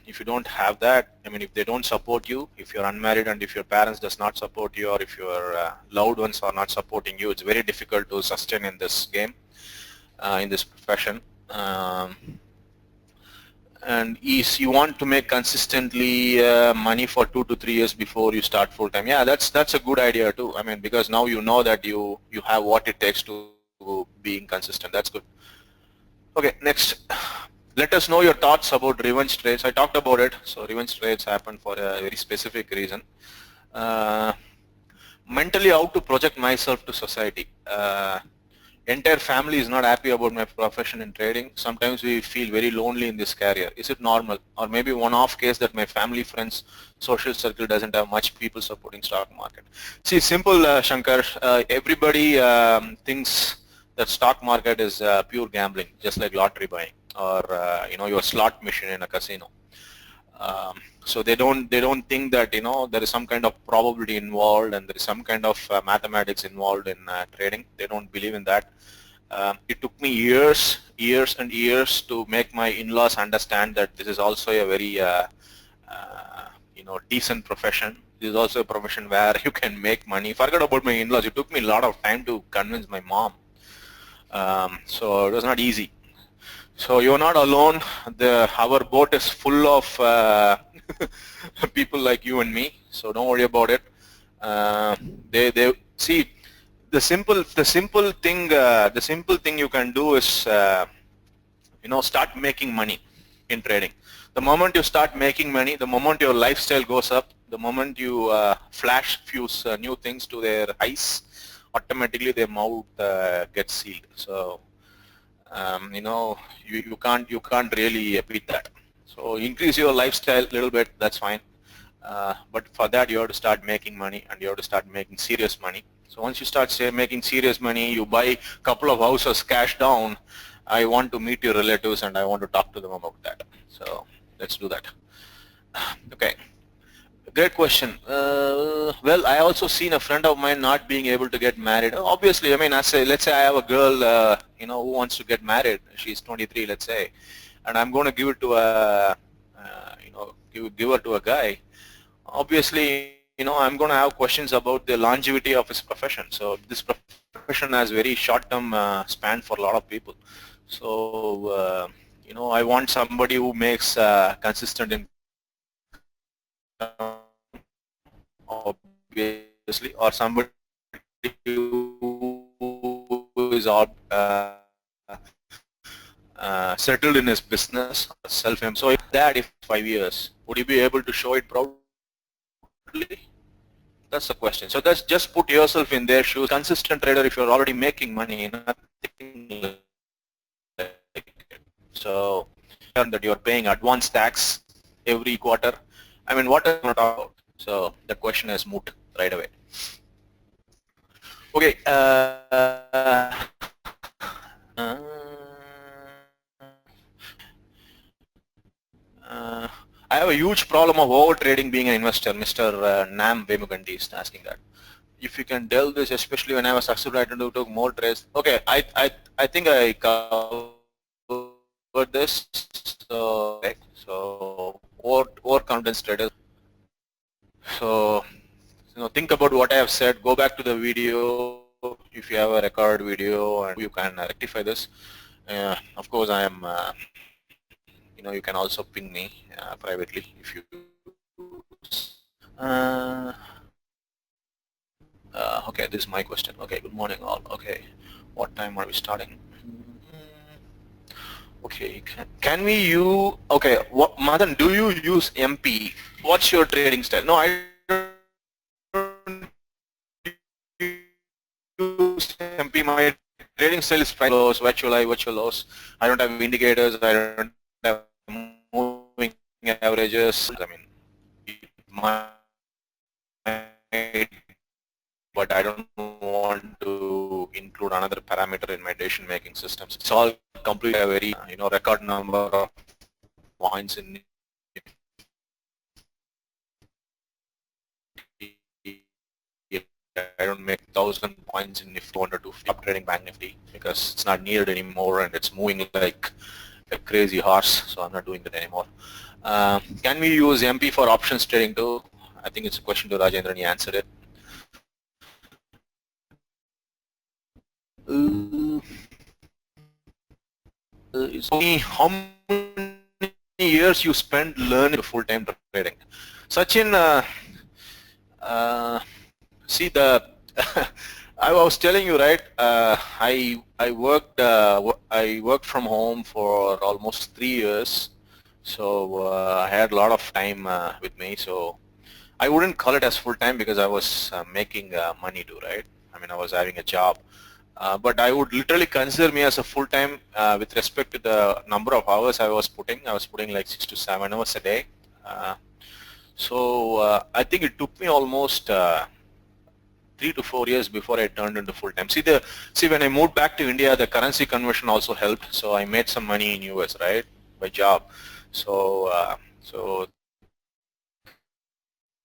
If you don't have that, if they don't support you, if you're unmarried and if your parents does not support you, or if your loved ones are not supporting you, it's very difficult to sustain in this game, in this profession. And if you want to make consistently money for 2 to 3 years before you start full time, yeah, that's a good idea too. Because now you know that you have what it takes to being consistent. That's good. Okay, next. Let us know your thoughts about revenge trades. I talked about it. So revenge trades happen for a very specific reason. Mentally, how to project myself to society. Entire family is not happy about my profession in trading. Sometimes we feel very lonely in this career. Is it normal? Or maybe one-off case that my family, friends, social circle doesn't have much people supporting stock market. See, simple, Shankar. Everybody thinks that stock market is pure gambling, just like lottery buying, or your slot machine in a casino. So they don't think that there is some kind of probability involved and there is some kind of mathematics involved in trading. They don't believe in that. It took me years and years to make my in-laws understand that this is also a very decent profession. This is also a profession where you can make money. Forget about my in-laws. It took me a lot of time to convince my mom. So it was not easy. So you're not alone. Our boat is full of people like you and me. So don't worry about it. They see the simple thing you can do is start making money in trading. The moment you start making money, the moment your lifestyle goes up, the moment you flash few new things to their eyes, automatically their mouth gets sealed. So you can't really beat that. So increase your lifestyle a little bit, that's fine. But for that you have to start making money, and you have to start making serious money. So once you start making serious money, you buy a couple of houses cash down. I want to meet your relatives and I want to talk to them about that. So let's do that. Okay. Great question. Well, I also seen a friend of mine not being able to get married. Obviously, let's say I have a girl, who wants to get married. She's 23, let's say, and I'm going to give it to give her to a guy. Obviously, I'm going to have questions about the longevity of his profession. So this profession has very short-term span for a lot of people. So, I want somebody who makes consistent income, obviously, or somebody who is settled in his business, self-employed. So if that, if 5 years, would you be able to show it proudly? That's the question. So that's just put yourself in their shoes. Consistent trader, if you're already making money, nothing like it. So that you're paying advance tax every quarter. I mean, what are you talk about? So the question is moot right away. Okay. I have a huge problem of over trading being an investor. Mr. Nam Vemugandi is asking that. If you can delve this, especially when I was successful, I took more trades. Okay, I think I covered this. So overconfidence traders. So think about what I have said. Go back to the video if you have a record video, and you can rectify this. Of course, I am. You can also ping me privately if you. Okay, this is my question. Okay, good morning all. Okay, what time are we starting? Okay, can we use, okay, Madan, do you use MP? What's your trading style? No, I don't use MP. My trading style is price lows, virtual high, virtual lows. I don't have indicators. I don't have moving averages. I mean, but I don't want to include another parameter in my decision-making systems. It's all completely a very, record number of points in I don't make 1,000 points in Nifty 200 to stop trading Bank Nifty because it's not needed anymore and it's moving like a crazy horse, so I'm not doing that anymore. Can we use MP for options trading too? I think it's a question to Rajendra and he answered it. How many years you spent learning full-time trading? Sachin, see the I was telling you, right? I worked from home for almost 3 years, so I had a lot of time with me. So I wouldn't call it as full-time because I was making money too, right? I mean, I was having a job. But I would literally consider me as a full-time with respect to the number of hours I was putting. I was putting like 6 to 7 hours a day. So I think it took me almost 3 to 4 years before I turned into full-time. See, when I moved back to India, the currency conversion also helped. So I made some money in US, right, by job. So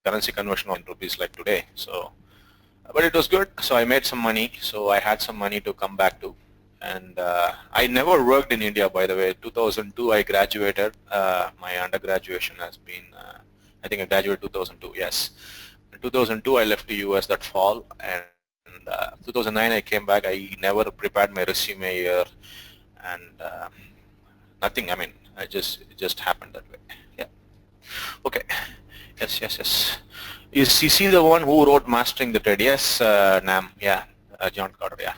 currency conversion on rupees like today. So. But it was good, so I made some money, so I had some money to come back to. And I never worked in India, by the way. 2002 I graduated. My undergraduation has been, I think I graduated 2002, yes. In 2002 I left the US that fall, and 2009 I came back. I never prepared my resume here, and nothing, I mean, it just happened that way. Yeah. Okay. Yes. Is CC the one who wrote Mastering the Trade? Yes, Nam. Yeah, John Carter. Yeah.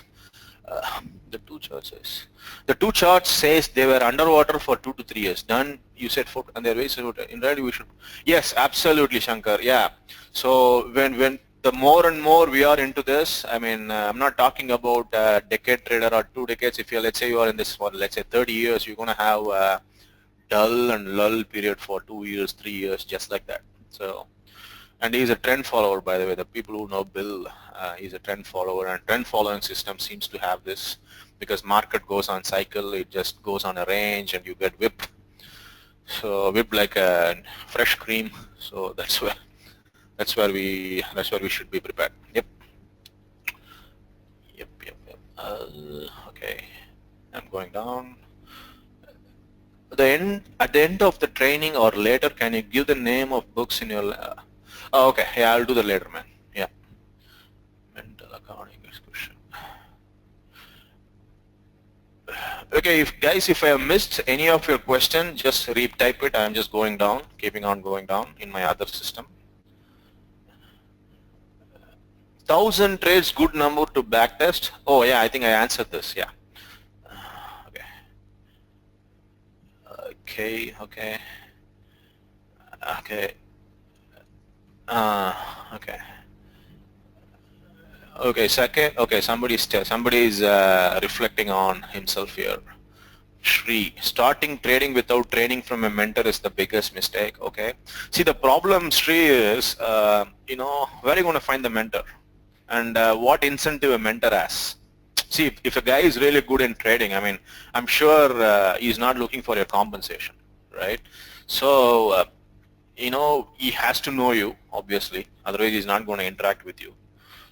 The two charts says they were underwater for 2 to 3 years. Done. You said for and their ways. In reality, we should. Yes, absolutely, Shankar. Yeah. So when the more and more we are into this, I mean, I'm not talking about a decade trader or 2 decades. If you let's say you are in this for let's say 30 years, you're gonna have a dull and lull period for 2 years, 3 years, just like that. So. And he's a trend follower, by the way. The people who know Bill, he's a trend follower, and trend following system seems to have this because market goes on cycle. It just goes on a range, and you get whipped. So whipped like a fresh cream. So that's where we should be prepared. Yep. Okay, I'm going down. At the end of the training or later, can you give the name of books in your? Oh, okay, yeah, I'll do that later, man. Yeah. Mental accounting discussion. Okay, if I have missed any of your question, just retype it. I'm just going down, keeping on going down in my other system. 1,000 trades, good number to backtest. Oh yeah, I think I answered this. Yeah. Okay. Okay. Okay, second. Okay, somebody's reflecting on himself here. Shri, starting trading without training from a mentor is the biggest mistake. Okay. See, the problem, Shri, is where are you going to find the mentor, and what incentive a mentor has? See, if a guy is really good in trading, I mean, I'm sure he's not looking for your compensation, right? So, he has to know you, obviously. Otherwise, he's not going to interact with you.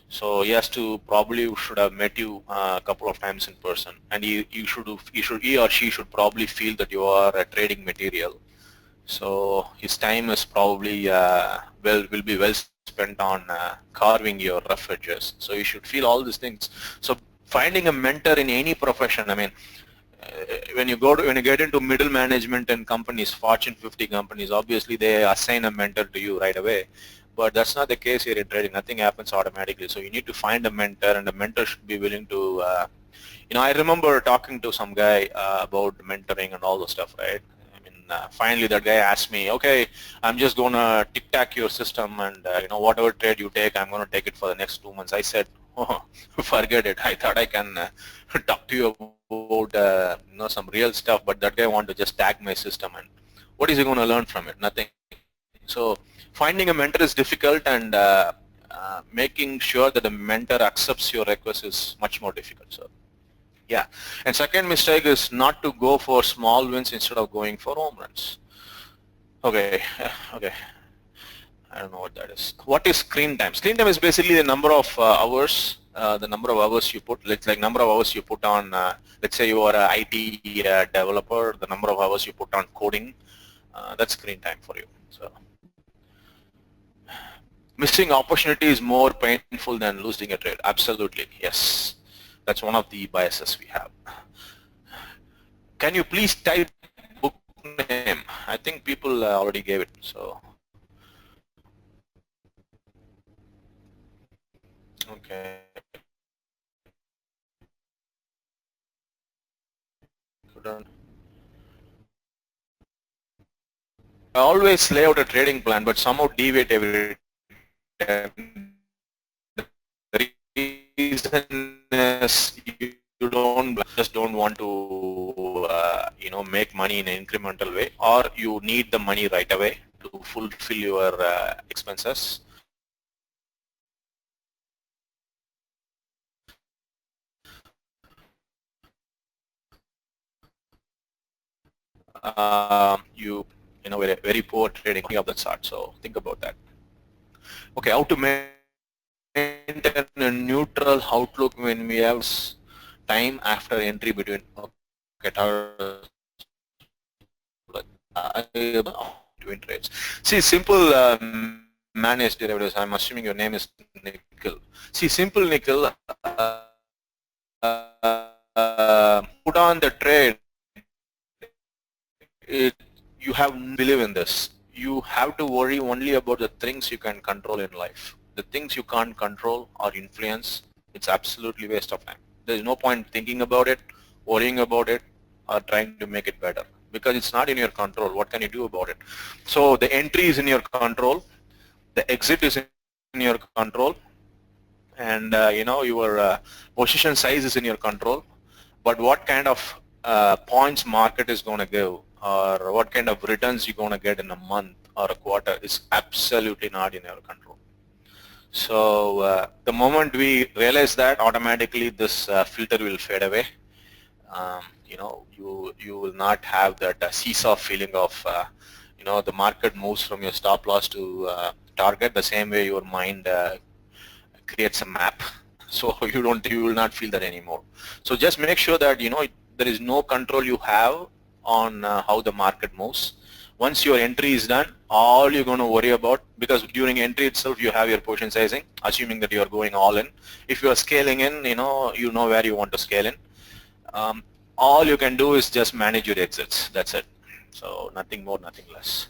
So he has to probably should have met you a couple of times in person, and he or she should probably feel that you are a trading material. So his time is probably will be well spent on carving your rough edges. So you should feel all these things. So finding a mentor in any profession, I mean, when you get into middle management in companies, Fortune 50 companies, obviously they assign a mentor to you right away. But that's not the case here in trading. Nothing happens automatically. So you need to find a mentor, and the mentor should be willing to. I remember talking to some guy about mentoring and all the stuff, right? I mean, finally that guy asked me, okay, I'm just gonna tic-tac your system, and whatever trade you take, I'm gonna take it for the next 2 months. I said, oh, forget it. I thought I can talk to you about some real stuff, but that guy wanted to just tag my system, and what is he going to learn from it? Nothing. So finding a mentor is difficult, and making sure that the mentor accepts your request is much more difficult. So yeah. And second mistake is not to go for small wins instead of going for home runs. Okay. I don't know what that is. What is screen time? Screen time is basically the number of hours, you put. It's like number of hours you put on. Let's say you are an IT developer. The number of hours you put on coding. That's screen time for you. So missing opportunity is more painful than losing a trade. Absolutely, yes. That's one of the biases we have. Can you please type book name? I think people already gave it. So okay. I always lay out a trading plan, but somehow deviate every time. The reason is you don't want to make money in an incremental way, or you need the money right away to fulfill your expenses. Very poor trading of that sort. So think about that. Okay, how to maintain a neutral outlook when we have time after entry between between trades. See, simple managed derivatives. I'm assuming your name is Nikhil. See, simple Nikhil. Put on the trade. You have to believe in this. You have to worry only about the things you can control in life. The things you can't control or influence, it's absolutely waste of time. There is no point thinking about it, worrying about it, or trying to make it better, because it's not in your control. What can you do about it? So the entry is in your control, the exit is in your control, and your position size is in your control. But what kind of points market is going to give, or what kind of returns you're going to get in a month or a quarter, is absolutely not in your control. So the moment we realize that, automatically this filter will fade away. You will not have that seesaw feeling of the market moves from your stop loss to target the same way your mind creates a map. So you will not feel that anymore. So just make sure that there is no control you have on how the market moves. Once your entry is done, all you're going to worry about, because during entry itself you have your position sizing, assuming that you are going all in. If you are scaling in, you know where you want to scale in. All you can do is just manage your exits. That's it. So nothing more, nothing less.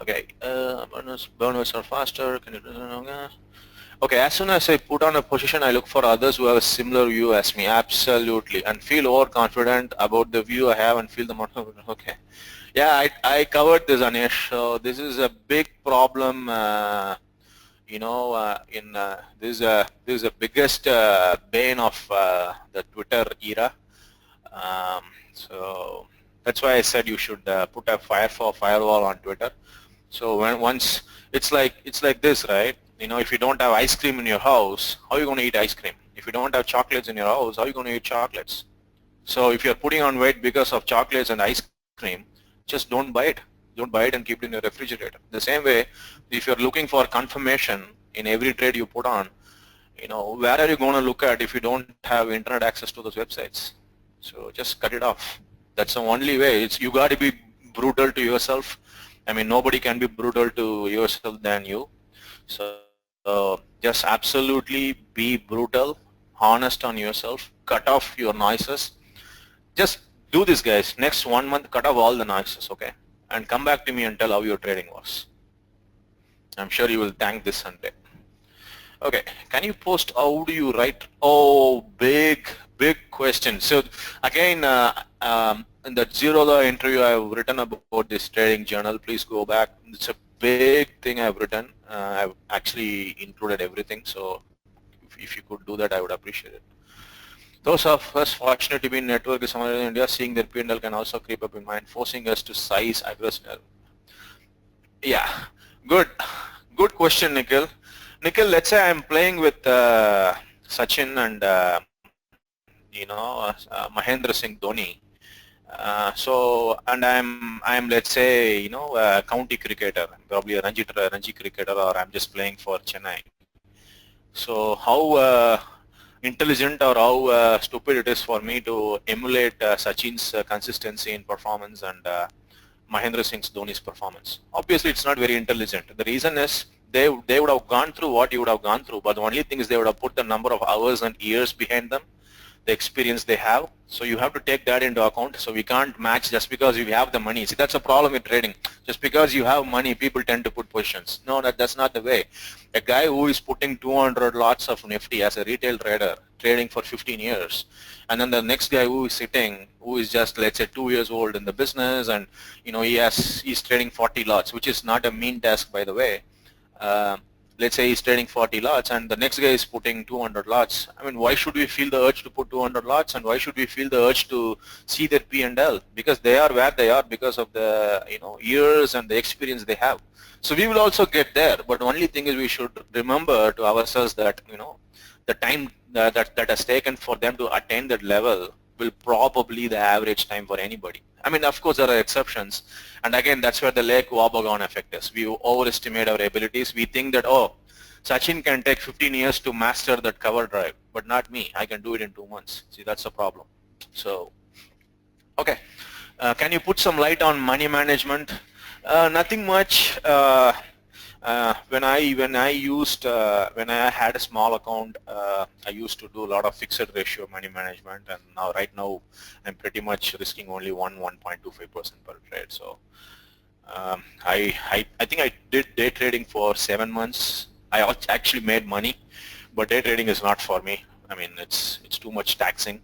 Okay, burnouts are faster. Can you? Okay, as soon as I put on a position, I look for others who have a similar view as me. Absolutely, and feel overconfident about the view I have, and feel the market. Okay, yeah, I covered this, Anish. So this is a big problem. This is the biggest bane of the Twitter era. So that's why I said you should put a firewall on Twitter. So once it's like this, right? If you don't have ice cream in your house, how are you going to eat ice cream? If you don't have chocolates in your house, how are you going to eat chocolates? So if you're putting on weight because of chocolates and ice cream, just don't buy it. Don't buy it and keep it in your refrigerator. The same way, if you're looking for confirmation in every trade you put on, where are you going to look at if you don't have internet access to those websites? So just cut it off. That's the only way. You got to be brutal to yourself. I mean, nobody can be brutal to yourself than you. So just absolutely be brutal, honest on yourself, cut off your noises. Just do this, guys. Next 1 month, cut off all the noises, okay? And come back to me and tell how your trading was. I'm sure you will thank this Sunday. Okay, can you post how do you write? Oh, big question. So again, in that $0 interview I've written about this trading journal, please go back. It's a big thing I've written. I've actually included everything, so if you could do that, I would appreciate it. Those of us fortunate to be in network with someone in India, seeing their P&L can also creep up in mind, forcing us to size aggressive. Yeah, good question, Nikhil. Nikhil, let's say I'm playing with Sachin and Mahendra Singh Dhoni. And I'm let's say a county cricketer, probably a Ranji cricketer, or I'm just playing for Chennai. So how intelligent or how stupid it is for me to emulate Sachin's consistency in performance and Mahendra Singh Dhoni's performance? Obviously, it's not very intelligent. The reason is they would have gone through what you would have gone through, but the only thing is they would have put the number of hours and years behind them, the experience they have. So you have to take that into account. So we can't match just because you have the money. See, that's a problem with trading. Just because you have money, people tend to put positions. No, that's not the way. A guy who is putting 200 lots of Nifty as a retail trader, trading for 15 years, and then the next guy who is sitting, who is just let's say 2 years old in the business, and he's trading 40 lots, which is not a mean task, by the way. Let's say he's trading 40 lots and the next guy is putting 200 lots. I mean, why should we feel the urge to put 200 lots, and why should we feel the urge to see their P&L? Because they are where they are because of the years and the experience they have. So we will also get there, but the only thing is we should remember to ourselves that the time that has taken for them to attain that level will probably the average time for anybody. I mean, of course, there are exceptions. And again, that's where the Lake Wobegon effect is. We overestimate our abilities. We think that, oh, Sachin can take 15 years to master that cover drive, but not me. I can do it in 2 months. See, that's the problem. So, okay. Can you put some light on money management? Nothing much. When I had a small account, I used to do a lot of fixed ratio money management, and right now I'm pretty much risking only 1.25% per trade. So I think I did day trading for 7 months. I actually made money, but day trading is not for me. I mean, it's too much taxing,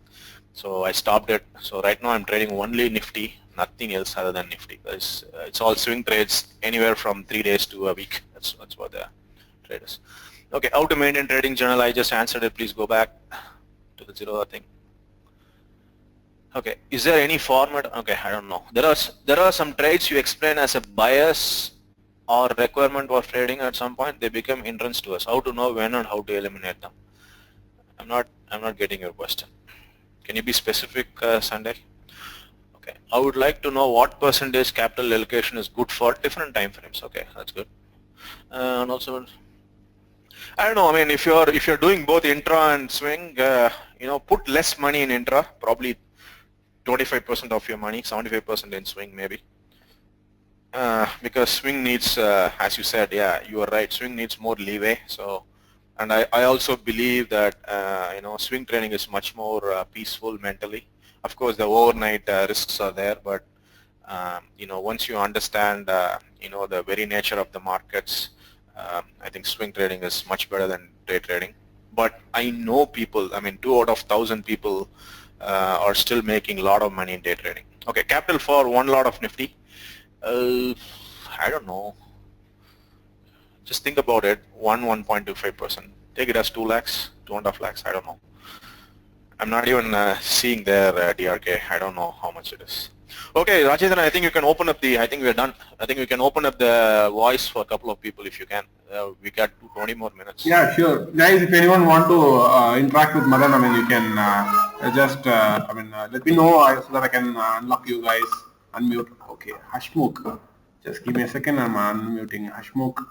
so I stopped it. So right now I'm trading only Nifty, nothing else other than Nifty. It's all swing trades, anywhere from 3 days to a week. That's what the trade is. Okay, how to maintain trading journal? I just answered it. Please go back to the $0 thing. Okay, is there any format? Okay, I don't know. There are some trades you explain as a bias or requirement for trading. At some point they become hindrance to us. How to know when and how to eliminate them? I'm not getting your question. Can you be specific, Sunday? Okay, I would like to know what percentage capital allocation is good for different time frames. Okay, that's good. And also, I don't know. I mean, if you're doing both intra and swing, put less money in intra, probably 25% of your money, 75% in swing maybe. Because swing needs, as you said, yeah, you are right. Swing needs more leeway. So, and I also believe that swing trading is much more peaceful mentally. Of course, the overnight risks are there, but once you understand the very nature of the markets, I think swing trading is much better than day trading. But I know people, I mean 2 out of 1,000 people are still making a lot of money in day trading. Okay, capital for 1 lot of Nifty. I don't know. Just think about it. 1.25%. Take it as 2 lakhs, 2.5 lakhs. I don't know. I'm not even seeing their DRK. I don't know how much it is. Okay, Rajendran, I think you can open up the, I think we're done. I think we can open up the voice for a couple of people if you can. We got 20 more minutes. Yeah, sure. Guys, if anyone want to interact with Madan, I mean, you can let me know so that I can unlock you guys, unmute. Okay, Hashmukh. Just give me a second, I'm unmuting Hashmukh.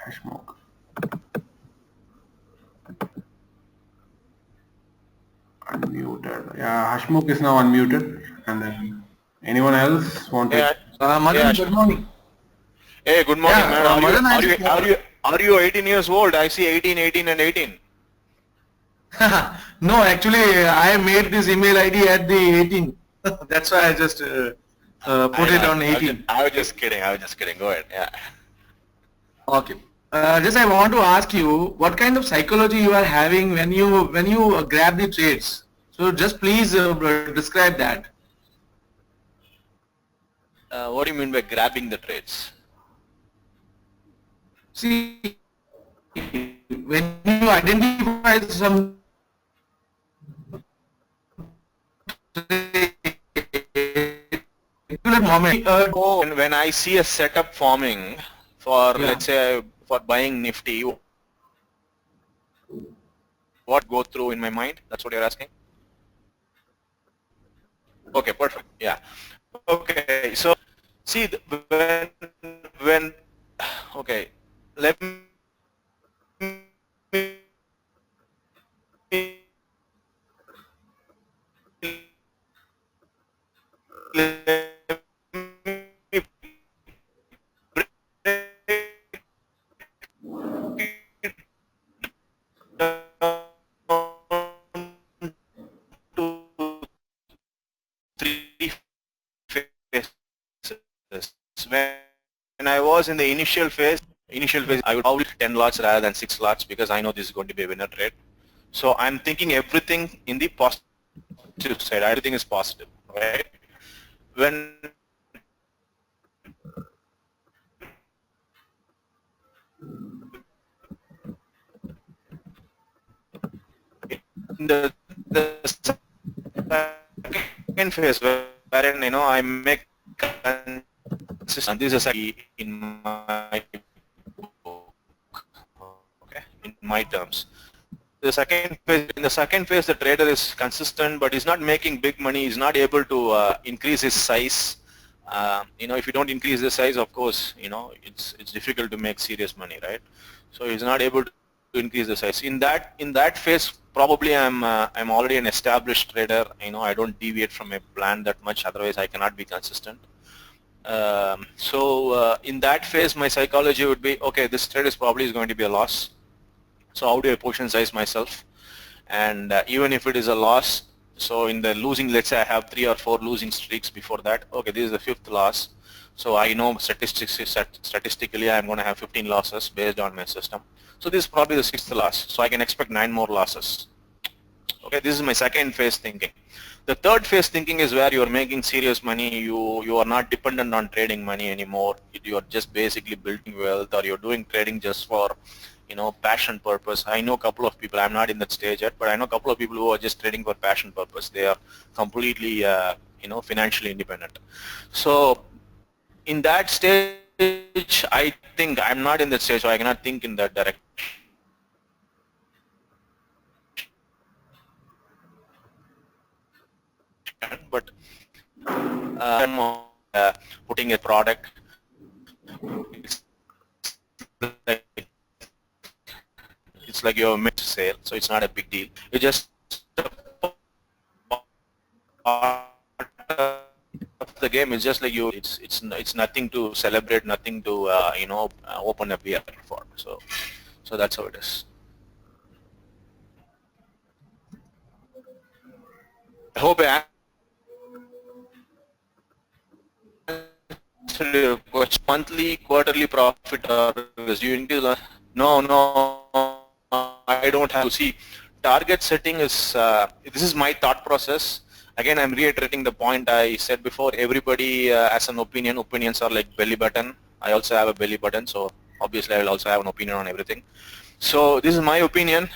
Hashmukh. Unmuted. Yeah, Hashmukh is now unmuted. And then anyone else want to? Madan, good morning. Hey, good morning, Yeah, man. Madan, Are you 18 years old? I see 18, 18 and 18. No, actually, I made this email ID at the 18. That's why I just put it on 18. I was just kidding. Go ahead. Yeah. Okay. Just I want to ask you, what kind of psychology you are having when you grab the trades? So just please describe that. What do you mean by grabbing the trades? See, when you identify some particular moment, When I see a setup forming for, let's say, for buying Nifty, what go through in my mind? That's what you're asking? Okay, perfect. Yeah. Okay, so see, when okay, let me when I was in the initial phase, I would probably 10 lots rather than 6 lots because I know this is going to be a winner trade. So I'm thinking everything in the positive side. Everything is positive, right? When in the second phase wherein I make consistent. This is in my book, okay, in my terms. In the second phase, the trader is consistent, but he's not making big money. He's not able to increase his size. If you don't increase the size, of course, it's difficult to make serious money, right? So he's not able to increase the size. In that phase, probably I'm already an established trader. I don't deviate from a plan that much. Otherwise, I cannot be consistent. In that phase, my psychology would be, okay, this trade is probably going to be a loss. So how do I position size myself? And even if it is a loss, so in the losing, let's say I have 3 or 4 losing streaks before that. Okay, this is the 5th loss. So I know statistically I'm going to have 15 losses based on my system. So this is probably the 6th loss. So I can expect 9 more losses. Okay, this is my second phase thinking. The third phase thinking is where you are making serious money. You are not dependent on trading money anymore. You are just basically building wealth, or you're doing trading just for passion purpose. I know a couple of people, I'm not in that stage yet, but I know a couple of people who are just trading for passion purpose. They are completely, financially independent. So in that stage, I think I'm not in that stage, so I cannot think in that direction. But I'm putting a product. It's like your mid sale, so it's not a big deal. You just the game is just like you. It's nothing to celebrate, nothing to open a beer for. So that's how it is. I hope I answered your question. Monthly, quarterly profit, or no, I don't have to see. Target setting is, this is my thought process. Again, I'm reiterating the point I said before. Everybody has an opinion. Opinions are like belly button. I also have a belly button, so obviously I will also have an opinion on everything. So this is my opinion.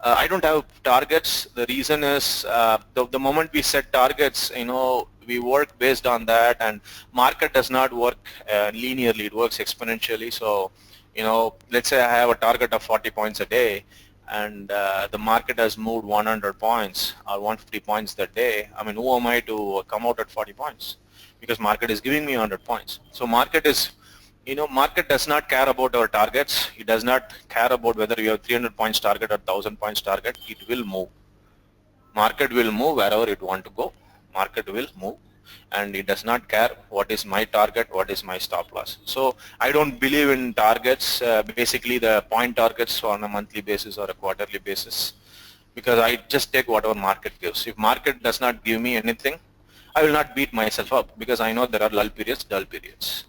I don't have targets. The reason is the moment we set targets, we work based on that, and market does not work linearly. It works exponentially. So, let's say I have a target of 40 points a day, and the market has moved 100 points or 150 points that day. I mean, who am I to come out at 40 points? Because market is giving me 100 points. So market is, market does not care about our targets. It does not care about whether you have 300 points target or 1000 points target. It will move. Market will move wherever it want to go. Market will move, and it does not care what is my target, what is my stop loss. So I don't believe in targets, basically the point targets on a monthly basis or a quarterly basis, because I just take whatever market gives. If market does not give me anything, I will not beat myself up, because I know there are lull periods, dull periods.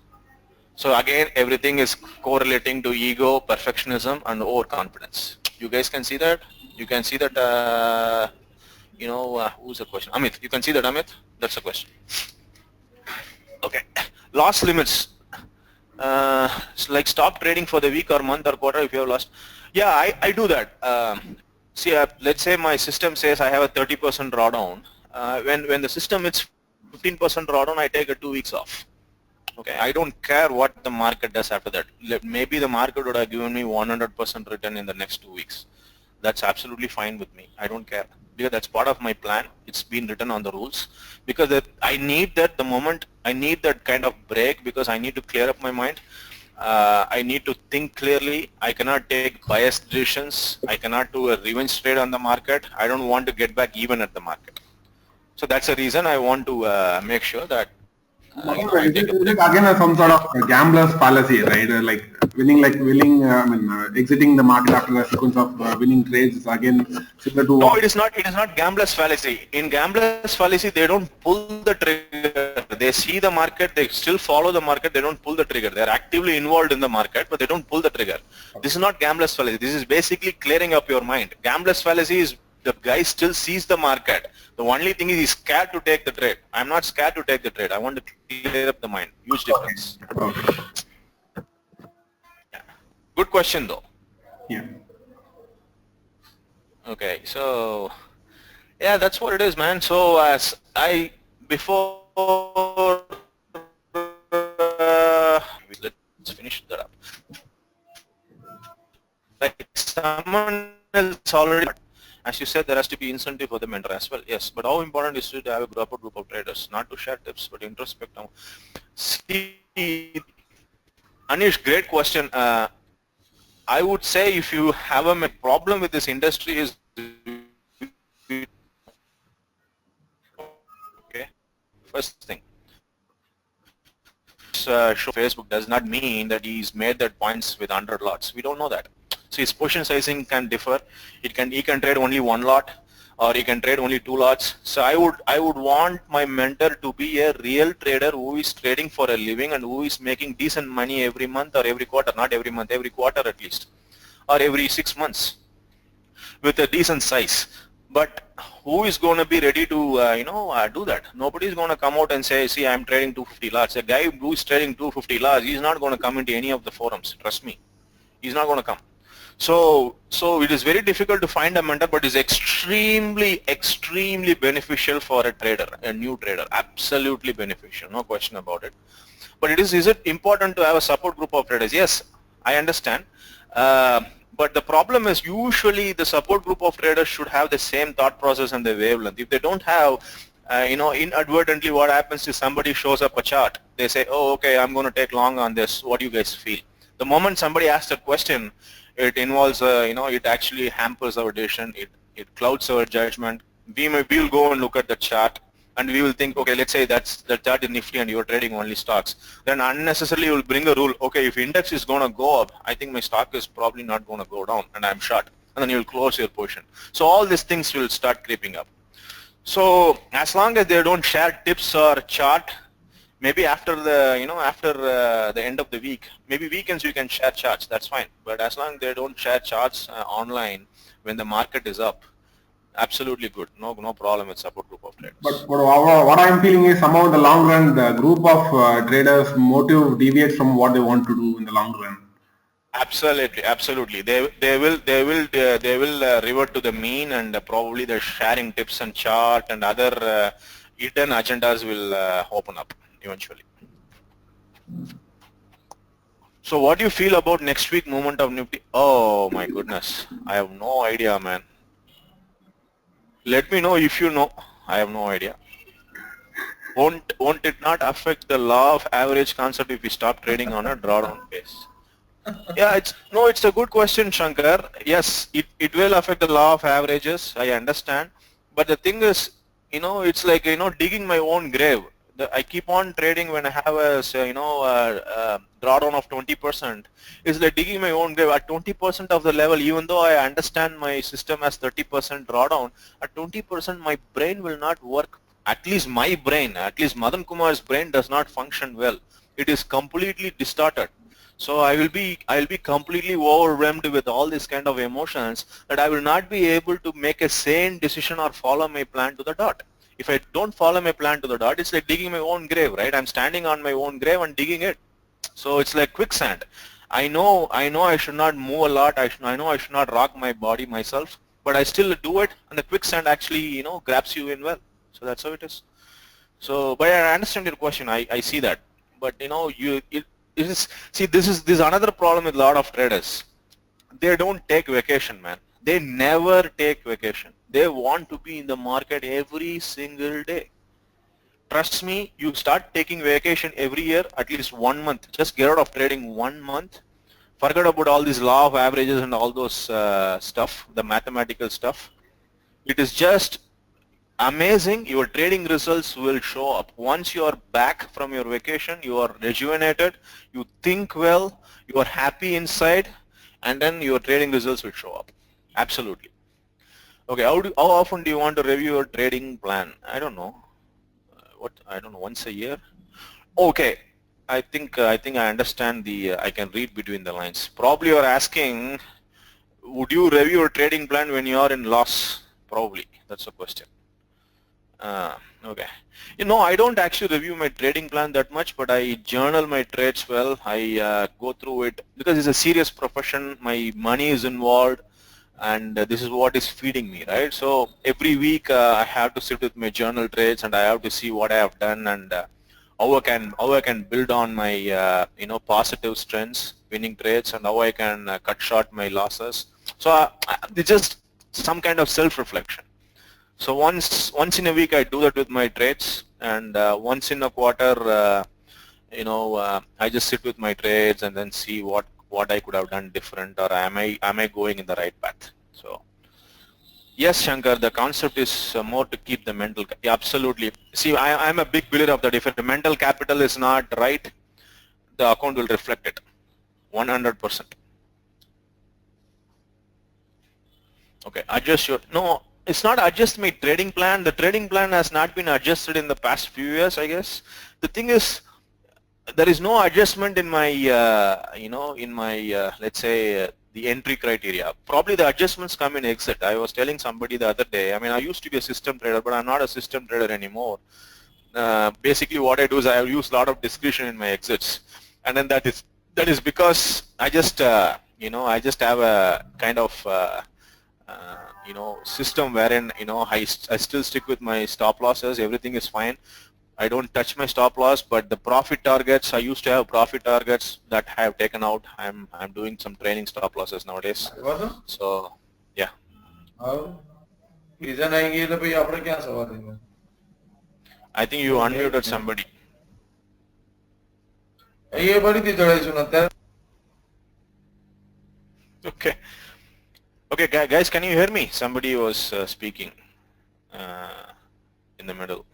So again, everything is correlating to ego, perfectionism, and overconfidence. You guys can see that? You can see that, who's the question? Amit, you can see that, Amit? That's the question. Okay. Loss limits. Like stop trading for the week or month or quarter if you have lost. Yeah, I do that. See, let's say my system says I have a 30% drawdown. When the system hits 15% drawdown, I take a 2 weeks off. Okay, I don't care what the market does after that. Maybe the market would have given me 100% return in the next 2 weeks. That's absolutely fine with me. I don't care, because that's part of my plan. It's been written on the rules, because I need that the moment. I need that kind of break, because I need to clear up my mind. I need to think clearly. I cannot take biased decisions. I cannot do a revenge trade on the market. I don't want to get back even at the market. So that's the reason I want to make sure that is it again some sort of gambler's fallacy, right? Exiting the market after a sequence of winning trades is again similar to. No, it is not. It is not gambler's fallacy. In gambler's fallacy, they don't pull the trigger. They see the market. They still follow the market. They don't pull the trigger. They are actively involved in the market, but they don't pull the trigger. This is not gambler's fallacy. This is basically clearing up your mind. Gambler's fallacy is the guy still sees the market. The only thing is he's scared to take the trade. I'm not scared to take the trade. I want to clear up the mind. Huge difference. Okay. Yeah. Good question though. Yeah. Okay, so yeah, that's what it is, man. So as before, let's finish that up. Like someone else already. As you said, there has to be incentive for the mentor as well. Yes, but how important is it to have a proper group of traders, not to share tips, but introspect. See, Anish, great question. I would say if you have a problem with this industry is, okay, first thing. Show Facebook does not mean that he's made that points with 100 lots. We don't know that. So his position sizing can differ. He can trade only 1 lot, or he can trade only 2 lots. So I would want my mentor to be a real trader who is trading for a living and who is making decent money every month or every quarter, not every month, every quarter at least, or every 6 months, with a decent size. But who is going to be ready to do that? Nobody is going to come out and say, see, I'm trading 250 lots. A guy who is trading 250 lots, he's not going to come into any of the forums. Trust me, he's not going to come. So it is very difficult to find a mentor, but it's extremely beneficial for a trader, a new trader. Absolutely beneficial, no question about it. But is it important to have a support group of traders? Yes, I understand. But the problem is usually the support group of traders should have the same thought process and the wavelength. If they don't have, inadvertently what happens is somebody shows up a chart. They say, oh, okay, I'm going to take long on this. What do you guys feel? The moment somebody asks a question, it involves, it actually hampers our decision. It clouds our judgment. We'll go and look at the chart, and we will think, okay, let's say the chart is nifty and you're trading only stocks. Then unnecessarily you'll bring a rule, okay, if index is going to go up, I think my stock is probably not going to go down, and I'm short. And then you'll close your position. So all these things will start creeping up. So as long as they don't share tips or chart, maybe after the end of the week, maybe weekends you can share charts, that's fine. But as long as they don't share charts online when the market is up, absolutely good. No problem with support group of traders. But what I'm feeling is somehow in the long run, the group of traders motive deviates from what they want to do in the long run. Absolutely, absolutely. They will revert to the mean, and probably the sharing tips and chart and other hidden agendas will open up eventually. So what do you feel about next week movement of Nifty? Oh my goodness, I have no idea, man. Let me know if you know. I have no idea. Won't it not affect the law of average concept if we stop trading on a drawdown base? Yeah, it's a good question, Shankar. Yes, it will affect the law of averages. I understand, but the thing is, it's like digging my own grave. I keep on trading when I have a drawdown of 20%. It's like digging my own grave at 20% of the level. Even though I understand my system has 30% drawdown, at 20% my brain will not work. At least my brain, at least Madan Kumar's brain does not function well. It is completely distorted. So I'll be completely overwhelmed with all these kind of emotions that I will not be able to make a sane decision or follow my plan to the dot. If I don't follow my plan to the dot, it's like digging my own grave, right? I'm standing on my own grave and digging it. So it's like quicksand. I know I should not move a lot. I know I should not rock my body myself, but I still do it, and the quicksand actually grabs you in well. So that's how it is. So, but I understand your question. I see that, but see, this is another problem with a lot of traders. They don't take vacation, man. They never take vacation. They want to be in the market every single day. Trust me, you start taking vacation every year, at least 1 month. Just get out of trading 1 month. Forget about all this law of averages and all those stuff, the mathematical stuff. It is just amazing. Your trading results will show up. Once you are back from your vacation, you are rejuvenated, you think well, you are happy inside, and then your trading results will show up. Absolutely. Okay, how often do you want to review your trading plan? I don't know. I don't know, once a year? Okay, I think I understand I can read between the lines. Probably you're asking, would you review your trading plan when you are in loss? Probably, that's the question. Okay. I don't actually review my trading plan that much, but I journal my trades well. I go through it because it's a serious profession. My money is involved, and this is what is feeding me, right? So every week I have to sit with my journal trades, and I have to see what I have done and how I can build on my positive strengths, winning trades, and how I can cut short my losses. So it's just some kind of self-reflection. So once in a week I do that with my trades, and once in a quarter, I just sit with my trades and then see what I could have done different, or am I going in the right path? So yes, Shankar, the concept is more to keep the mental. Yeah, absolutely. See, I'm a big believer of that. If the mental capital is not right, the account will reflect it, 100%. Okay, adjust your no. It's not adjust my trading plan. The trading plan has not been adjusted in the past few years, I guess. The thing is, there is no adjustment in my, let's say, the entry criteria. Probably the adjustments come in exit. I was telling somebody the other day, I mean, I used to be a system trader, but I'm not a system trader anymore. Basically, what I do is I use a lot of discretion in my exits, and then that is because I just, I just have a kind of system wherein I still stick with my stop losses. Everything is fine. I don't touch my stop loss, but the profit targets, I used to have profit targets that I have taken out. I'm doing some training stop losses nowadays. So yeah. I think you unmuted somebody. Okay. Okay, guys, can you hear me? Somebody was speaking in the middle.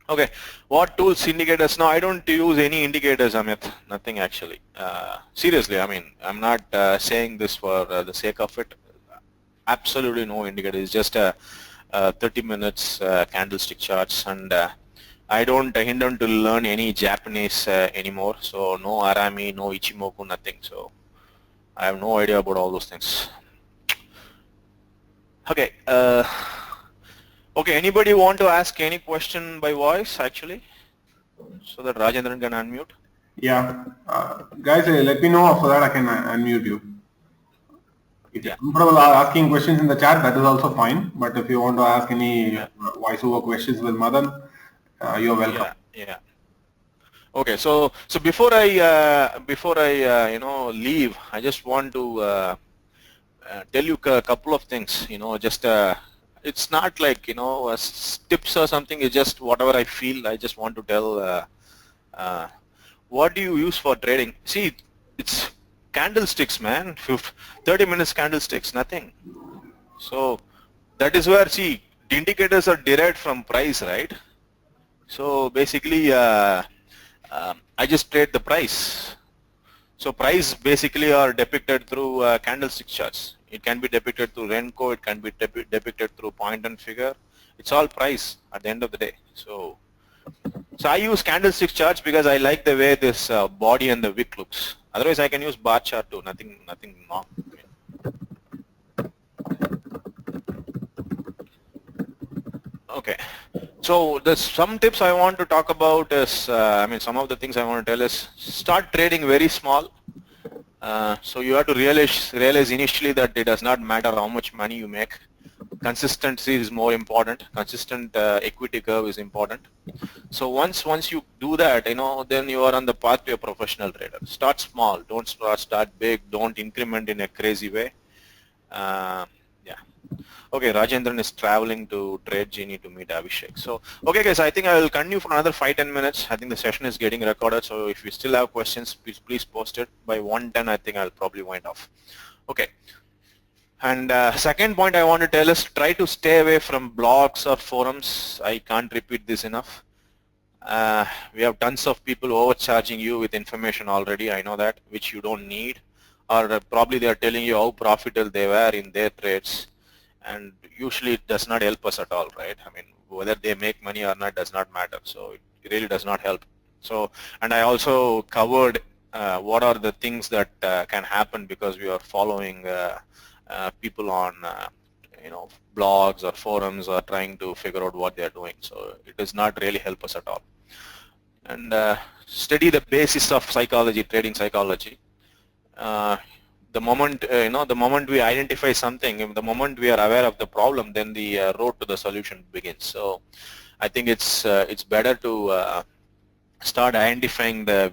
Okay, what tools, indicators? No, I don't use any indicators, Amit. Nothing actually. Seriously, I mean, I'm not saying this for the sake of it. Absolutely no indicator. It's just 30 minutes candlestick charts, and I don't intend to learn any Japanese anymore. So no Arami, no Ichimoku, nothing. So I have no idea about all those things. Okay. Okay, anybody want to ask any question by voice actually, so that Rajendran can unmute? Yeah. Guys, let me know so that I can unmute you. If you're Yeah. comfortable asking questions in the chat, that is also fine. But if you want to ask any Yeah. voiceover questions with Madan, you're welcome. Yeah. Yeah. Okay. So before I leave, I just want to tell you a couple of things. Just it's not like tips or something. It's just whatever I feel. I just want to tell. What do you use for trading? See, it's candlesticks, man. 30 minutes candlesticks, nothing. So that is where, see, the indicators are derived from price, right? So basically, I just trade the price. So price basically are depicted through candlestick charts. It can be depicted through Renko. It can be depicted through point and figure. It's all price at the end of the day. So I use candlestick charts because I like the way this body and the wick looks. Otherwise, I can use bar chart too. Nothing wrong. Okay. So there's some tips I want to talk about is, some of the things I want to tell is start trading very small. So you have to realize initially that it does not matter how much money you make. Consistency is more important. Consistent equity curve is important. So once you do that, then you are on the path to a professional trader. Start small. Don't start big. Don't increment in a crazy way. Yeah. Okay, Rajendran is traveling to Trade Genie to meet Abhishek. So, okay guys, I think I will continue for another 5-10 minutes. I think the session is getting recorded. So if you still have questions, please post it. By 1:10, I think I'll probably wind off. Okay. And second point I want to tell is try to stay away from blogs or forums. I can't repeat this enough. We have tons of people overcharging you with information already. I know that, which you don't need. Or probably they are telling you how profitable they were in their trades. And usually it does not help us at all, right? I mean, whether they make money or not does not matter. So it really does not help. So, and I also covered what are the things that can happen because we are following people on blogs or forums or trying to figure out what they are doing. So it does not really help us at all. And study the basis of psychology, trading psychology. The moment we identify something, the moment we are aware of the problem, then the road to the solution begins. So I think it's better to start identifying the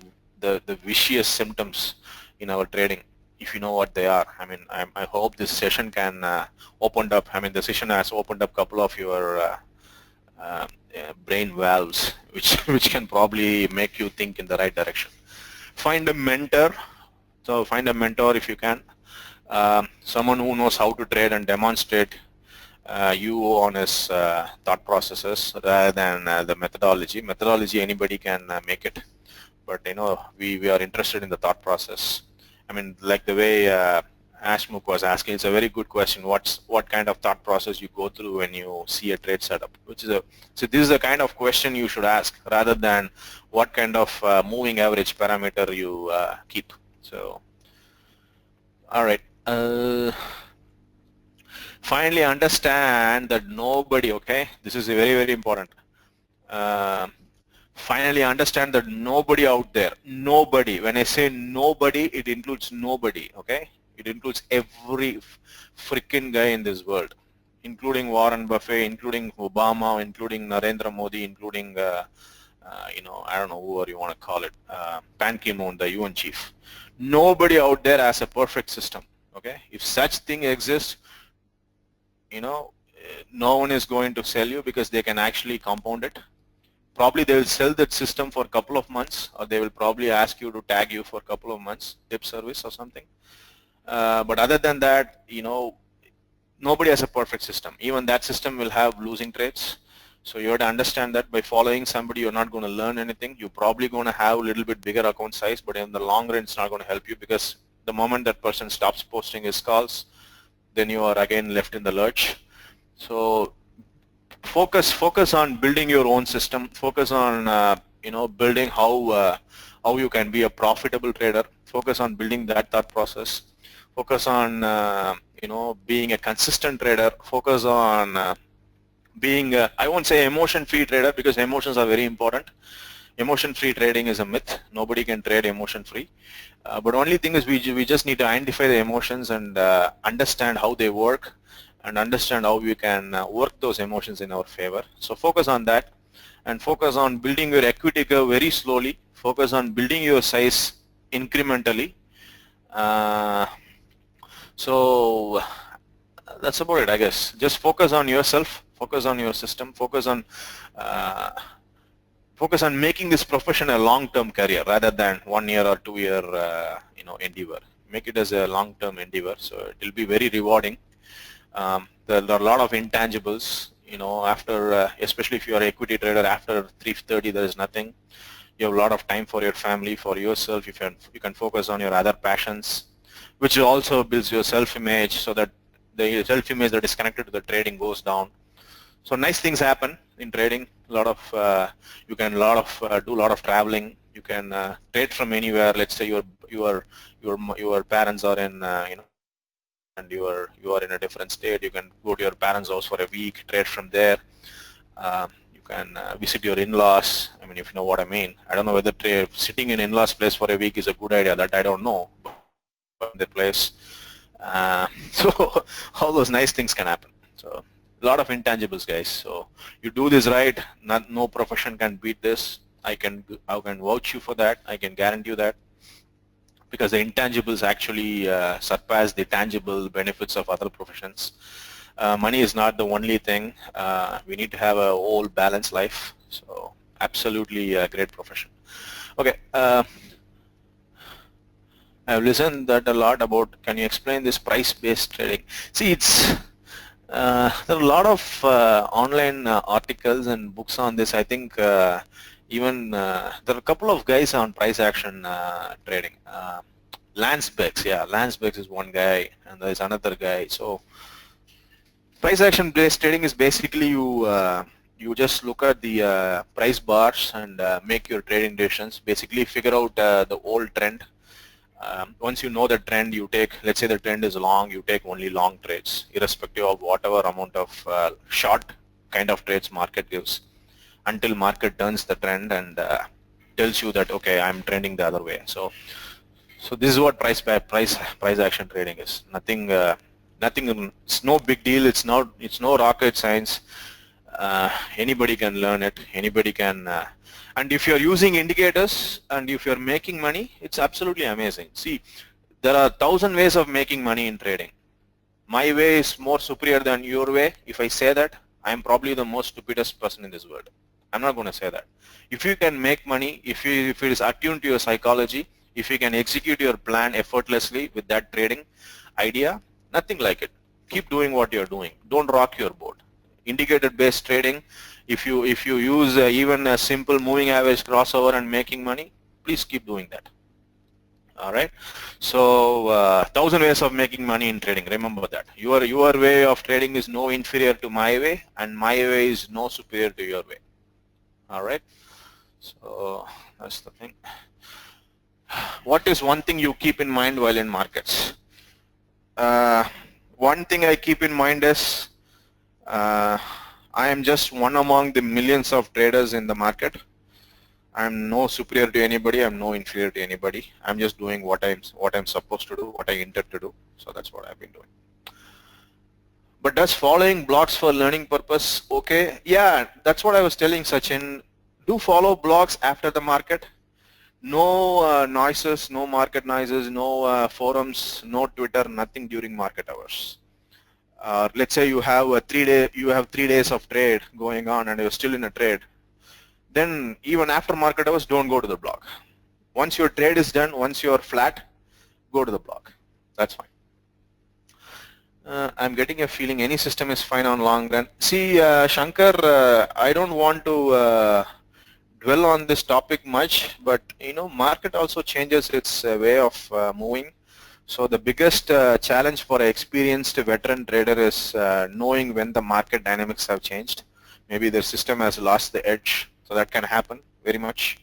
vicious symptoms in our trading, if you know what they are. I mean, I hope this session can opened up. I mean, the session has opened up a couple of your brain valves, which can probably make you think in the right direction. Find a mentor. So find a mentor if you can, someone who knows how to trade and demonstrate you on his thought processes rather than the methodology. Methodology anybody can make it, but we are interested in the thought process. I mean, like the way Ashmukh was asking, it's a very good question. What kind of thought process you go through when you see a trade setup? So this is the kind of question you should ask rather than what kind of moving average parameter you keep. So, all right. Finally, understand that nobody. Okay, this is very, very important. Finally, understand that nobody out there. Nobody. When I say nobody, it includes nobody. Okay, it includes every freaking guy in this world, including Warren Buffett, including Obama, including Narendra Modi, including I don't know whoever you want to call it, Ban Ki-moon, the UN chief. Nobody out there has a perfect system. Okay, if such thing exists, no one is going to sell you because they can actually compound it. Probably they will sell that system for a couple of months, or they will probably ask you to tag you for a couple of months, tip service or something. But other than that, nobody has a perfect system. Even that system will have losing trades. So you have to understand that by following somebody, you're not going to learn anything. You're probably going to have a little bit bigger account size, but in the long run, it's not going to help you because the moment that person stops posting his calls, then you are again left in the lurch. So focus on building your own system. Focus on building how you can be a profitable trader. Focus on building that thought process. Focus on being a consistent trader. Focus on being I won't say emotion-free trader because emotions are very important. Emotion-free trading is a myth. Nobody can trade emotion-free. But only thing is we just need to identify the emotions and understand how they work and understand how we can work those emotions in our favor. So focus on that and focus on building your equity curve very slowly. Focus on building your size incrementally. So that's about it, I guess. Just focus on yourself, focus on your system, focus on making this profession a long-term career rather than 1 year or 2 year endeavor. Make it as a long-term endeavor, so it will be very rewarding. There are a lot of intangibles, after especially if you are an equity trader, after 3:30 there is nothing. You have a lot of time for your family, for yourself. You can focus on your other passions, which also builds your self-image, so that the self-image that is connected to the trading goes down. So nice things happen in trading. You can do a lot of traveling. You can trade from anywhere. Let's say your parents are in and you are in a different state. You can go to your parents' house for a week, trade from there. You can visit your in-laws. I mean, if you know what I mean. I don't know whether sitting in in-laws' place for a week is a good idea. That I don't know. But the place. So all those nice things can happen. So a lot of intangibles, guys. So you do this right, no profession can beat this. I can vouch you for that. I can guarantee you that, because the intangibles actually surpass the tangible benefits of other professions. Money is not the only thing. We need to have a whole balanced life. So absolutely a great profession. Okay. I've listened that a lot about, can you explain this price-based trading? See, there are a lot of online articles and books on this. I think even there are a couple of guys on price action trading. Lance Beggs, yeah, Lance Beggs is one guy, and there's another guy. So price action based trading is basically you just look at the price bars and make your trading decisions. Basically figure out the old trend. Once you know the trend, you take, let's say the trend is long, you take only long trades, irrespective of whatever amount of short kind of trades market gives, until market turns the trend and tells you that, okay, I'm trending the other way. So this is what price action trading is. Nothing. It's no big deal. It's no rocket science. Anybody can learn it. Anybody can. And if you're using indicators and if you're making money, it's absolutely amazing. See, there are 1,000 ways of making money in trading. My way is more superior than your way. If I say that, I'm probably the most stupidest person in this world. I'm not going to say that. If you can make money, if it is attuned to your psychology, if you can execute your plan effortlessly with that trading idea, nothing like it. Keep doing what you're doing. Don't rock your boat. Indicator-based trading, if you use even a simple moving average crossover and making money, please keep doing that. All right. So 1,000 ways of making money in trading. Remember that your way of trading is no inferior to my way, and my way is no superior to your way. All right. So that's the thing. What is one thing you keep in mind while in markets? One thing I keep in mind is I am just one among the millions of traders in the market. I'm no superior to anybody. I'm no inferior to anybody. I'm just doing what I'm supposed to do, what I intend to do. So that's what I've been doing. But does following blogs for learning purpose okay? Yeah, that's what I was telling Sachin. Do follow blogs after the market. No noises, no market noises, no forums, no Twitter, nothing during market hours. Let's say you have 3 days of trade going on and you're still in a trade. Then even after market hours, don't go to the blog. Once your trade is done, once you're flat, go to the blog. That's fine. I'm getting a feeling any system is fine on long run. See, Shankar, I don't want to dwell on this topic much, but market also changes its way of moving. So the biggest challenge for an experienced veteran trader is knowing when the market dynamics have changed. Maybe their system has lost the edge, so that can happen very much.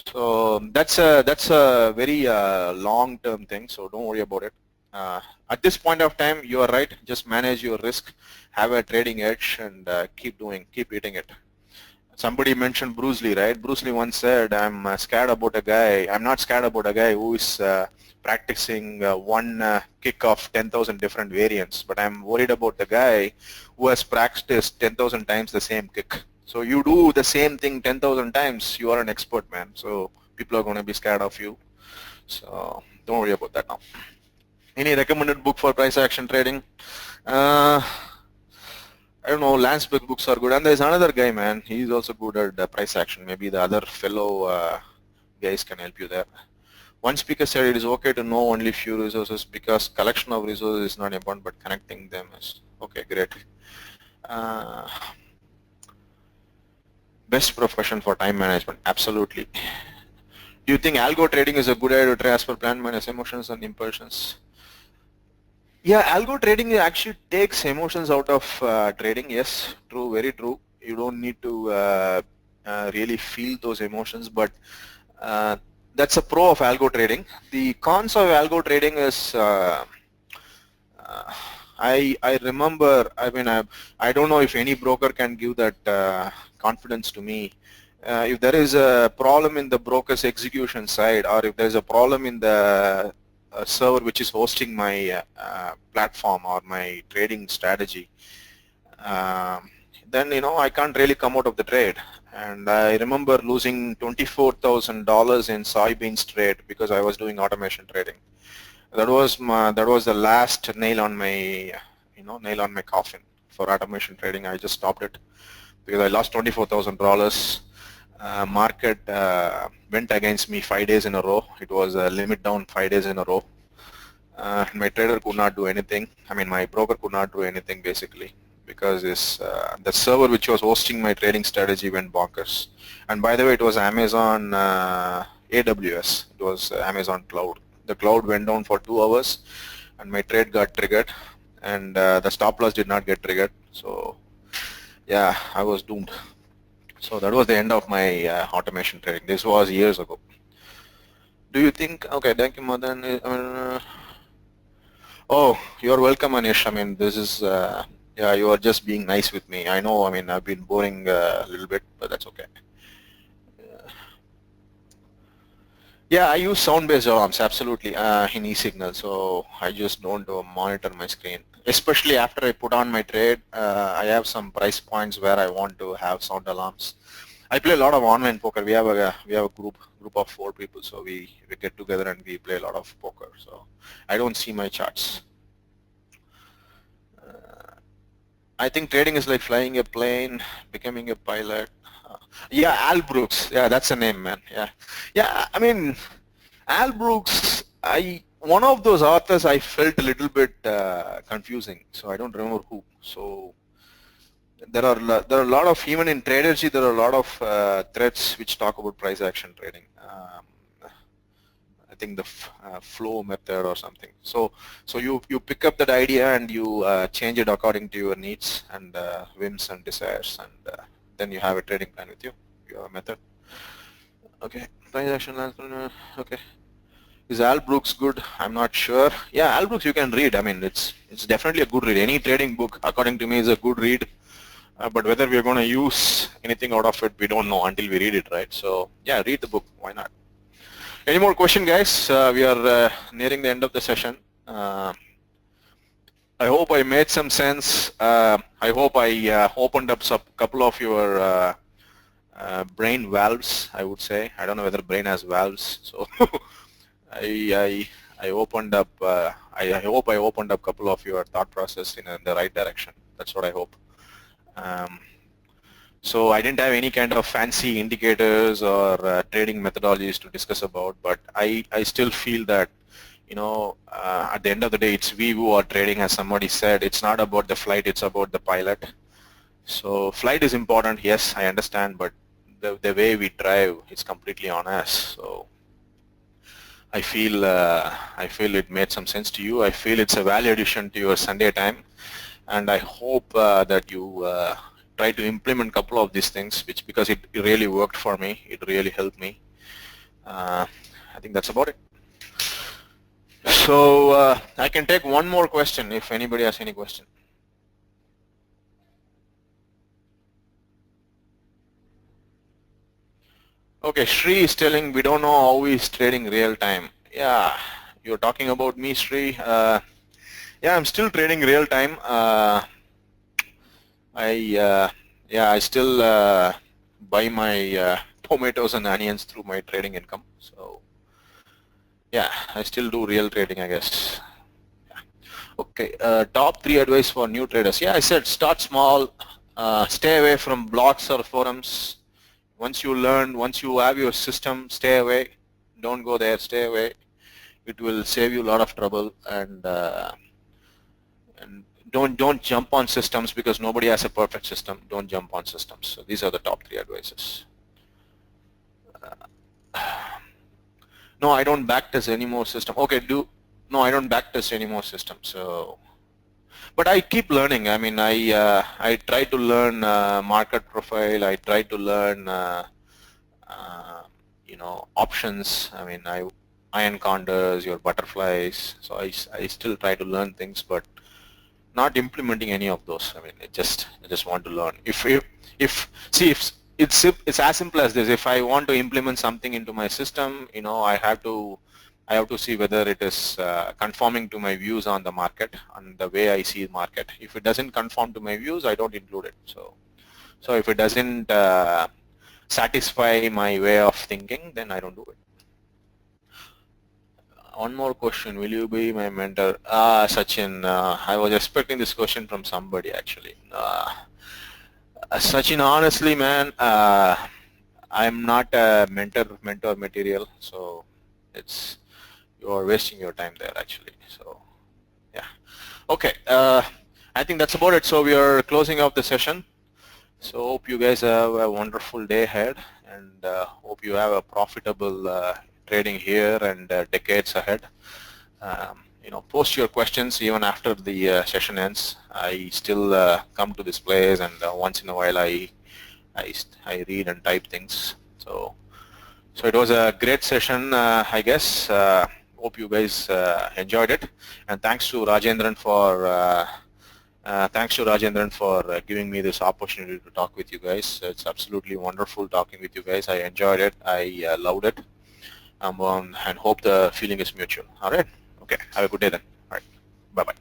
So that's a very long-term thing. So don't worry about it. At this point of time, you are right. Just manage your risk, have a trading edge, and keep eating it. Somebody mentioned Bruce Lee, right? Bruce Lee once said, I'm scared about a guy. I'm not scared about a guy who is practicing one kick of 10,000 different variants, but I'm worried about the guy who has practiced 10,000 times the same kick. So you do the same thing 10,000 times, you are an expert, man. So people are going to be scared of you. So don't worry about that now. Any recommended book for price action trading? I don't know, Lance Beck books are good. And there's another guy, man. He's also good at price action. Maybe the other fellow guys can help you there. One speaker said it is okay to know only few resources because collection of resources is not important, but connecting them is. Okay, great. Best profession for time management. Absolutely. Do you think algo trading is a good idea to try as per plan minus emotions and impulsions? Yeah, algo trading actually takes emotions out of trading. Yes, true, very true. You don't need to really feel those emotions, but that's a pro of algo trading. The cons of algo trading is I remember, I mean, I don't know if any broker can give that confidence to me. If there is a problem in the broker's execution side, or if there is a problem in the server which is hosting my platform or my trading strategy, then I can't really come out of the trade. And I remember losing $24,000 in soybeans trade because I was doing automation trading. That was the last nail on my nail on my coffin for automation trading. I just stopped it because I lost $24,000. Market went against me 5 days in a row. It was a limit down 5 days in a row. My trader could not do anything. I mean, my broker could not do anything basically because the server which was hosting my trading strategy went bonkers. And by the way, it was Amazon AWS. It was Amazon Cloud. The cloud went down for 2 hours, and my trade got triggered, and the stop loss did not get triggered. So, yeah, I was doomed. So that was the end of my automation trading. This was years ago. Do you think? Okay, thank you, Madan. Oh, you're welcome, Anish. I mean, this is yeah, you are just being nice with me. I know. I mean, I've been boring a little bit, but that's okay. Yeah, I use sound-based alarms, absolutely, in eSignal, so I just don't monitor my screen. Especially after I put on my trade, I have some price points where I want to have sound alarms. I play a lot of online poker. We have a group of 4 people, so we get together and we play a lot of poker. So I don't see my charts. I think trading is like flying a plane, becoming a pilot. Yeah, Al Brooks. Yeah, that's the name, man. Yeah. I mean, Al Brooks. One of those authors I felt a little bit confusing. So I don't remember who. So there are a lot of, even in Tradergy, there are a lot of threads which talk about price action trading. I think the flow method or something. So you pick up that idea and you change it according to your needs and whims and desires, and then you have a trading plan with you. You have a method. Okay, price action. Okay, is Al Brooks good? I'm not sure. Yeah, Al Brooks you can read. I mean, it's definitely a good read. Any trading book, according to me, is a good read. But whether we're going to use anything out of it, we don't know until we read it, right? So yeah, read the book. Why not? Any more question, guys? We are nearing the end of the session. I hope I made some sense. I hope I opened up a couple of your brain valves, I would say. I don't know whether brain has valves. So I opened up, I hope I opened up a couple of your thought process in the right direction. That's what I hope. So I didn't have any kind of fancy indicators or trading methodologies to discuss about, but I still feel that, at the end of the day, it's we who are trading. As somebody said, it's not about the flight, it's about the pilot. So flight is important, yes, I understand, but the way we drive is completely on us. So I feel it made some sense to you. I feel it's a value addition to your Sunday time, and I hope that you try to implement a couple of these things, because it really worked for me. It really helped me. I think that's about it. So I can take one more question if anybody has any question. Okay, Sri is telling we don't know how he's trading real time. Yeah, you're talking about me, Sri. Yeah, I'm still trading real time. I still buy my tomatoes and onions through my trading income. So yeah, I still do real trading, I guess. Yeah. Okay, top 3 advice for new traders. Yeah, I said start small, stay away from blogs or forums. Once you learn, once you have your system, stay away. Don't go there, stay away. It will save you a lot of trouble, and don't jump on systems because nobody has a perfect system. Don't jump on systems. So these are the top 3 advices. No, I don't backtest any more system. Okay, no, I don't backtest any more systems. So, but I keep learning. I mean, I try to learn market profile. I try to learn options. I mean, iron condors, your butterflies. So I still try to learn things, but not implementing any of those. I mean, I just want to learn. If it's as simple as this. If I want to implement something into my system, I have to see whether it is conforming to my views on the market and the way I see the market. If it doesn't conform to my views, I don't include it. So if it doesn't satisfy my way of thinking, then I don't do it. One more question. Will you be my mentor? Sachin, I was expecting this question from somebody actually. Sachin, honestly, man, I'm not a mentor material, so you're wasting your time there actually. So yeah. Okay. I think that's about it. So we are closing off the session. So hope you guys have a wonderful day ahead, and hope you have a profitable trading here and decades ahead. Post your questions even after the session ends. I still come to this place, and once in a while I read and type things. So it was a great session, I guess. Hope you guys enjoyed it, and thanks to Rajendran for giving me this opportunity to talk with you guys. It's absolutely wonderful talking with you guys. I enjoyed it. I loved it. And hope the feeling is mutual. All right. Okay. Have a good day then. All right. Bye-bye.